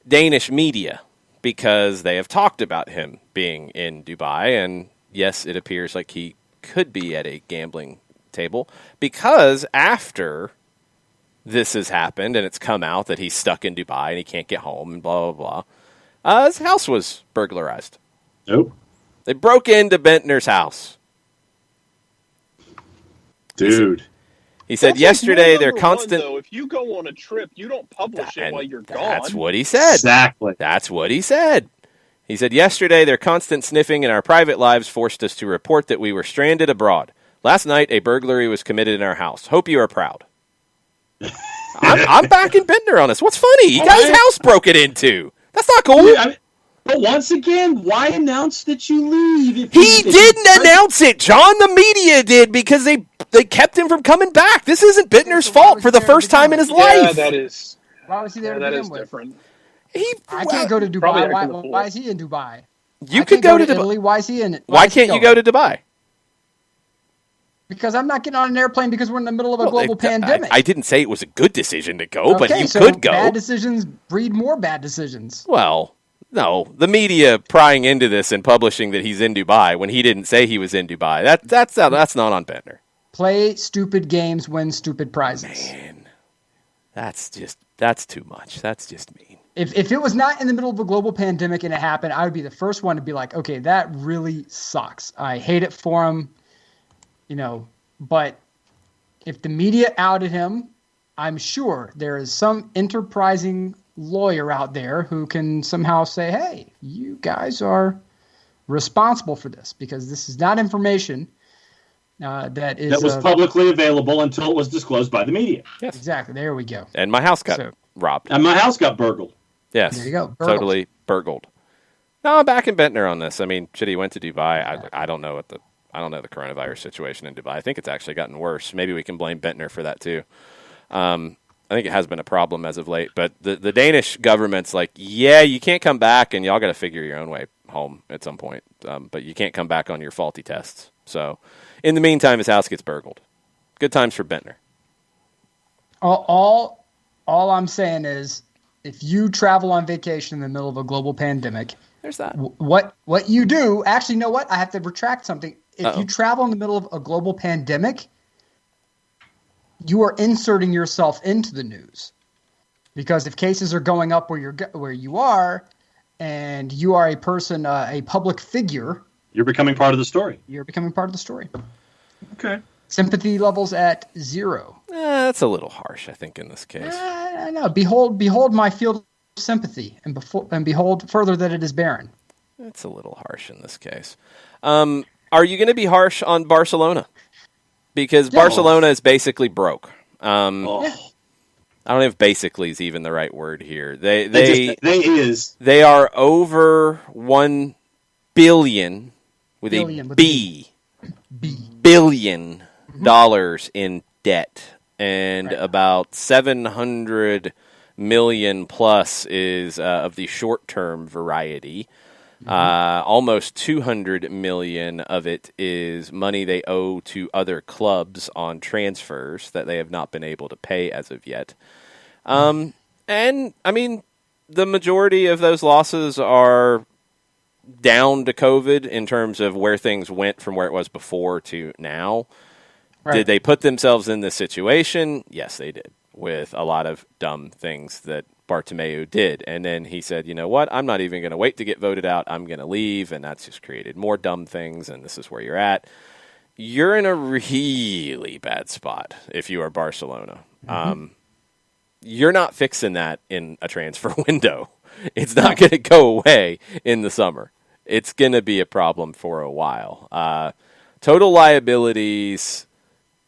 S1: Danish media because they have talked about him being in Dubai, and yes, it appears like he could be at a gambling table because after this has happened and it's come out that he's stuck in Dubai and he can't get home and blah, blah, blah, his house was burglarized.
S2: Nope.
S1: They broke into Bentner's house.
S2: Dude.
S1: He said yesterday they're constant...
S7: Though, if you go on a trip, you don't publish it while you're gone.
S1: That's what he said.
S2: Exactly.
S1: That's what he said. He said yesterday their constant sniffing in our private lives forced us to report that we were stranded abroad. Last night, a burglary was committed in our house. Hope you are proud. I'm backing Bentner on this. What's funny? He got his house broken into. That's not cool.
S2: But once again, why announce that you leave?
S1: He didn't announce it, John. The media did because they kept him from coming back. This isn't Bentner's fault for the first time in his life.
S7: Yeah, that is.
S6: Why was he there to
S7: that
S6: begin
S7: is
S6: with?
S7: different.
S6: I can't go to Dubai. Why is he in Dubai?
S1: You could go to Dubai.
S6: Italy. Why is he in it?
S1: Why can't you go to Dubai?
S6: Because I'm not getting on an airplane because we're in the middle of a global pandemic.
S1: I didn't say it was a good decision to go, but you
S6: so
S1: could go.
S6: Bad decisions breed more bad decisions.
S1: Well, no. The media prying into this and publishing that he's in Dubai when he didn't say he was in Dubai. That's not on Bentner.
S6: Play stupid games, win stupid prizes.
S1: Man, that's too much. That's just mean.
S6: If it was not in the middle of a global pandemic and it happened, I would be the first one to be like, okay, that really sucks. I hate it for him. But if the media outed him, I'm sure there is some enterprising lawyer out there who can somehow say, hey, you guys are responsible for this because this is not information that was
S2: publicly available until it was disclosed by the media.
S1: Yes.
S6: Exactly. There we go.
S1: And my house got robbed.
S2: And my house got burgled.
S1: Yes.
S6: There you go.
S1: Totally burgled. No, I'm backing Bentner on this. I mean, shit, he went to Dubai. I don't know the coronavirus situation in Dubai. I think it's actually gotten worse. Maybe we can blame Bentner for that too. I think it has been a problem as of late. But the Danish government's like, yeah, you can't come back, and y'all got to figure your own way home at some point. But you can't come back on your faulty tests. So, in the meantime, his house gets burgled. Good times for Bentner.
S6: All I'm saying is, if you travel on vacation in the middle of a global pandemic,
S1: there's that.
S6: What you do? Actually, you know what? I have to retract something. If you travel in the middle of a global pandemic, you are inserting yourself into the news, because if cases are going up where you are, and you are a person, a public figure,
S2: you're becoming part of the story.
S6: You're becoming part of the story.
S2: Okay.
S6: Sympathy levels at 0.
S1: That's a little harsh, I think, in this case.
S6: No. Behold my field of sympathy, and behold further that it is barren.
S1: That's a little harsh in this case. Are you going to be harsh on Barcelona? Because Barcelona is basically broke. I don't know if basically is even the right word here. They are over 1 billion with a B. Billion dollars in debt, and about 700 million plus is of the short-term variety. Almost 200 million of it is money they owe to other clubs on transfers that they have not been able to pay as of yet. And I mean, the majority of those losses are down to COVID in terms of where things went from where it was before to now. Right. Did they put themselves in this situation? Yes, they did, with a lot of dumb things that Bartomeu did. And then he said, you know what, I'm not even going to wait to get voted out. I'm going to leave. And that's just created more dumb things. And this is where you're at. You're in a really bad spot if you are Barcelona. You're not fixing that in a transfer window. It's not going to go away in the summer. It's going to be a problem for a while. Total liabilities,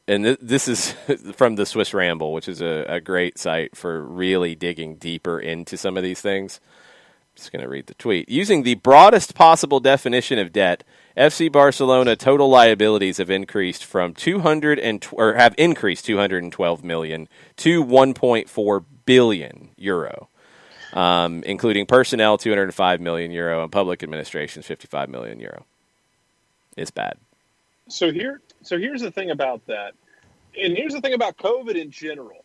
S1: and this is from the Swiss Ramble, which is a great site for really digging deeper into some of these things. I'm just going to read the tweet. Using the broadest possible definition of debt, FC Barcelona total liabilities have increased from 212 million to 1.4 billion euro. Including personnel, 205 million euro, and public administration, 55 million euro. It's bad.
S7: So here's the thing about that, and here's the thing about COVID in general.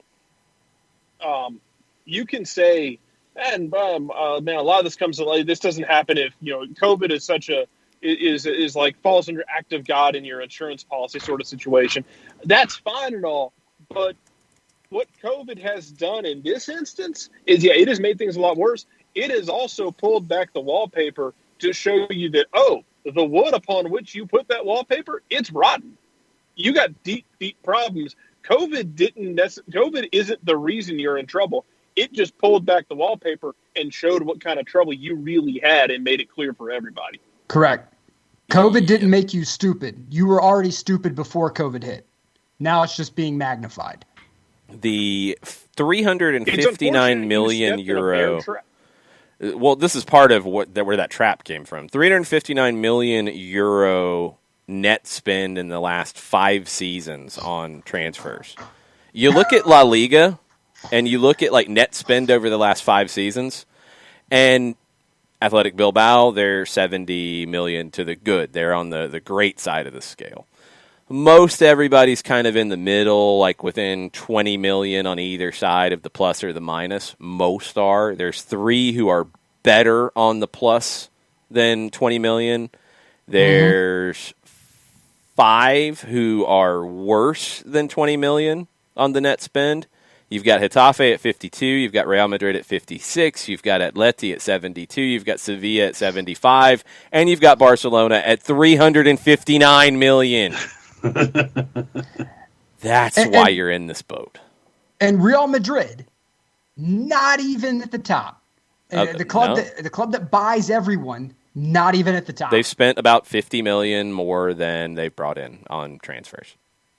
S7: You can say, man, a lot of this comes to light. This doesn't happen if COVID is such a is like falls under act of God in your insurance policy sort of situation. That's fine and all, but what COVID has done in this instance is, it has made things a lot worse. It has also pulled back the wallpaper to show you that, the wood upon which you put that wallpaper, it's rotten. You got deep, deep problems. COVID isn't the reason you're in trouble. It just pulled back the wallpaper and showed what kind of trouble you really had and made it clear for everybody.
S6: Correct. COVID didn't make you stupid. You were already stupid before COVID hit. Now it's just being magnified.
S1: The 359 million euro. Well, this is part of where that trap came from. 359 million euro net spend in the last 5 seasons on transfers. You look at La Liga, and you look at like net spend over the last 5 seasons, and Athletic Bilbao, they're 70 million to the good. They're on the great side of the scale. Most everybody's kind of in the middle, like within 20 million on either side of the plus or the minus. Most are. There's 3 who are better on the plus than 20 million. There's 5 who are worse than 20 million on the net spend. You've got Getafe at 52. You've got Real Madrid at 56. You've got Atleti at 72. You've got Sevilla at 75. And you've got Barcelona at 359 million. That's why you're in this boat.
S6: And Real Madrid, not even at the top. The club that buys everyone, not even at the top.
S1: They've spent about 50 million more than they've brought in on transfers.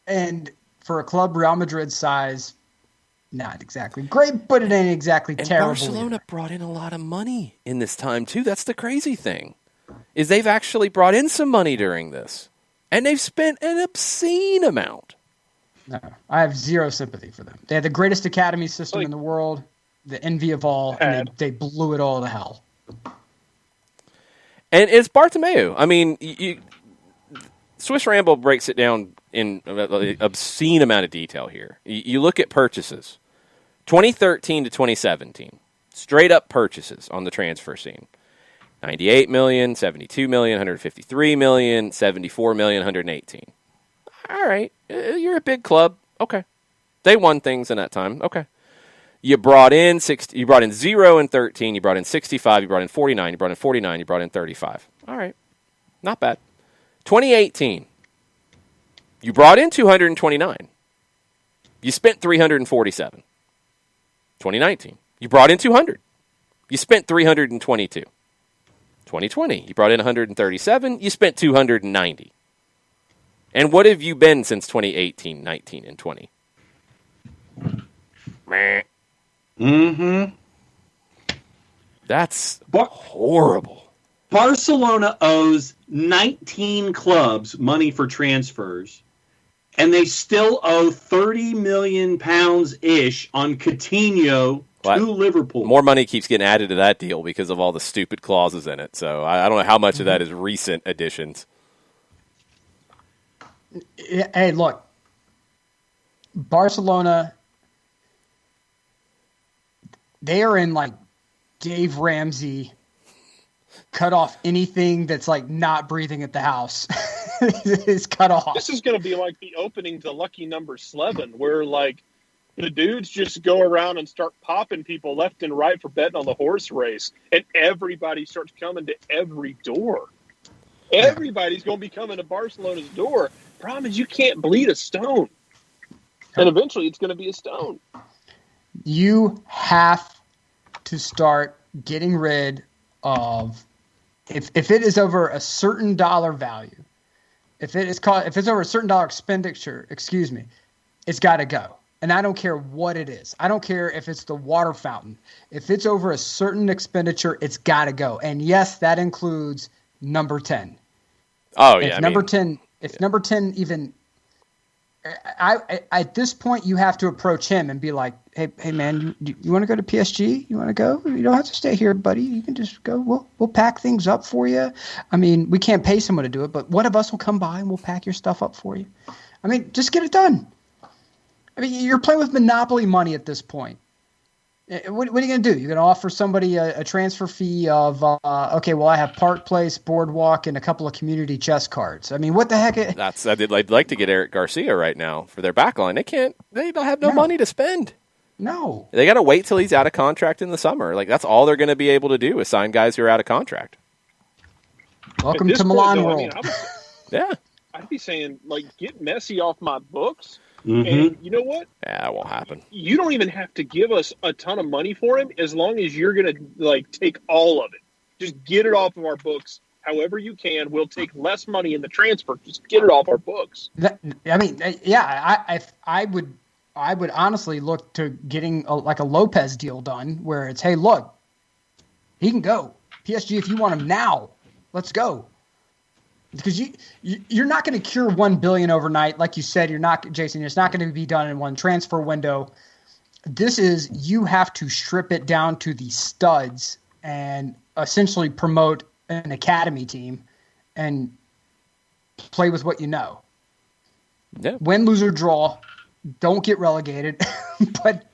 S6: And for a club Real Madrid size, not exactly great, but it ain't exactly terrible.
S1: Barcelona brought in a lot of money in this time too. That's the crazy thing, is they've actually brought in some money during this. And they've spent an obscene amount.
S6: No, I have zero sympathy for them. They had the greatest academy system in the world, the envy of all, and they blew it all to hell.
S1: And it's Bartomeu. I mean, Swiss Ramble breaks it down in an obscene amount of detail here. You look at purchases. 2013 to 2017, straight up purchases on the transfer scene. 98 million, 72 million, 153 million, 74 million, 118. All right, you're a big club. Okay, they won things in that time. Okay, you brought in 0 in 13. You brought in 65. You brought in 49. You brought in 49. You brought in 35. All right, not bad. 2018, you brought in 229. You spent 347. 2019, you brought in 200. You spent 322. 2020, you brought in 137, you spent 290. And what have you been since 2018, 19, and 20? That's horrible.
S2: Barcelona owes 19 clubs money for transfers, and they still owe £30 million ish on Coutinho to Liverpool.
S1: More money keeps getting added to that deal because of all the stupid clauses in it. So I don't know how much of that is recent additions.
S6: Hey, look, Barcelona, they are in like Dave Ramsey, cut off anything that's like not breathing at the house. It's cut off.
S7: This is going to be like the opening to Lucky Number 11, where like the dudes just go around and start popping people left and right for betting on the horse race, and everybody starts coming to every door. Everybody's going to be coming to Barcelona's door. Problem is, you can't bleed a stone, and eventually it's going to be a stone.
S6: You have to start getting rid of if it is over a certain dollar value. If it's over a certain dollar expenditure, it's got to go. And I don't care what it is. I don't care if it's the water fountain. If it's over a certain expenditure, it's got to go. And yes, that includes number 10.
S1: Oh, yeah.
S6: Number 10 even at this point, you have to approach him and be like, hey man, you want to go to PSG? You want to go? You don't have to stay here, buddy. You can just go. We'll pack things up for you. I mean, we can't pay someone to do it, but one of us will come by and we'll pack your stuff up for you. I mean, just get it done. I mean, you're playing with monopoly money at this point. What are you going to do? You're going to offer somebody a transfer fee of, I have Park Place, Boardwalk, and a couple of community chess cards. I mean, what the heck?
S1: I'd like to get Eric Garcia right now for their backline. They don't have no money to spend.
S6: No.
S1: They got to wait till he's out of contract in the summer. Like, that's all they're going to be able to do is sign guys who are out of contract.
S6: Welcome to Milan world.
S1: Yeah.
S7: I'd be saying, like, get Messi off my books.
S2: Mm-hmm.
S7: And you know what?
S1: Yeah, that won't happen.
S7: You don't even have to give us a ton of money for him as long as you're going to, like, take all of it. Just get it off of our books however you can. We'll take less money in the transfer. Just get it off our books.
S6: I would honestly look to getting a Lopez deal done where it's, hey, look, he can go. PSG, if you want him now, let's go. Because you're not going to cure $1 billion overnight, like you said. You're not, Jason. It's not going to be done in one transfer window. This is, you have to strip it down to the studs and essentially promote an academy team and play with what you know.
S1: Yeah.
S6: Win, lose, or draw. Don't get relegated. But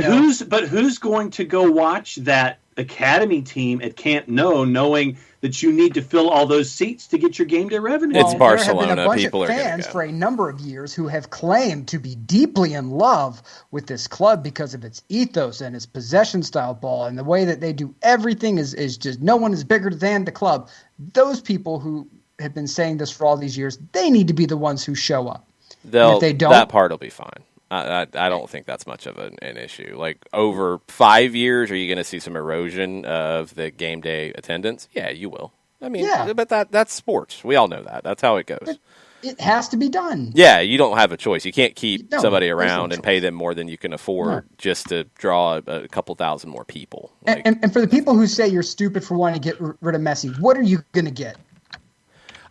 S2: who's going to go watch that academy team at Camp Nou, knowing that you need to fill all those seats to get your game day revenue?
S1: It's Barcelona.
S6: There have been a bunch
S1: People
S6: of
S1: are
S6: fans
S1: go.
S6: for a number of years who have claimed to be deeply in love with this club because of its ethos and its possession style ball and the way that they do everything is just no one is bigger than the club. Those people who have been saying this for all these years, they need to be the ones who show up. If they don't,
S1: that part will be fine. I don't think that's much of an issue. Like, over 5 years, are you going to see some erosion of the game day attendance? Yeah, you will. I mean, but that's sports. We all know that. That's how it goes.
S6: But it has to be done.
S1: Yeah, you don't have a choice. You can't keep somebody around and pay them more than you can afford just to draw a couple thousand more people. Like,
S6: and for the people who say you're stupid for wanting to get rid of Messi, what are you going to get?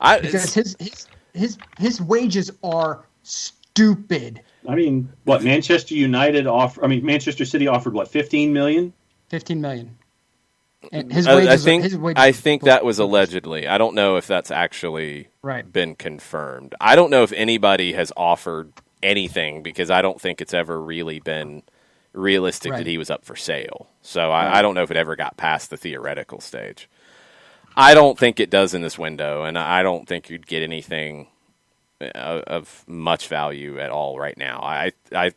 S6: Because his wages are stupid.
S2: I mean, what Manchester City offered what, 15 million?
S6: 15 million. And his wages.
S1: I think that was allegedly. I don't know if that's actually been confirmed. I don't know if anybody has offered anything because I don't think it's ever really been realistic that he was up for sale. So I don't know if it ever got past the theoretical stage. I don't think it does in this window, and I don't think you'd get anything of much value at all right now.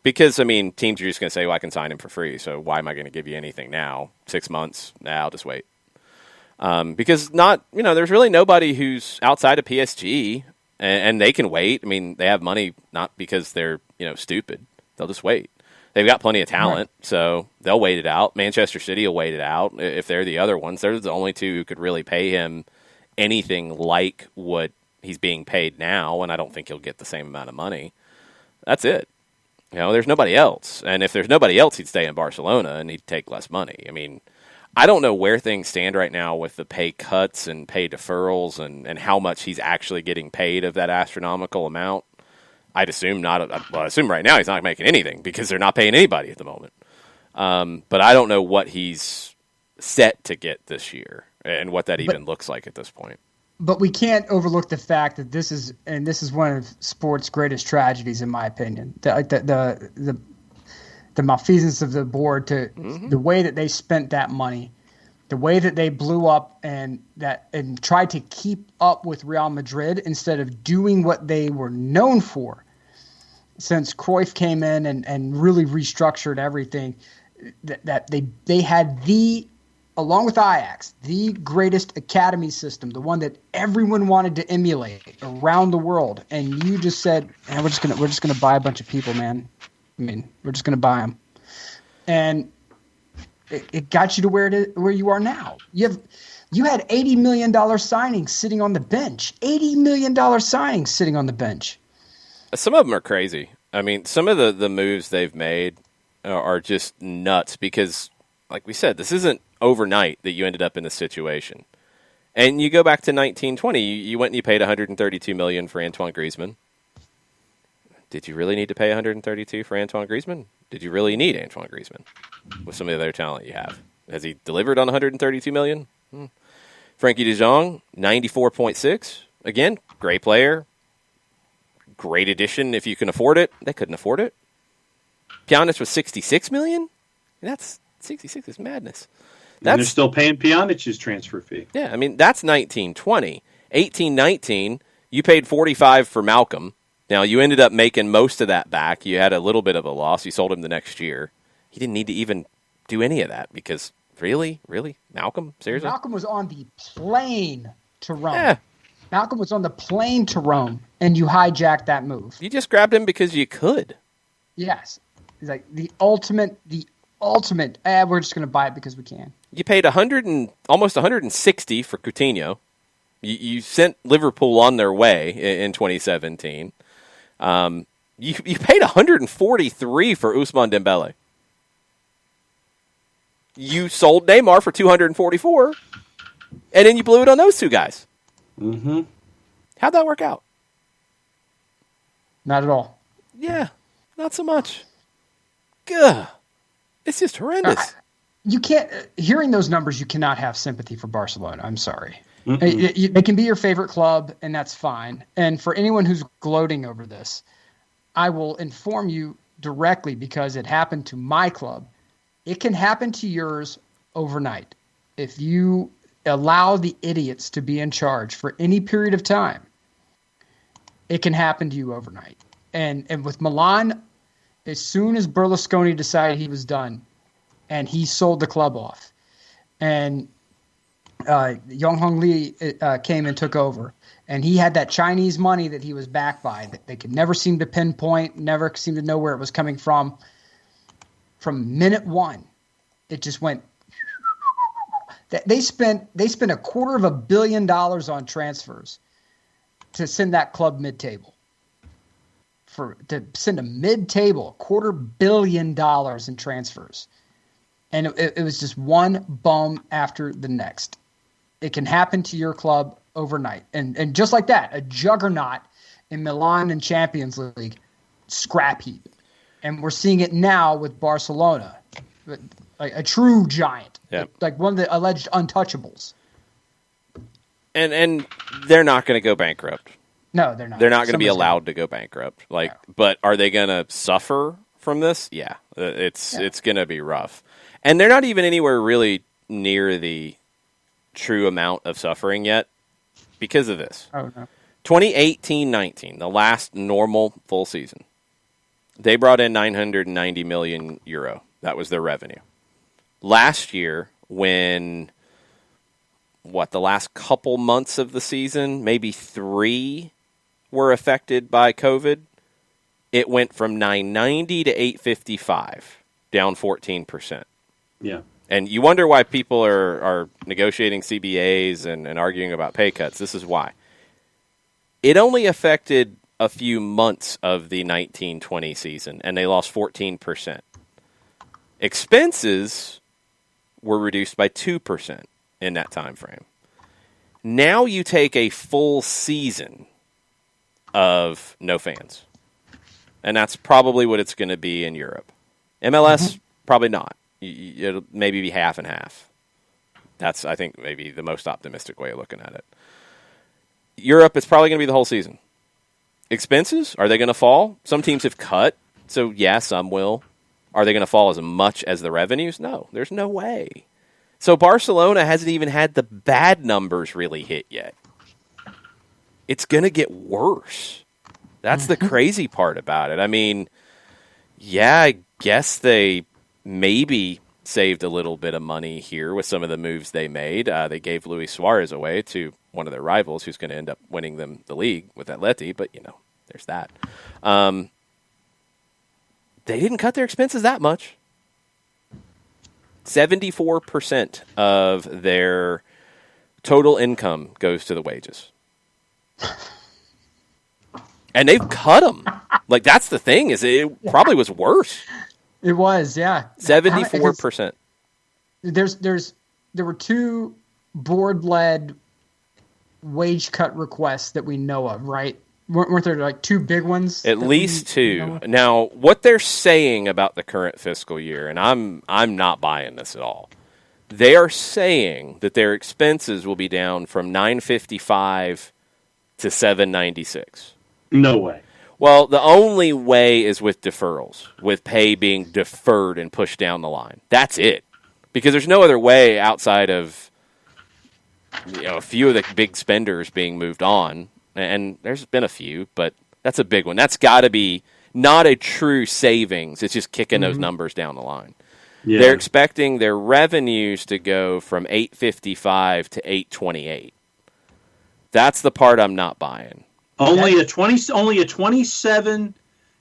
S1: Because teams are just going to say, well, I can sign him for free, so why am I going to give you anything now? 6 months? Nah, I'll just wait. Because there's really nobody who's outside of PSG, and they can wait. I mean, they have money not because they're, stupid. They'll just wait. They've got plenty of talent, so they'll wait it out. Manchester City will wait it out. If they're the other ones, they're the only two who could really pay him anything like what he's being paid now, and I don't think he'll get the same amount of money. That's it. There's nobody else. And if there's nobody else, he'd stay in Barcelona and he'd take less money. I mean, I don't know where things stand right now with the pay cuts and pay deferrals and how much he's actually getting paid of that astronomical amount. I'd assume I assume right now he's not making anything because they're not paying anybody at the moment. But I don't know what he's set to get this year and what that even looks like at this point.
S6: But we can't overlook the fact that this is one of sports' greatest tragedies, in my opinion. The malfeasance of the board, the way that they spent that money, the way that they blew up and tried to keep up with Real Madrid instead of doing what they were known for. Since Cruyff came in and really restructured everything, that they had along with Ajax, the greatest academy system, the one that everyone wanted to emulate around the world, and you just said, we're just gonna buy a bunch of people, man. I mean, we're just gonna buy them, and it got you to where you are now. You had $80 million signings sitting on the bench. $80 million signings sitting on the bench.
S1: Some of them are crazy. I mean, some of the moves they've made are just nuts because, like we said, this isn't overnight that you ended up in this situation. And you go back to 1920, you went and you paid $132 million for Antoine Griezmann. Did you really need to pay $132 for Antoine Griezmann? Did you really need Antoine Griezmann with some of the other talent you have? Has he delivered on $132 million? Frankie de Jong, 94.6. Again, great player. Great addition if you can afford it. They couldn't afford it. Pjanic was $66 million? That's 66 is madness.
S2: And they're still paying Pjanic's transfer fee.
S1: Yeah, I mean, that's 1920. 1819, you paid $45 for Malcolm. Now, you ended up making most of that back. You had a little bit of a loss. You sold him the next year. He didn't need to even do any of that because, really? Malcolm? Seriously?
S6: Malcolm was on the plane to Rome.
S1: Yeah.
S6: Malcolm was on the plane to Rome, and you hijacked that move.
S1: You just grabbed him because you could.
S6: Yes. It's like the ultimate, we're just going to buy it because we can.
S1: You paid almost $160 for Coutinho. You sent Liverpool on their way in 2017. You paid 143 for Ousmane Dembele. You sold Neymar for 244, and then you blew it on those two guys.
S2: Mm-hmm.
S1: How'd that work out?
S6: Not at all.
S1: Yeah, not so much. Gah. It's just horrendous.
S6: You can't. Hearing those numbers, you cannot have sympathy for Barcelona. I'm sorry. They can be your favorite club, and that's fine. And for anyone who's gloating over this, I will inform you directly because it happened to my club. It can happen to yours overnight. If you allow the idiots to be in charge for any period of time, it can happen to you overnight. And with Milan, as soon as Berlusconi decided he was done, and he sold the club off, and Yonghong Lee came and took over, and he had that Chinese money that he was backed by that they could never seem to pinpoint, never seem to know where it was coming from. From minute one, it just went. They spent $250 million on transfers to send that club mid-table. To send a mid-table $250 million in transfers, and it was just one bum after the next. It can happen to your club overnight, and just like that, a juggernaut in Milan and Champions League scrap heap. And we're seeing it now with Barcelona, like a true giant, like one of the alleged untouchables.
S1: And they're not going to go bankrupt.
S6: No, they're not.
S1: They're not going to be allowed to go bankrupt. But are they going to suffer from this? Yeah, it's going to be rough. And they're not even anywhere really near the true amount of suffering yet because of this.
S6: Oh no.
S1: 2018-19, the last normal full season. They brought in 990 million euro. That was their revenue. Last year, when the last couple months of the season, maybe 3 were affected by COVID, it went from 990 to 855, down 14%.
S2: Yeah.
S1: And you wonder why people are negotiating CBAs and arguing about pay cuts. This is why. It only affected a few months of the 19-20 season, and they lost 14%. Expenses were reduced by 2% in that time frame. Now you take a full season of no fans, and that's probably what it's going to be in Europe. MLS, probably not. It'll maybe be half and half. That's, I think, maybe the most optimistic way of looking at it. Europe, it's probably going to be the whole season. Expenses, are they going to fall? Some teams have cut, so yeah, some will. Are they going to fall as much as the revenues? No, there's no way. So Barcelona hasn't even had the bad numbers really hit yet. It's going to get worse. That's the crazy part about it. I mean, yeah, I guess they maybe saved a little bit of money here with some of the moves they made. They gave Luis Suarez away to one of their rivals who's going to end up winning them the league with Atleti, but, there's that. They didn't cut their expenses that much. 74% of their total income goes to the wages. And they've cut them. That's the thing, is it probably was worse.
S6: It was, yeah.
S1: 74%.
S6: There were 2 board-led wage cut requests that we know of, right? Weren't there 2 big ones?
S1: At least 2. Now, what they're saying about the current fiscal year, and I'm not buying this at all. They are saying that their expenses will be down from 955 to 796.
S2: No way.
S1: Well, the only way is with deferrals, with pay being deferred and pushed down the line. That's it. Because there's no other way outside of a few of the big spenders being moved on. And there's been a few, but that's a big one. That's got to be not a true savings. It's just kicking those numbers down the line. Yeah. They're expecting their revenues to go from 855 to 828. That's the part I'm not buying.
S2: Only a 27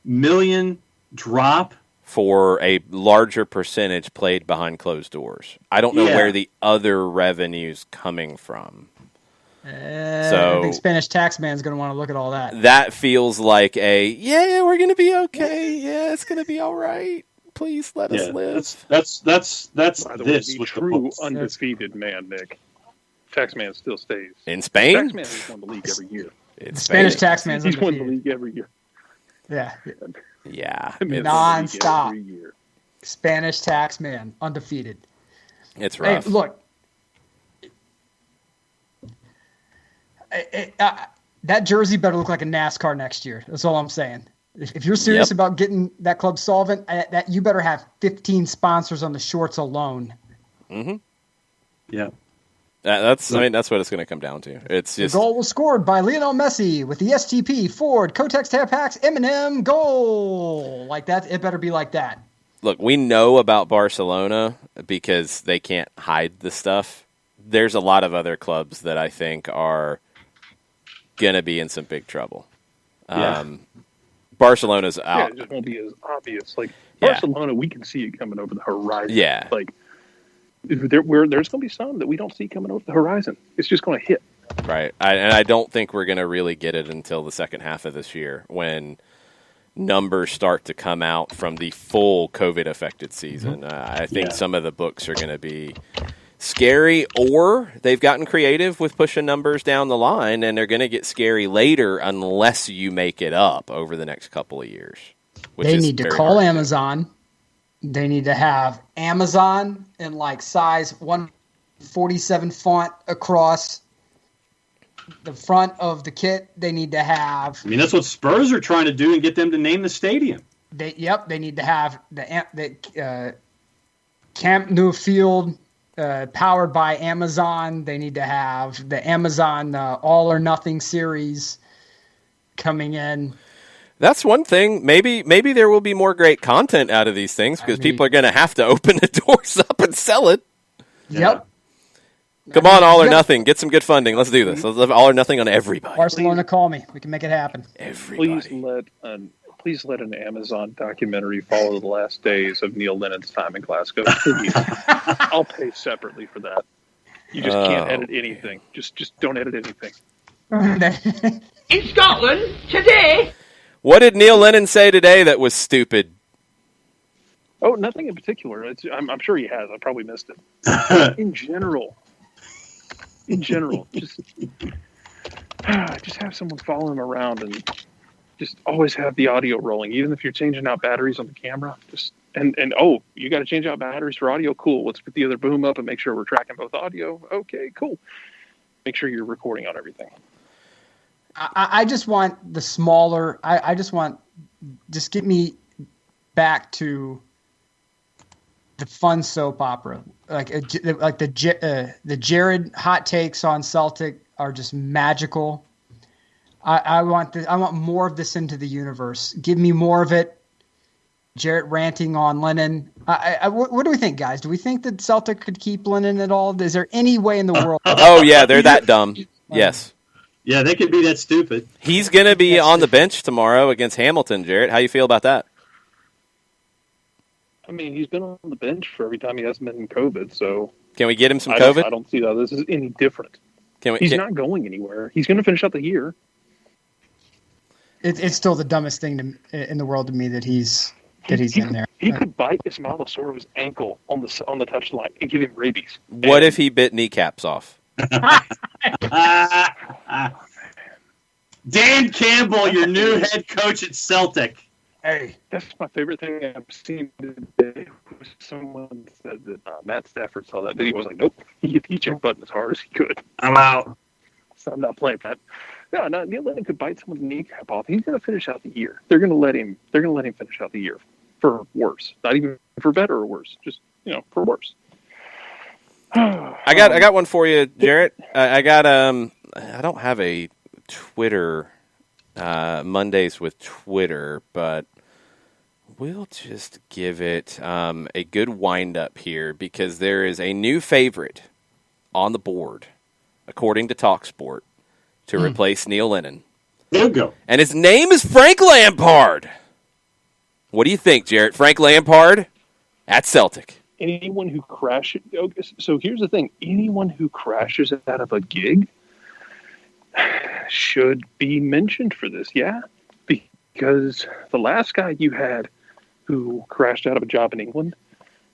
S2: million drop
S1: for a larger percentage played behind closed doors. I don't know where the other revenue's coming from.
S6: I think Spanish Taxman's going to want to look at all that.
S1: That feels like we're going to be okay. Yeah, it's going to be all right. Please let us live.
S2: That's
S7: By the way,
S2: this
S7: the
S2: with
S7: true
S2: the
S7: undefeated man, Nick. Taxman still stays.
S1: In Spain?
S7: Taxman has won the league every year.
S6: Spanish Taxman's
S7: He's won
S6: undefeated.
S7: the league every year.
S6: Yeah.
S1: Yeah.
S6: Non-stop.
S7: Every year.
S6: Spanish Taxman, undefeated.
S1: It's rough.
S6: Hey, look. That jersey better look like a NASCAR next year. That's all I'm saying. If you're serious about getting that club solvent, that you better have 15 sponsors on the shorts alone.
S1: Mm-hmm.
S2: Yeah.
S1: That's what it's going to come down to. It's just
S6: The goal was scored by Lionel Messi with the STP, Ford, Kotex Tab Packs, M&M goal. Like that, it better be like that.
S1: Look, we know about Barcelona because they can't hide the stuff. There's a lot of other clubs that I think are going to be in some big trouble. Barcelona's out.
S7: Yeah, it just won't be as obvious. Like Barcelona, we can see it coming over the horizon.
S1: Yeah.
S7: Like there's going to be some that we don't see coming over the horizon. It's just going to hit.
S1: Right. I don't think we're going to really get it until the second half of this year when numbers start to come out from the full COVID-affected season. I think some of the books are going to be scary, or they've gotten creative with pushing numbers down the line, and they're going to get scary later unless you make it up over the next couple of years.
S6: They need to call Amazon. They need to have Amazon in like size 147 font across the front of the kit. They need to have.
S2: I mean, that's what Spurs are trying to do and get them to name the stadium.
S6: They need to have the Camp Nou Field powered by Amazon. They need to have the Amazon All or Nothing series coming in.
S1: That's one thing. Maybe there will be more great content out of these things because people are going to have to open the doors up and sell it.
S6: Yep.
S1: Come on, All or Nothing. Get some good funding. Let's do this. Let's have All or Nothing on everybody.
S6: Barcelona, call me. We can make it happen.
S1: Everybody.
S7: Please let an Amazon documentary follow the last days of Neil Lennon's time in Glasgow. Please. I'll pay separately for that. You just can't edit anything. Just don't edit anything.
S3: In Scotland, today...
S1: What did Neil Lennon say today that was stupid?
S7: Oh, nothing in particular. I'm sure he has. I probably missed it. In general, just have someone follow him around and just always have the audio rolling, even if you're changing out batteries on the camera. You got to change out batteries for audio. Cool. Let's put the other boom up and make sure we're tracking both audio. Okay, cool. Make sure you're recording on everything.
S6: I just want the smaller. Just get me back to the fun soap opera, like the Jared hot takes on Celtic are just magical. I want more of this into the universe. Give me more of it. Jarrett ranting on Lennon. What do we think, guys? Do we think that Celtic could keep Lennon at all? Is there any way in the world?
S1: Oh yeah, they're that dumb. Yes.
S2: Yeah, they could be that stupid.
S1: He's going to be on the bench tomorrow against Hamilton, Jarrett. How you feel about that?
S7: I mean, he's been on the bench for every time he hasn't been in COVID, so...
S1: Can we get him some COVID?
S7: I don't see how this is any different. He's not going anywhere. He's going to finish out the year.
S6: It's still the dumbest thing in the world to me that he's in there.
S7: He could bite Ismail Assoro's ankle on the touchline and give him rabies.
S1: What if he bit kneecaps off?
S2: Dan Campbell, your new head coach at Celtic.
S7: Hey, that's my favorite thing I've seen today. Someone said that Matt Stafford saw that video. I was like, nope, he checked button as hard as he could.
S2: I'm out.
S7: So I'm not playing that. No, Neil Lennon could bite someone's kneecap off. He's going to finish out the year. They're going to let him finish out the year for worse. Not even for better or worse. Just for worse.
S1: I got one for you, Jarrett. I don't have a Twitter Mondays with Twitter, but we'll just give it a good wind up here because there is a new favorite on the board, according to TalkSport, to replace Neil Lennon.
S2: There you go.
S1: And his name is Frank Lampard. What do you think, Jarrett? Frank Lampard at Celtic.
S7: Anyone who crashes. So here's the thing: anyone who crashes out of a gig should be mentioned for this, yeah. Because the last guy you had who crashed out of a job in England,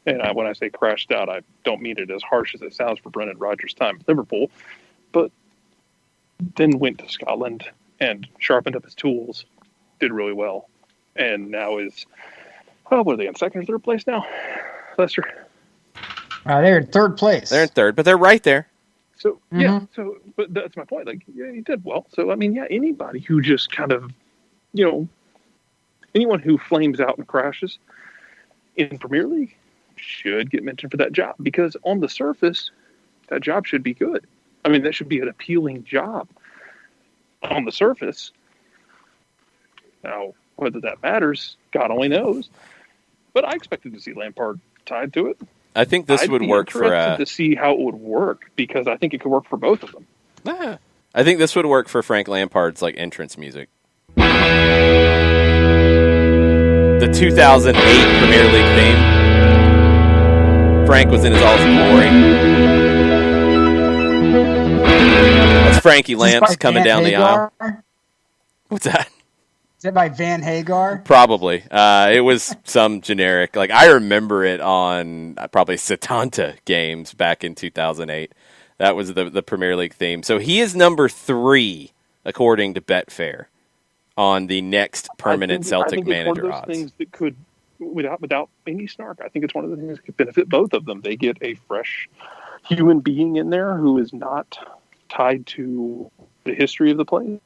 S7: and when I say crashed out, I don't mean it as harsh as it sounds for Brendan Rodgers' time at Liverpool, but then went to Scotland and sharpened up his tools, did really well, and now is, what are they, in second or third place now, Lester?
S6: They're in third place.
S1: They're in third, but they're right there.
S7: So, yeah, but that's my point. Like, yeah, he did well. So, I mean, yeah, anybody who just kind of, anyone who flames out and crashes in Premier League should get mentioned for that job, because on the surface, that job should be good. I mean, that should be an appealing job on the surface. Now, whether that matters, God only knows. But I expected to see Lampard tied to it.
S1: I think this would work for
S7: to see how it would work, because I think it could work for both of them.
S1: I think this would work for Frank Lampard's entrance music. The 2008 Premier League theme. Frank was in his all glory. That's Frankie Lamps coming down the aisle. What's that?
S6: Is that by Van Hagar?
S1: Probably. It was some generic. I remember it on probably Setanta games back in 2008. That was the Premier League theme. So he is number 3, according to Betfair, on the next permanent Celtic manager odds.
S7: I think it's one of those things that could, without any snark, I think it's one of the things that could benefit both of them. They get a fresh human being in there who is not tied to the history of the place,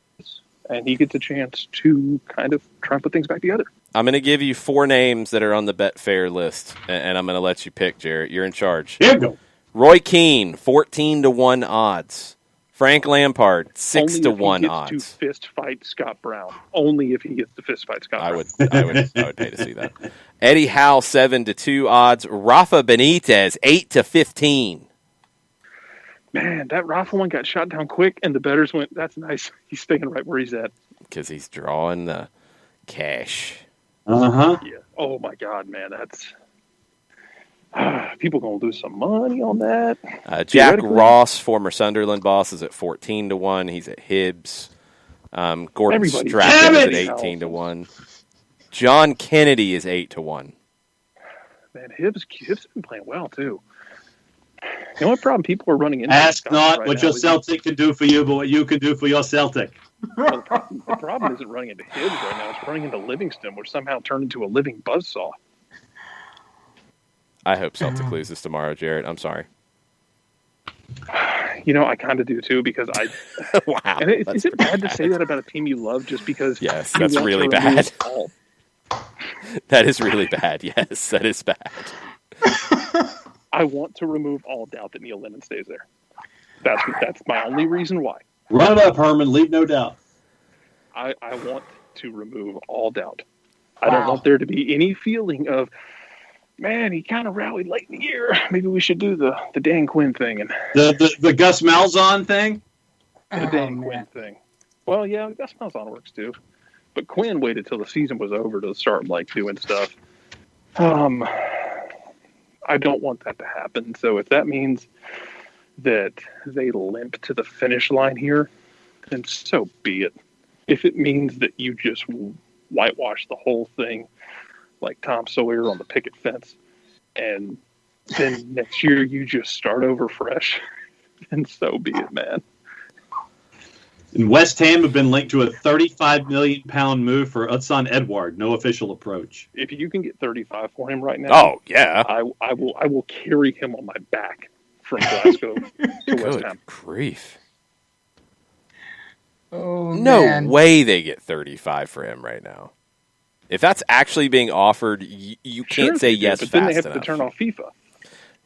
S7: and he gets a chance to kind of try and put things back together.
S1: I'm going to give you 4 names that are on the Betfair list, and I'm going to let you pick, Jarrett. You're in charge.
S2: Here we go.
S1: Roy Keane, 14-1 odds. Frank Lampard, 6-1 odds.
S7: To fist fight Scott Brown. Only if he gets to fist fight Scott Brown.
S1: I would pay to see that. Eddie Howe, 7-2 odds. Rafa Benitez, 8-15.
S7: Man, that Rafa one got shot down quick, and the bettors went, that's nice. He's staying right where he's at.
S1: Because he's drawing the cash.
S2: Uh-huh.
S7: Yeah. Oh, my God, man. That's... people going to lose some money on that.
S1: Jack Ross, former Sunderland boss, is at 14-1. He's at Hibs. Gordon Strachan is at 18-1. John Kennedy is 8-1.
S7: Man, Hibs has been playing well, too. You know what problem people are running into?
S2: Ask not what your Celtic can do for you, but what you can do for your Celtic.
S7: Well, the problem isn't running into Hibs right now. It's running into Livingston, which somehow turned into a living buzzsaw.
S1: I hope Celtic loses tomorrow, Jarrett. I'm sorry.
S7: I kind of do, too, because I...
S1: Wow.
S7: And is it bad to say that about a team you love just because...
S1: Yes, that's really bad. That is really bad. Yes, that is bad.
S7: I want to remove all doubt that Neil Lennon stays there. That's my only reason why.
S2: Run it up, Herman. Leave no doubt.
S7: I want to remove all doubt. I don't want there to be any feeling of, man, he kind of rallied late in the year. Maybe we should do the Dan Quinn thing. And
S2: the Gus Malzahn thing?
S7: The Dan Quinn thing. Well, yeah, Gus Malzahn works too. But Quinn waited till the season was over to start doing stuff. I don't want that to happen. So if that means that they limp to the finish line here, then so be it. If it means that you just whitewash the whole thing like Tom Sawyer on the picket fence, and then next year you just start over fresh, then so be it, man.
S2: And West Ham have been linked to a £35 million move for Utsan Edouard. No official approach.
S7: If you can get 35 for him right now,
S1: oh yeah,
S7: I will carry him on my back from Glasgow to West Ham.
S1: Grief!
S6: Oh
S1: no
S6: man.
S1: way they get 35 for him right now. If that's actually being offered, you can't say yes fast enough. But then they have
S7: to turn off FIFA.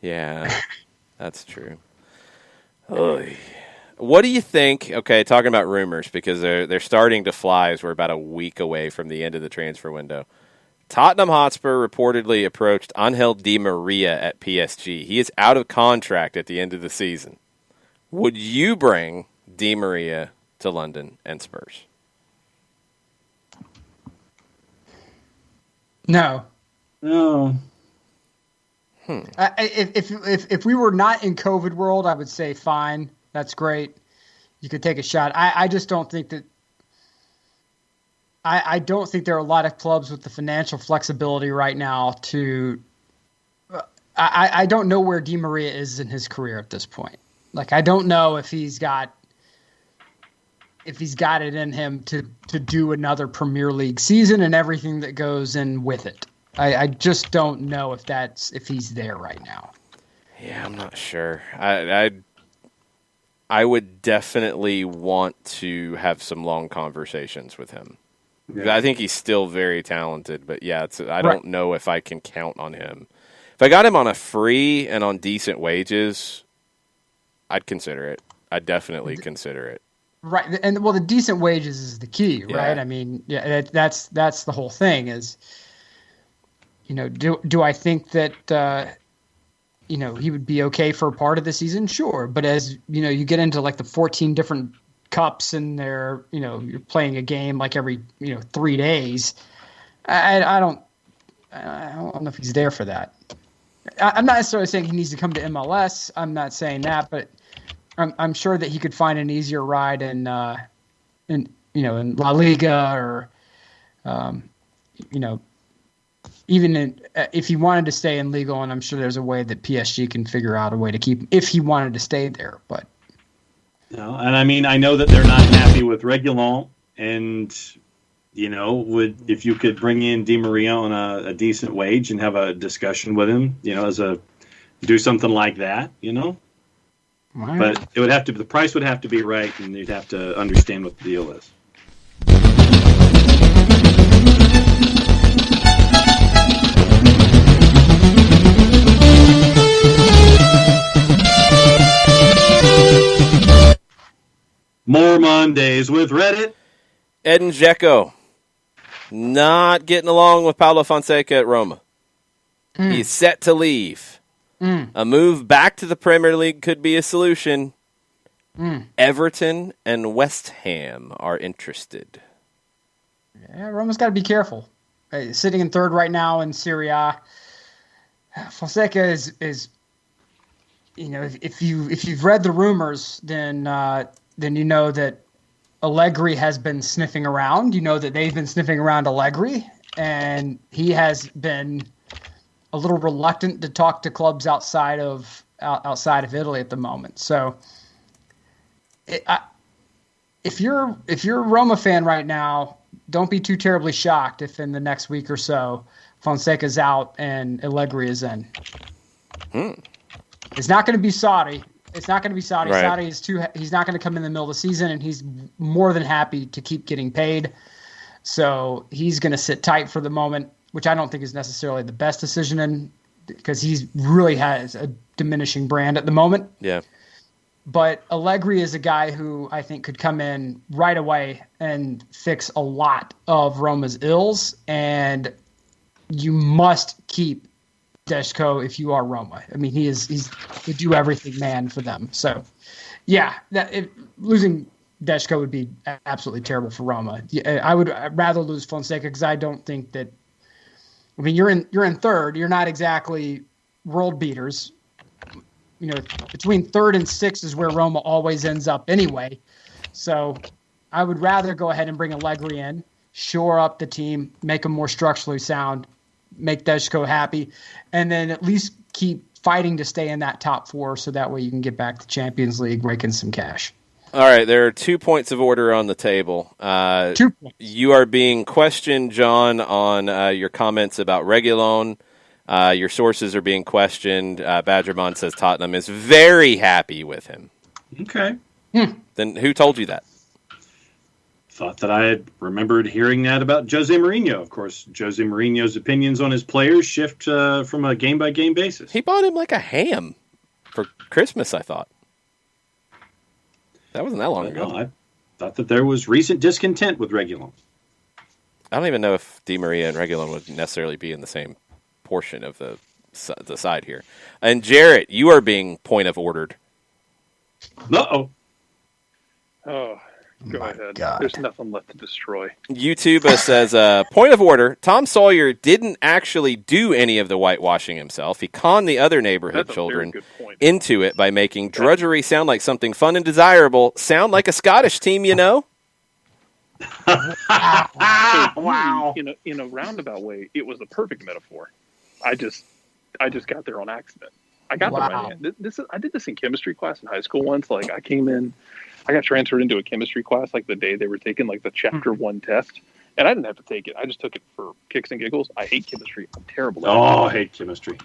S1: Yeah, that's true. Oy. What do you think? Okay, talking about rumors, because they're starting to fly as we're about a week away from the end of the transfer window. Tottenham Hotspur reportedly approached Angel Di Maria at PSG. He is out of contract at the end of the season. Would you bring Di Maria to London and Spurs?
S6: No.
S1: If
S6: we were not in COVID world, I would say fine. That's great. you could take a shot. I just don't think that. I don't think there are a lot of clubs with the financial flexibility right now to. I don't know where Di Maria is in his career at this point. Like, I don't know if he's got it in him to do another Premier League season and everything that goes in with it. I just don't know if he's there right now.
S1: Yeah, I'm not sure. I would definitely want to have some long conversations with him. Yeah. I think he's still very talented, but yeah, I don't know if I can count on him. If I got him on a free and on decent wages, I'd consider it. I'd definitely consider it.
S6: Right, and the decent wages is the key, right? I mean, that's the whole thing. Is do I think that he would be okay for a part of the season? Sure, but as you get into like the 14 different cups and they're you're playing a game like every 3 days. I don't know if he's there for that. I'm not necessarily saying he needs to come to MLS. I'm not saying that, but I'm sure that he could find an easier ride in in La Liga or even if he wanted to stay in legal, and I'm sure there's a way that PSG can figure out a way to keep him if he wanted to stay there. But
S2: and I mean, I know that they're not happy with Reguilon, and if you could bring in Di Maria on a decent wage and have a discussion with him, do something like that,
S6: Right.
S2: But the price would have to be right, and you'd have to understand what the deal is. More Mondays with Reddit.
S1: Edin Dzeko not getting along with Paulo Fonseca at Roma. He's set to leave. A move back to the Premier League could be a solution. Everton and West Ham are interested.
S6: Yeah, Roma's got to be careful. Sitting in third right now in Serie A. Fonseca is if you've read the rumors, then you know that Allegri has been sniffing around. You know that they've been sniffing around Allegri, and he has been a little reluctant to talk to clubs outside of Italy at the moment. So, if you're a Roma fan right now, don't be too terribly shocked if in the next week or so Fonseca's out and Allegri is in. It's not going to be Saudi. It's not going to be Saudi.
S1: Right.
S6: Saudi is he's not going to come in the middle of the season, and he's more than happy to keep getting paid. So he's going to sit tight for the moment, which I don't think is necessarily the best decision because he really has a diminishing brand at the moment.
S1: Yeah.
S6: But Allegri is a guy who I think could come in right away and fix a lot of Roma's ills, and you must keep Deshko if you are Roma. I mean, he's the do everything man for them. So, yeah, losing Deshko would be absolutely terrible for Roma. I would rather lose Fonseca because I don't think that. I mean, you're in third. You're not exactly world beaters. Between third and sixth is where Roma always ends up anyway. So, I would rather go ahead and bring Allegri in, shore up the team, make them more structurally sound, make Deshko happy, and then at least keep fighting to stay in that top four so that way you can get back to Champions League, rake in some cash.
S1: All right, there are 2 points of order on the table.
S6: 2 points.
S1: You are being questioned, John, on your comments about Reguilon. Your sources are being questioned. Badgermon says Tottenham is very happy with him.
S2: Okay.
S1: Then who told you that?
S2: Thought that I had remembered hearing that about Jose Mourinho. Of course, Jose Mourinho's opinions on his players shift from a game-by-game basis.
S1: He bought him like a ham for Christmas, I thought. That wasn't that long ago.
S2: I thought that there was recent discontent with Reguilon.
S1: I don't even know if Di Maria and Reguilon would necessarily be in the same portion of the side here. And Jarrett, you are being point of ordered.
S2: Uh-oh.
S7: Oh, Go ahead.
S6: God.
S7: There's nothing left to destroy.
S1: YouTube says, point of order, Tom Sawyer didn't actually do any of the whitewashing himself. He conned the other neighborhood
S7: That's a
S1: children
S7: very good point.
S1: into it by making drudgery sound like something fun and desirable, sound like a Scottish team, you know?
S2: Wow.
S7: In a roundabout way, it was the perfect metaphor. I just got there on accident. I got the right hand. I did this in chemistry class in high school once. Like I got transferred into a chemistry class like the day they were taking like the chapter 1 test, and I didn't have to take it. I just took it for kicks and giggles. I hate chemistry. I'm terrible at it.
S2: Oh, I hate chemistry.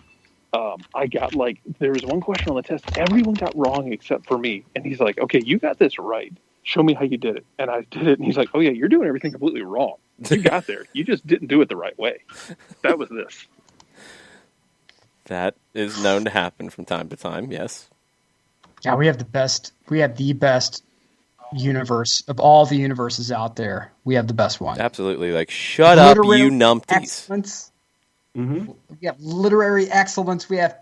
S7: I got there was one question on the test everyone got wrong except for me, and he's like, "Okay, you got this right. Show me how you did it." And I did it, and he's like, "Oh yeah, you're doing everything completely wrong. You got there. You just didn't do it the right way." That was this.
S1: That is known to happen from time to time, yes.
S6: Yeah, we have the best universe of all the universes out there. We have the best one.
S1: Absolutely. Like, shut up, you numpties.
S6: Excellence.
S2: Mm-hmm.
S6: We have literary excellence. We have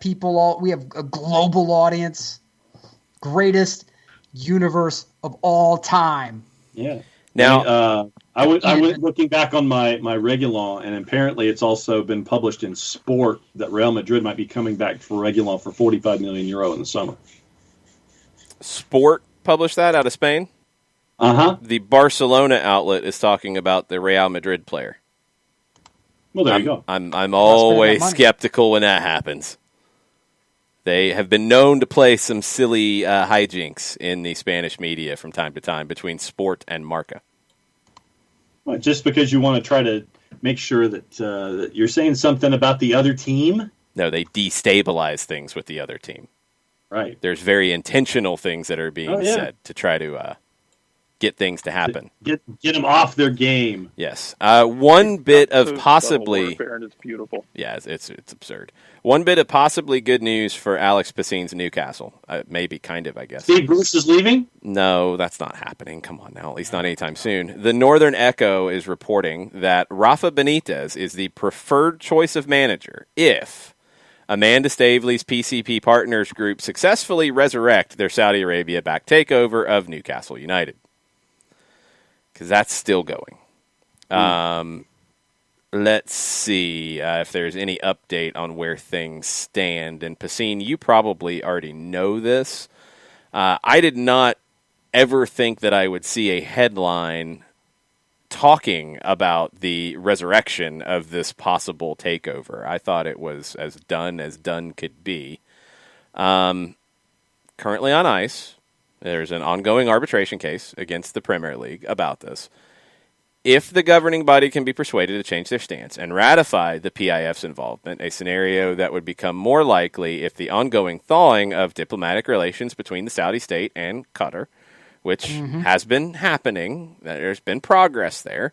S6: we have a global audience. Greatest universe of all time.
S2: Yeah.
S1: Now,
S2: I went looking back on my Regulon, and apparently it's also been published in Sport that Real Madrid might be coming back for Regulon for 45 million euro in the summer.
S1: Sport published that out of Spain?
S2: Uh-huh.
S1: The Barcelona outlet is talking about the Real Madrid player.
S2: Well, there you go.
S1: I'm always skeptical when that happens. They have been known to play some silly hijinks in the Spanish media from time to time between Sport and Marca.
S2: Well, just because you want to try to make sure that you're saying something about the other team?
S1: No, they destabilize things with the other team.
S2: Right.
S1: There's very intentional things that are being said to try to get things to happen.
S2: Get them off their game.
S1: Yes. One bit of possibly...
S7: Warfare, and it's beautiful.
S1: Yeah, it's absurd. One bit of possibly good news for Alex Pacine's Newcastle. Maybe kind of, I guess.
S2: Steve Bruce is leaving?
S1: No, that's not happening. Come on now, at least not anytime soon. The Northern Echo is reporting that Rafa Benitez is the preferred choice of manager if Amanda Staveley's PCP Partners Group successfully resurrect their Saudi Arabia-backed takeover of Newcastle United. Because that's still going. Let's see if there's any update on where things stand. And Pacine, you probably already know this. I did not ever think that I would see a headline talking about the resurrection of this possible takeover. I thought it was as done could be. Currently on ice. There's an ongoing arbitration case against the Premier League about this. If the governing body can be persuaded to change their stance and ratify the PIF's involvement, a scenario that would become more likely if the ongoing thawing of diplomatic relations between the Saudi state and Qatar, which has been happening, there's been progress there.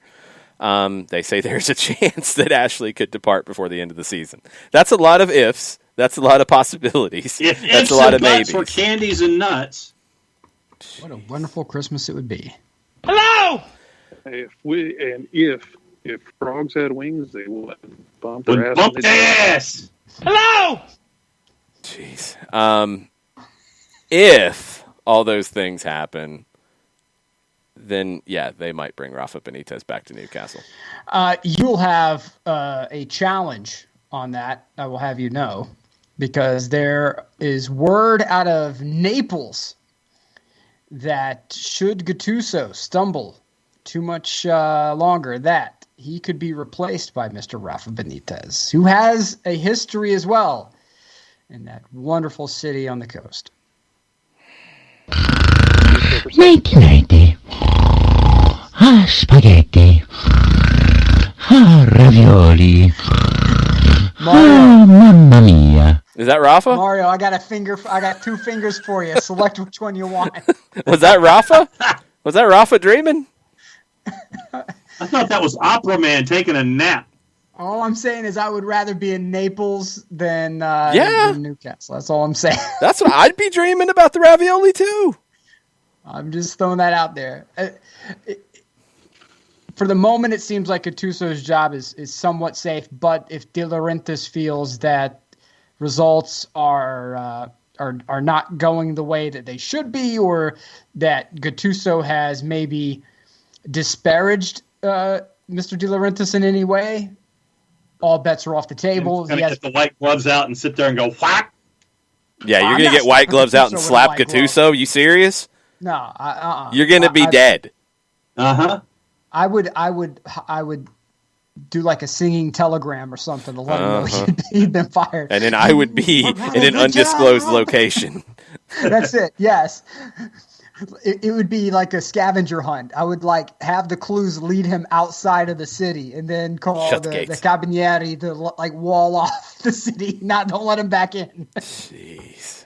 S1: They say there's a chance that Ashley could depart before the end of the season. That's a lot of ifs. That's a lot of possibilities. That's a lot of maybes.
S2: For candies and nuts.
S6: What a wonderful Christmas it would be.
S3: Hello!
S7: If frogs had wings, they would bump their
S2: ass.
S3: Hello!
S1: Jeez. If all those things happen, then, yeah, they might bring Rafa Benitez back to Newcastle.
S6: You'll have a challenge on that, I will have you know, because there is word out of Naples that should Gattuso stumble too much longer, that he could be replaced by Mr. Rafa Benitez, who has a history as well in that wonderful city on the coast.
S5: 1990. Spaghetti. Ravioli.
S6: Mario,
S5: mamma mia.
S1: Is that Rafa?
S6: Mario, I got two fingers for you. Select which one you want.
S1: Was that Rafa? Was that Rafa dreaming?
S2: I thought that was Opera Man taking a nap.
S6: All I'm saying is I would rather be in Naples than Newcastle. That's all I'm saying.
S1: That's what I'd be dreaming about, the ravioli too.
S6: I'm just throwing that out there. For the moment, it seems like Gattuso's job is somewhat safe, but if De Laurentiis feels that results are are not going the way that they should be, or that Gattuso has maybe disparaged Mr. De Laurentiis in any way, all bets are off the table.
S2: He's going to get the white gloves out and sit there and go, whack.
S1: Yeah, you're going to get white gloves out and slap Gattuso? You serious?
S6: No,
S1: You're going to be dead.
S2: Uh-huh.
S6: I would do like a singing telegram or something to let him know he'd been fired.
S1: And then I would be in an undisclosed location.
S6: That's it. Yes. It would be like a scavenger hunt. I would like have the clues lead him outside of the city, and then call the Carabinieri to like wall off the city. Don't let him back in.
S1: Jeez.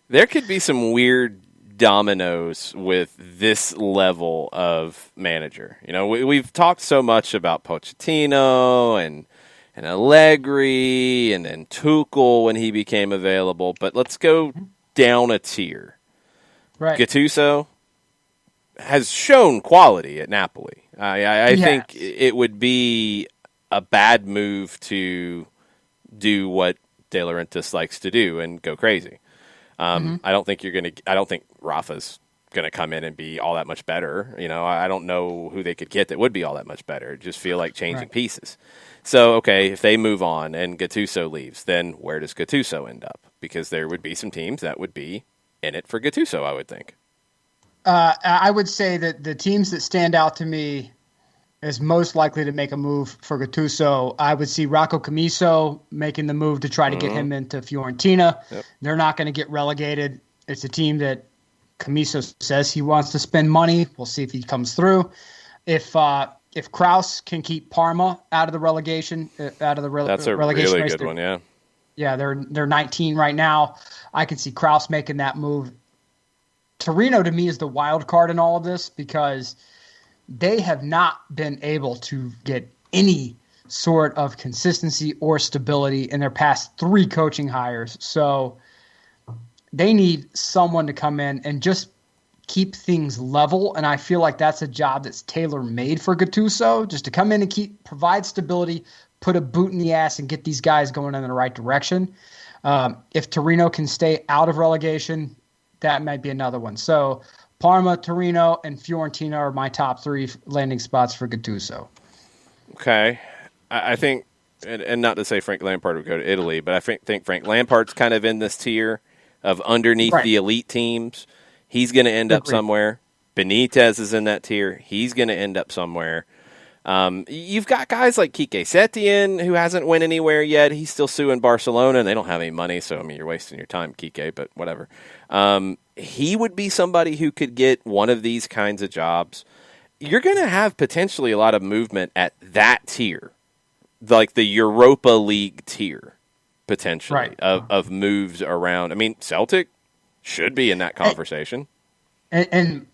S1: There could be some weird dominoes with this level of manager. You know, we've talked so much about Pochettino and Allegri and then Tuchel when he became available, but let's go down a tier.
S6: Right.
S1: Gattuso has shown quality at Napoli. I think it would be a bad move to do what De Laurentiis likes to do and go crazy. I don't think Rafa's going to come in and be all that much better. You know, I don't know who they could get that would be all that much better. Just feel like changing pieces. So, okay, if they move on and Gattuso leaves, then where does Gattuso end up? Because there would be some teams that would be in it for Gattuso, I would think.
S6: I would say that the teams that stand out to me as most likely to make a move for Gattuso, I would see Rocco Commisso making the move to try to get him into Fiorentina. Yep. They're not going to get relegated. It's a team that Commisso says he wants to spend money. We'll see if he comes through. If Kraus can keep Parma out of the relegation, that's a relegation
S1: really
S6: race,
S1: good one. Yeah.
S6: Yeah, they're 19 right now. I can see Kraus making that move. Torino, to me, is the wild card in all of this because they have not been able to get any sort of consistency or stability in their past 3 coaching hires. So they need someone to come in and just keep things level, and I feel like that's a job that's tailor-made for Gattuso, just to come in and provide stability, put a boot in the ass, and get these guys going in the right direction. If Torino can stay out of relegation, that might be another one. So Parma, Torino, and Fiorentina are my top 3 landing spots for Gattuso.
S1: Okay. I think, and not to say Frank Lampard would go to Italy, but I think Frank Lampard's kind of in this tier of underneath the elite teams. He's going to end up somewhere. Benitez is in that tier. He's going to end up somewhere. You've got guys like Quique Setien, who hasn't went anywhere yet. He's still suing Barcelona, and they don't have any money, so, I mean, you're wasting your time, Quique, but whatever. He would be somebody who could get one of these kinds of jobs. You're going to have potentially a lot of movement at that tier, like the Europa League tier, potentially, of moves around. I mean, Celtic should be in that conversation.
S6: And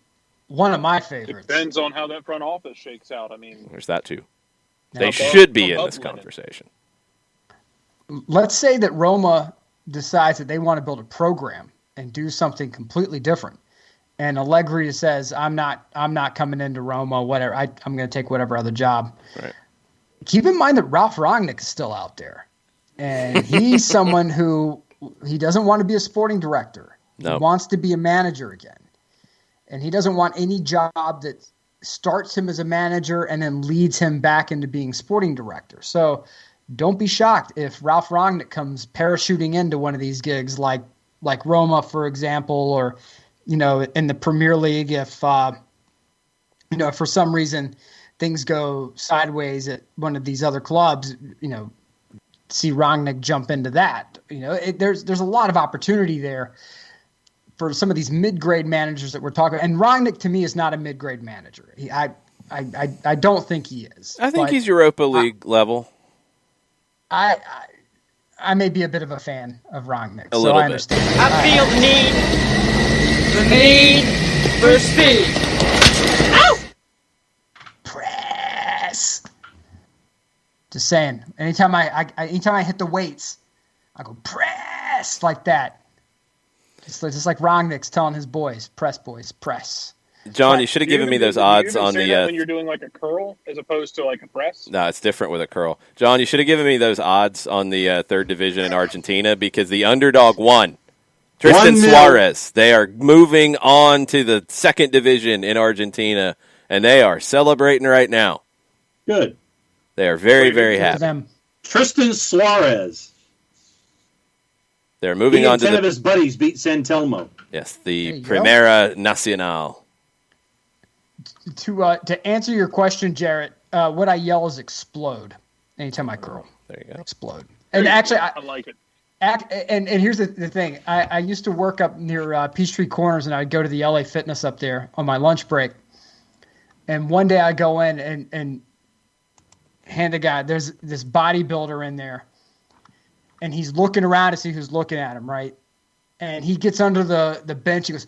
S6: one of my favorites.
S7: Depends on how that front office shakes out. I mean,
S1: there's that too. They should be in this conversation.
S6: Let's say that Roma decides that they want to build a program and do something completely different. And Allegri says, I'm not coming into Roma, whatever. I'm going to take whatever other job.
S1: Right.
S6: Keep in mind that Ralph Rangnick is still out there. And he's someone who he doesn't want to be a sporting director. He wants to be a manager again. And he doesn't want any job that starts him as a manager and then leads him back into being sporting director. So don't be shocked if Ralph Rangnick comes parachuting into one of these gigs like Roma, for example, or, you know, in the Premier League, if, you know, for some reason things go sideways at one of these other clubs, you know, see Rangnick jump into that. You know, there's a lot of opportunity there for some of these mid-grade managers that we're talking. And Rangnick, to me, is not a mid-grade manager. I don't think he is.
S1: I think he's Europa League level.
S6: I may be a bit of a fan of Rangnick,
S1: so I
S6: understand.
S3: I feel the need for speed. Ow!
S6: Press. Just saying. Anytime I hit the weights, I go press like that. It's just like Rangnick's telling his boys, press, boys, press.
S1: John, you should have given me those odds on the.
S7: When you're doing like a curl as opposed to like a press.
S1: No, it's different with a curl. John, you should have given me those odds on the third division in Argentina because the underdog won. Tristan Suarez. They are moving on to the second division in Argentina, and they are celebrating right now.
S2: Good.
S1: They are very, very happy.
S2: Tristan Suarez.
S1: They're moving on to
S2: 10 of his buddies beat San Telmo.
S1: Yes, the Primera Nacional.
S6: To answer your question, Jarrett, what I yell is explode anytime I curl.
S1: There you go.
S6: Explode. And actually,
S7: I like it.
S6: And here's the thing. I used to work up near Peachtree Corners, and I'd go to the LA Fitness up there on my lunch break. And one day I go in and hand a guy, there's this bodybuilder in there, and he's looking around to see who's looking at him, right? And he gets under the bench. He goes,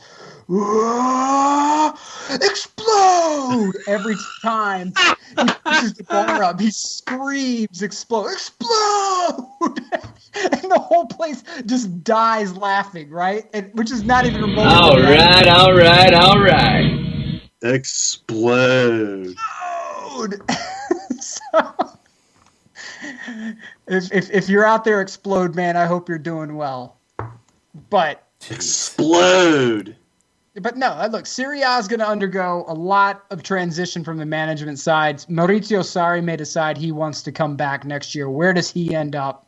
S6: explode! Every time he pushes the bar up, he screams, explode, explode! And the whole place just dies laughing, right? Which is not even remotely.
S4: All right.
S2: Explode.
S6: So, if you're out there, explode, man. I hope you're doing well. But
S2: explode.
S6: But no, look, Serie A is going to undergo a lot of transition from the management side. Maurizio Sarri may decide he wants to come back next year. Where does he end up?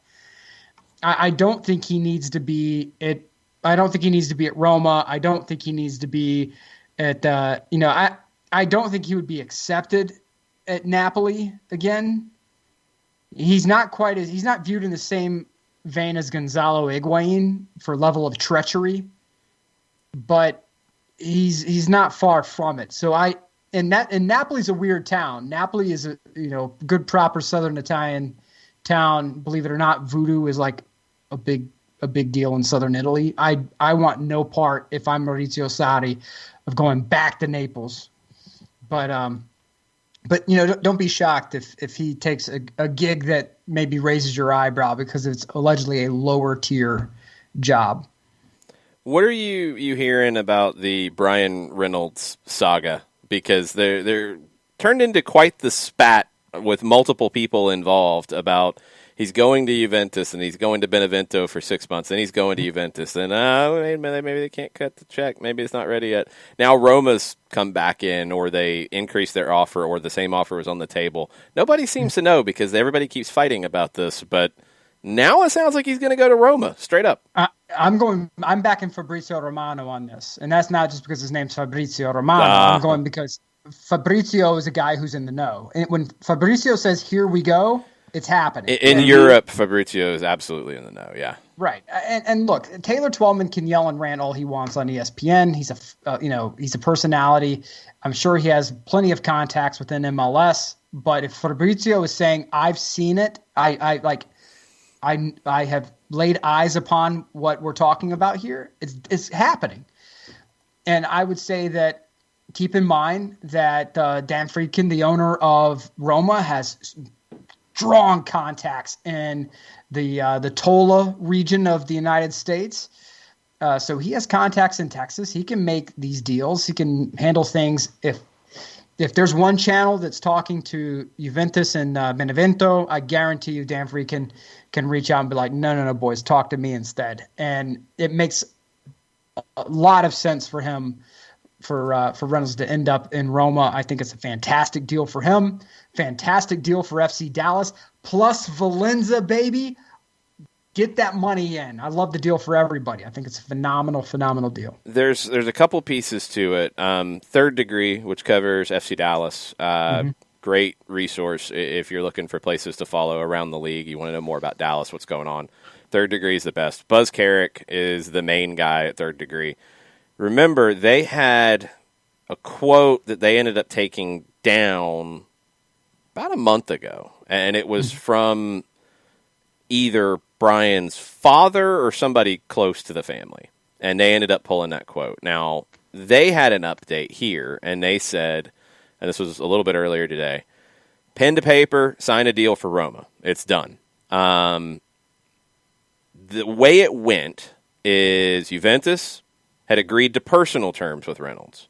S6: I don't think he needs to be at. I don't think he needs to be at Roma. I don't think he needs to be at. I don't think he would be accepted at Napoli again. He's not viewed in the same vein as Gonzalo Higuain for level of treachery, but he's not far from it. So and Napoli's a weird town. Napoli is a good proper Southern Italian town. Believe it or not, voodoo is like a big deal in Southern Italy. I want no part, if I'm Maurizio Sarri, of going back to Naples. But don't be shocked if he takes a gig that maybe raises your eyebrow because it's allegedly a lower tier job.
S1: What are you hearing about the Brian Reynolds saga? Because they're turned into quite the spat with multiple people involved about he's going to Juventus and he's going to Benevento for 6 months and he's going to Juventus and maybe they can't cut the check. Maybe it's not ready yet. Now Roma's come back in or they increased their offer or the same offer was on the table. Nobody seems to know because everybody keeps fighting about this, but now it sounds like he's going to go to Roma straight up.
S6: I'm backing Fabrizio Romano on this, and that's not just because his name's Fabrizio Romano. I'm going because Fabrizio is a guy who's in the know. And when Fabrizio says, here we go, it's happening.
S1: In Europe, Fabrizio is absolutely in the know, yeah.
S6: Right. And look, Taylor Twellman can yell and rant all he wants on ESPN. He's a personality. I'm sure he has plenty of contacts within MLS, but if Fabrizio is saying, I've seen it, I have laid eyes upon what we're talking about here, it's happening. And I would say that keep in mind that Dan Friedkin, the owner of Roma, has strong contacts in the Tola region of the United States. So he has contacts in Texas. He can make these deals. He can handle things. If there's one channel that's talking to Juventus and Benevento, I guarantee you Dan Friedkin can reach out and be like, no, boys, talk to me instead. And it makes a lot of sense for him, for Reynolds to end up in Roma. I think it's a fantastic deal for him, fantastic deal for FC Dallas, plus Valenza, baby. Get that money in. I love the deal for everybody. I think it's a phenomenal deal.
S1: There's a couple pieces to it. Third Degree, which covers FC Dallas, great resource if you're looking for places to follow around the league. You want to know more about Dallas, what's going on. Third Degree is the best. Buzz Carrick is the main guy at Third Degree. Remember, they had a quote that they ended up taking down about a month ago, and it was from either Brian's father or somebody close to the family, and they ended up pulling that quote. Now, they had an update here, and they said, and this was a little bit earlier today, pen to paper, sign a deal for Roma. It's done. The way it went is Juventus had agreed to personal terms with Reynolds.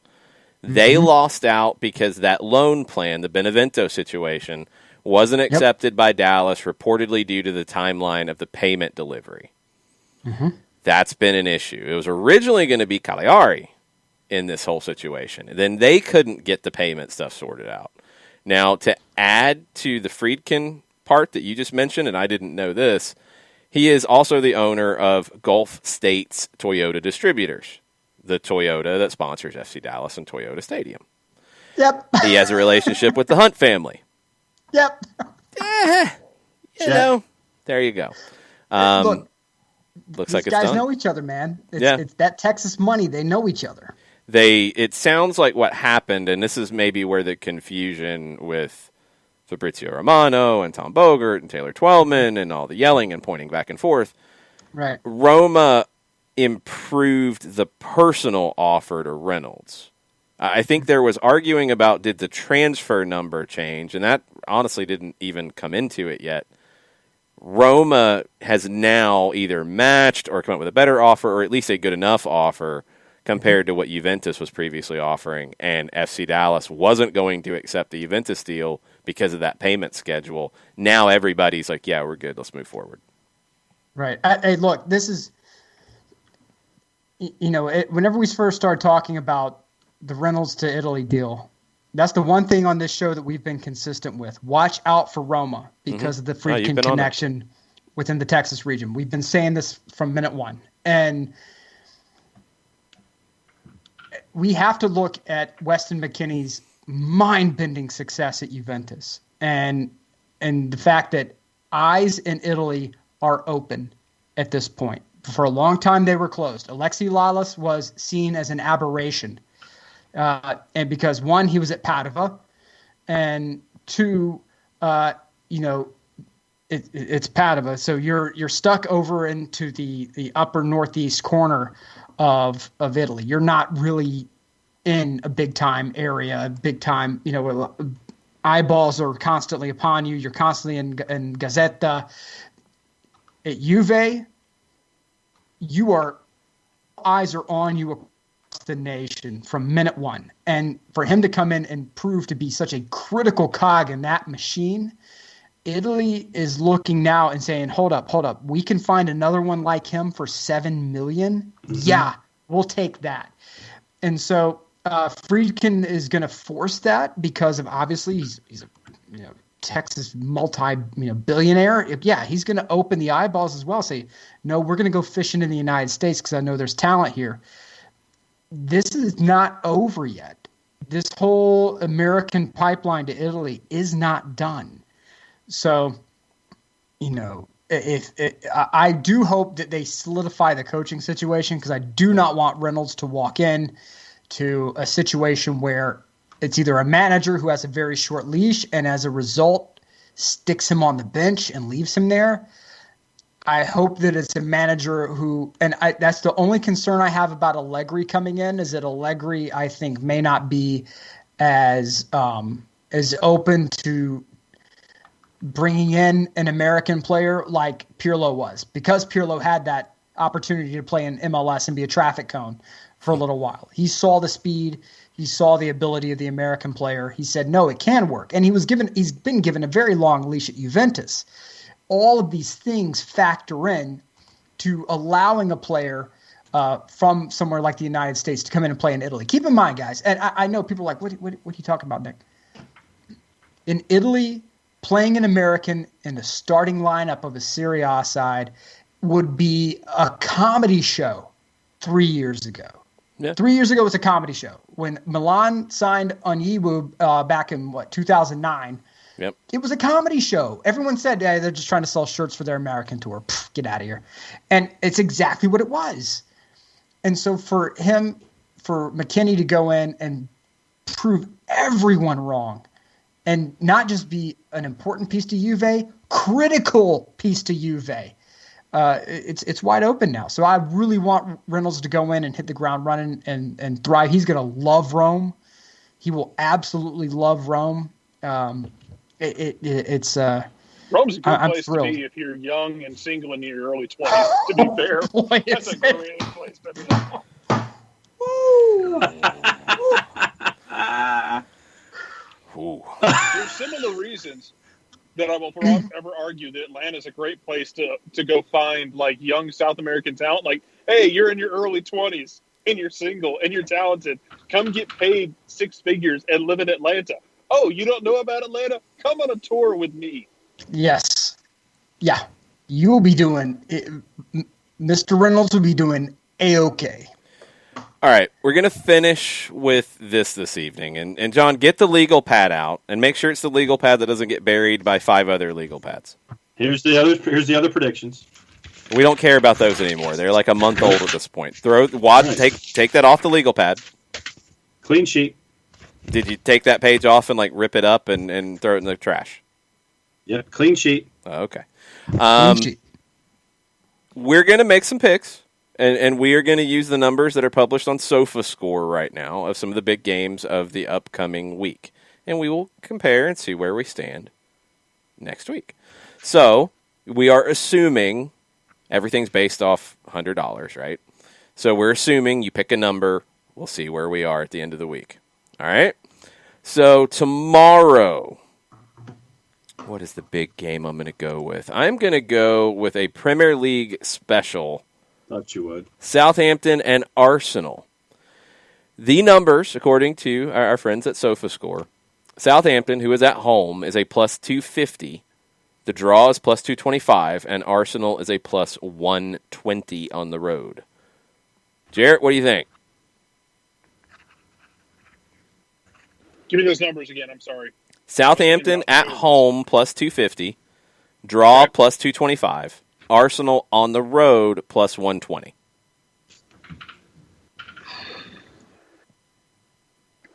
S1: They lost out because that loan plan, the Benevento situation, wasn't accepted by Dallas, reportedly due to the timeline of the payment delivery. That's been an issue. It was originally going to be Cagliari in this whole situation. And then they couldn't get the payment stuff sorted out. Now, to add to the Friedkin part that you just mentioned, and I didn't know this, he is also the owner of Gulf States Toyota Distributors, the Toyota that sponsors FC Dallas and Toyota Stadium.
S6: Yep.
S1: He has a relationship with the Hunt family.
S6: Yep.
S1: You know, there you go.
S6: Look,
S1: looks
S6: these
S1: like it's
S6: guys
S1: done.
S6: know each other, man. It's that Texas money. They know each other.
S1: It sounds like what happened, and this is maybe where the confusion with Fabrizio Romano and Tom Bogert and Taylor Twellman and all the yelling and pointing back and forth.
S6: Right.
S1: Roma improved the personal offer to Reynolds. I think there was arguing about did the transfer number change, and that honestly didn't even come into it yet. Roma has now either matched or come up with a better offer, or at least a good enough offer compared to what Juventus was previously offering, and FC Dallas wasn't going to accept the Juventus deal because of that payment schedule. Now everybody's like, yeah, we're good. Let's move forward.
S6: Right. Hey, look, this is, whenever we first started talking about the Reynolds to Italy deal, that's the one thing on this show that we've been consistent with. Watch out for Roma because of the Friedkin connection within the Texas region. We've been saying this from minute one. And we have to look at Weston McKennie's mind-bending success at Juventus and the fact that eyes in Italy are open at this point. For a long time, they were closed. Alexi Lalas was seen as an aberration. And because, one, he was at Padova, and two, it's Padova. So you're stuck over into the upper northeast corner of Italy. You're not really in a big time area, big time, where eyeballs are constantly upon you. You're constantly in Gazzetta. At Juve, eyes are on you across the nation from minute one. And for him to come in and prove to be such a critical cog in that machine, Italy is looking now and saying, hold up. We can find another one like him for $7 million. Yeah, we'll take that. And so Friedkin is going to force that because of obviously he's a Texas multi-billionaire. Yeah, he's going to open the eyeballs as well. Say, no, we're going to go fishing in the United States because I know there's talent here. This is not over yet. This whole American pipeline to Italy is not done. So, I do hope that they solidify the coaching situation because I do not want Reynolds to walk in to a situation where it's either a manager who has a very short leash and as a result sticks him on the bench and leaves him there. I hope that it's a manager who, and that's the only concern I have about Allegri coming in, is that Allegri, I think, may not be as open to bringing in an American player like Pirlo was, because Pirlo had that opportunity to play in MLS and be a traffic cone for a little while. He saw the speed. He saw the ability of the American player. He said, no, it can work. And he's been given a very long leash at Juventus. All of these things factor in to allowing a player from somewhere like the United States to come in and play in Italy. Keep in mind, guys, and I know people are like, what are you talking about, Nick? In Italy, playing an American in the starting lineup of a Serie A side would be a comedy show 3 years ago. Yeah. 3 years ago was a comedy show. When Milan signed Onyewu back in, 2009,
S1: yep,
S6: it was a comedy show. Everyone said, yeah, they're just trying to sell shirts for their American tour. Pfft, get out of here. And it's exactly what it was. And so for McKennie to go in and prove everyone wrong and not just be an important piece to Juve, critical piece to Juve, it's wide open now. So I really want Reynolds to go in and hit the ground running and thrive. He's going to love Rome. He will absolutely love Rome. It's
S7: Rome's a good
S6: I'm
S7: place
S6: thrilled.
S7: to be if you're young and single in your early 20s. To be fair, that's a great place to be.
S1: Ooh.
S7: There's similar reasons that I will ever argue that Atlanta is a great place to go find like young South American talent. Like, hey, you're in your early 20s and you're single and you're talented. Come get paid 6 figures and live in Atlanta. Oh, you don't know about Atlanta? Come on a tour with me.
S6: Yes. Yeah. You'll be doing it. Mr. Reynolds will be doing A-OK.
S1: All right, we're going to finish with this evening. And John, get the legal pad out and make sure it's the legal pad that doesn't get buried by 5 other legal pads.
S2: Here's the other predictions.
S1: We don't care about those anymore. They're like a month old at this point. Take that off the legal pad.
S2: Clean sheet.
S1: Did you take that page off and like rip it up and throw it in the trash?
S2: Yep, clean sheet.
S1: Okay. We're going to make some picks. And we are going to use the numbers that are published on SofaScore right now of some of the big games of the upcoming week. And we will compare and see where we stand next week. So, we are assuming everything's based off $100, right? So, we're assuming you pick a number. We'll see where we are at the end of the week. All right? So, tomorrow, what is the big game I'm going to go with? I'm going to go with a Premier League special.
S2: Thought you would.
S1: Southampton and Arsenal. The numbers, according to our friends at SofaScore, Southampton, who is at home, is a plus 250. The draw is plus 225, and Arsenal is a plus 120 on the road. Jarrett, what do you think?
S7: Give me those numbers again. I'm sorry.
S1: Southampton at home plus 250. Draw plus 225. Arsenal on the road plus 120.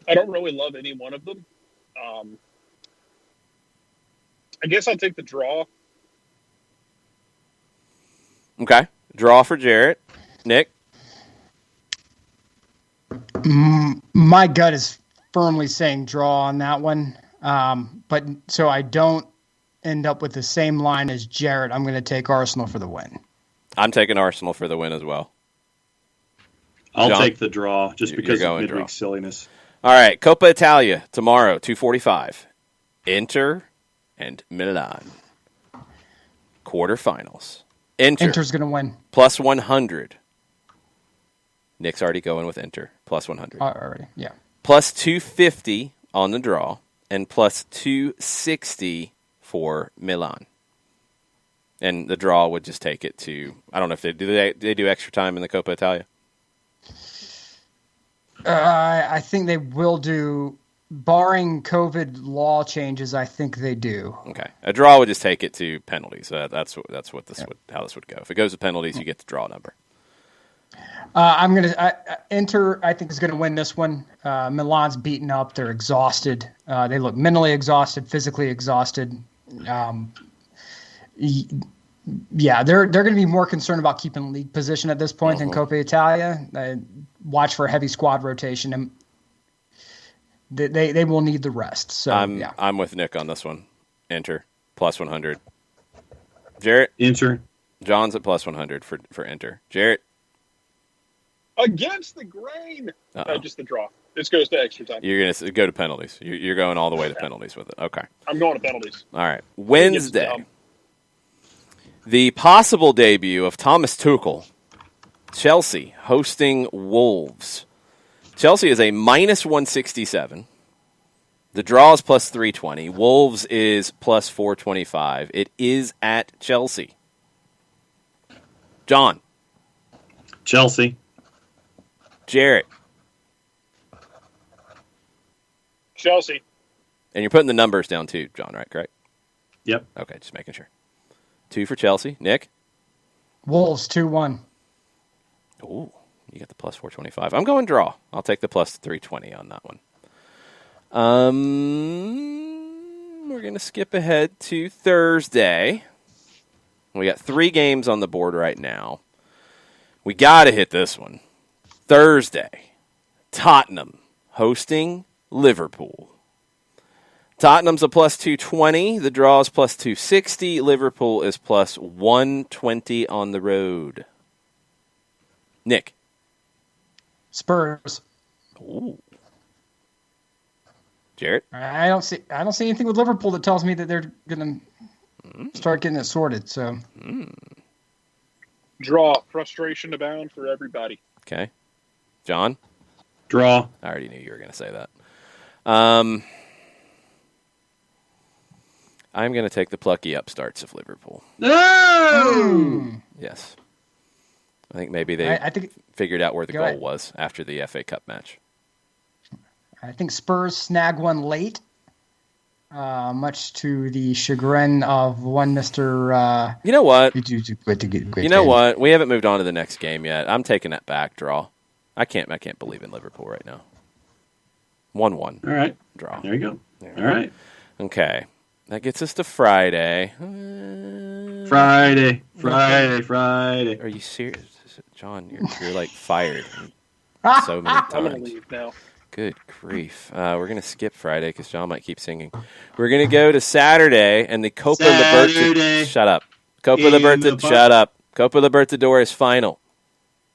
S7: I don't really love any one of them. I guess I'll take the draw.
S1: Okay. Draw for Jarrett. Nick?
S6: My gut is firmly saying draw on that one. But so I don't end up with the same line as Jarrett. I'm going to take Arsenal for the win.
S1: I'm taking Arsenal for the win as well.
S2: I'll
S1: John?
S2: take the draw just because of midweek
S1: draw.
S2: silliness.
S1: All right, Coppa Italia tomorrow, 2:45. Inter and Milan. Quarterfinals.
S6: Inter's going to win.
S1: Plus 100. Nick's already going with Inter. Plus 100.
S6: Already, yeah.
S1: Plus 250 on the draw. And plus 260 for Milan. And the draw would just take it to, I don't know if they do extra time in the Coppa Italia.
S6: I think they will do, barring COVID law changes. I think they do.
S1: Okay, a draw would just take it to penalties. That's how this would go. If it goes to penalties, you get the draw number.
S6: Inter, I think, is going to win this one. Milan's beaten up. They're exhausted. They look mentally exhausted, physically exhausted. Yeah, they're going to be more concerned about keeping league position at this point than Coppa Italia. Watch for a heavy squad rotation, and they will need the rest. So
S1: I'm with Nick on this one. Inter plus 100. Jarrett?
S2: Inter.
S1: John's at plus 100 for Inter. Jarrett?
S7: Against the grain. Just the draw. This goes to extra time.
S1: You're going to go to penalties. You're going all the way to penalties with it. Okay.
S7: I'm going to penalties.
S1: All right. Wednesday. The possible debut of Thomas Tuchel. Chelsea hosting Wolves. Chelsea is a minus 167. The draw is plus 320. Wolves is plus 425. It is at Chelsea. John.
S2: Chelsea.
S1: Jarrett.
S7: Chelsea.
S1: And you're putting the numbers down too, John, right? Correct?
S2: Yep.
S1: Okay, just making sure. 2 for Chelsea. Nick?
S6: Wolves 2-1.
S1: Ooh, you got the plus 425. I'm going draw. I'll take the plus 320 on that one. We're going to skip ahead to Thursday. We got 3 games on the board right now. We got to hit this one. Thursday, Tottenham hosting Liverpool. Tottenham's a plus 220. The draw is plus 260. Liverpool is plus 120 on the road. Nick.
S6: Spurs.
S1: Ooh. Jarrett?
S6: I don't see anything with Liverpool that tells me that they're going to start getting it sorted. So
S7: Draw. Frustration abound for everybody.
S1: Okay. John?
S2: Draw.
S1: I already knew you were going to say that. I'm going to take the plucky upstarts of Liverpool.
S2: No!
S1: Yes. I think maybe they figured out where the goal was after the FA Cup match.
S6: I think Spurs snag one late, much to the chagrin of one Mr.
S1: You know what?
S6: You
S1: know what? We haven't moved on to the next game yet. I'm taking that back. Draw. I can't believe in Liverpool right now. 1-1.
S2: All right.
S1: Draw.
S2: There you go. All right.
S1: Okay. That gets us to Friday.
S2: Friday.
S1: Are you serious? John, you're like fired so many
S7: I'm going to
S1: times.
S7: leave now.
S1: Good grief. We're going to skip Friday because John might keep singing. We're going to go to Saturday and the Copa Libertadores. Shut up. Copa Libertadores final.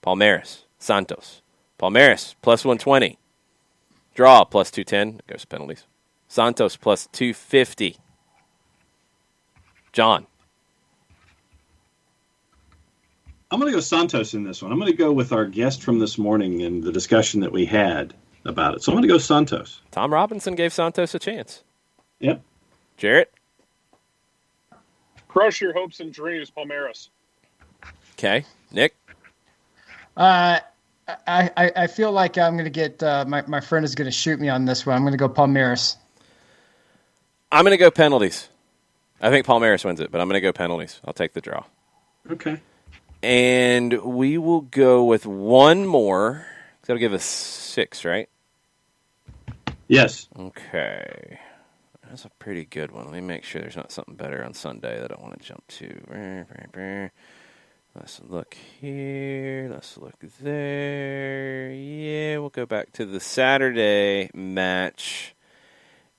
S1: Palmeiras. Santos. Palmeiras plus 120. Draw plus 210. It goes to penalties. Santos plus 250. John.
S2: I'm going to go Santos in this one. I'm going to go with our guest from this morning and the discussion that we had about it. So I'm going to go Santos.
S1: Tom Robinson gave Santos a chance.
S2: Yep.
S1: Jarrett?
S7: Crush your hopes and dreams, Palmeiras.
S1: Okay. Nick?
S6: I feel like I'm going to get my friend is going to shoot me on this one. I'm going to go Palmeiras.
S1: I'm going to go penalties. I think Palmeiras wins it, but I'm going to go penalties. I'll take the draw.
S2: Okay.
S1: And we will go with one more. That'll give us 6, right?
S2: Yes.
S1: Okay. That's a pretty good one. Let me make sure there's not something better on Sunday that I want to jump to. Let's look here. Let's look there. Yeah, we'll go back to the Saturday match.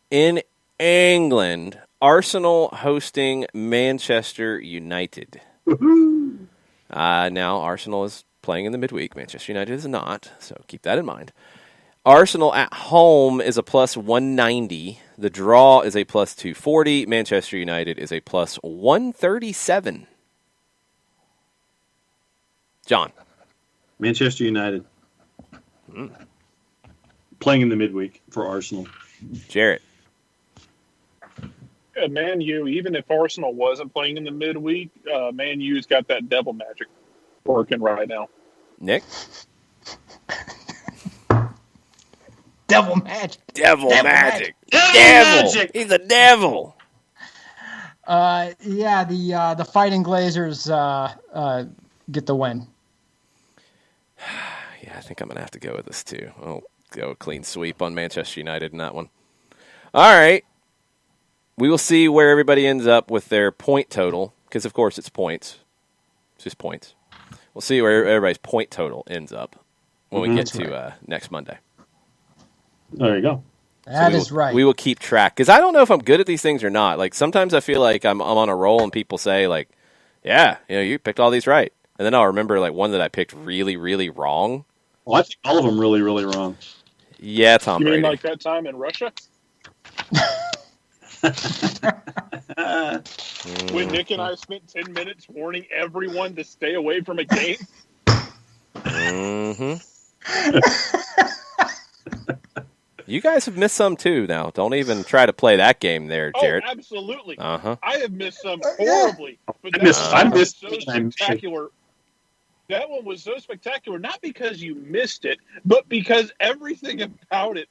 S1: In England, Arsenal hosting Manchester United. Now, Arsenal is playing in the midweek. Manchester United is not, so keep that in mind. Arsenal at home is a plus 190. The draw is a plus 240. Manchester United is a plus 137. John.
S2: Manchester United. Playing in the midweek for Arsenal.
S1: Jarrett.
S7: Man U, even if Arsenal wasn't playing in the midweek, Man U's got that devil magic working right now.
S1: Nick?
S6: Devil magic.
S1: Devil magic. He's a devil.
S6: Yeah, the Fighting Glazers get the win.
S1: Yeah, I think I'm going to have to go with this too. I'll go clean sweep on Manchester United in that one. All right. We will see where everybody ends up with their point total, because, of course, it's points. It's just points. We'll see where everybody's point total ends up when we get to next Monday.
S2: There you go.
S6: That is right.
S1: We will keep track, because I don't know if I'm good at these things or not. Like, sometimes I feel like I'm on a roll and people say, like, yeah, you picked all these right. And then I'll remember, like, one that I picked really, really wrong.
S2: Well, I think all of them really, really wrong.
S1: Yeah, Tom Brady.
S7: You mean like that time in Russia? When Nick and I spent 10 minutes warning everyone to stay away from a game.
S1: Mm-hmm. You guys have missed some too now. Don't even try to play that game there, Jarrett.
S7: Oh, absolutely.
S1: Uh-huh.
S7: I have missed some horribly. But
S2: I missed
S7: so spectacular. That one was so spectacular, not because you missed it, but because everything about it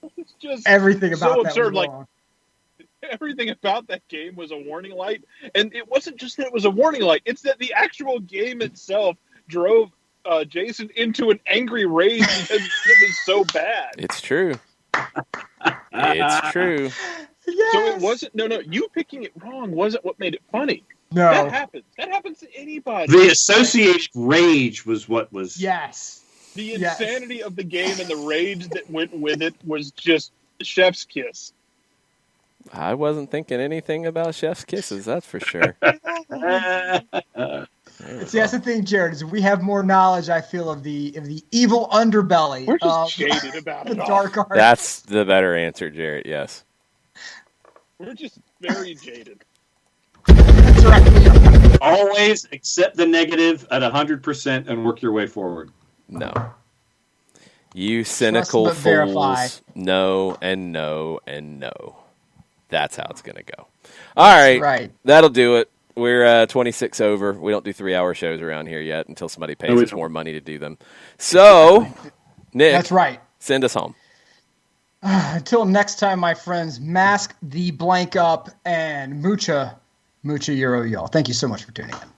S7: was just
S6: everything about
S7: so
S6: that
S7: absurd.
S6: Was
S7: like everything about that game was a warning light, and it wasn't just that it was a warning light; it's that the actual game itself drove Jason into an angry rage because it was so bad.
S1: It's true. It's true.
S6: Yes.
S7: So it wasn't. No. You picking it wrong wasn't what made it funny.
S6: No.
S7: That happens. That happens to anybody.
S2: The associated rage was what was.
S6: Yes.
S7: The insanity of the game and the rage that went with it was just chef's kiss.
S1: I wasn't thinking anything about chef's kisses, that's for sure.
S6: See, that's the thing, Jared, is we have more knowledge, I feel, of the evil underbelly.
S7: We're just jaded about
S6: the
S7: it all.
S6: dark arts.
S1: That's the better answer, Jarrett. Yes.
S7: We're just very jaded.
S6: That's right.
S2: Always accept the negative at 100% and work your way forward.
S1: No. You cynical
S6: but verify.
S1: fools. No and no and no. That's how it's going to go. All right.
S6: Right.
S1: That'll do it. We're 26 over. We don't do 3-hour shows around here yet until somebody pays us more money to do them. So, Nick.
S6: That's right.
S1: Send us home.
S6: Until next time, my friends, mask the blank up and mucha Euro, y'all. Thank you so much for tuning in.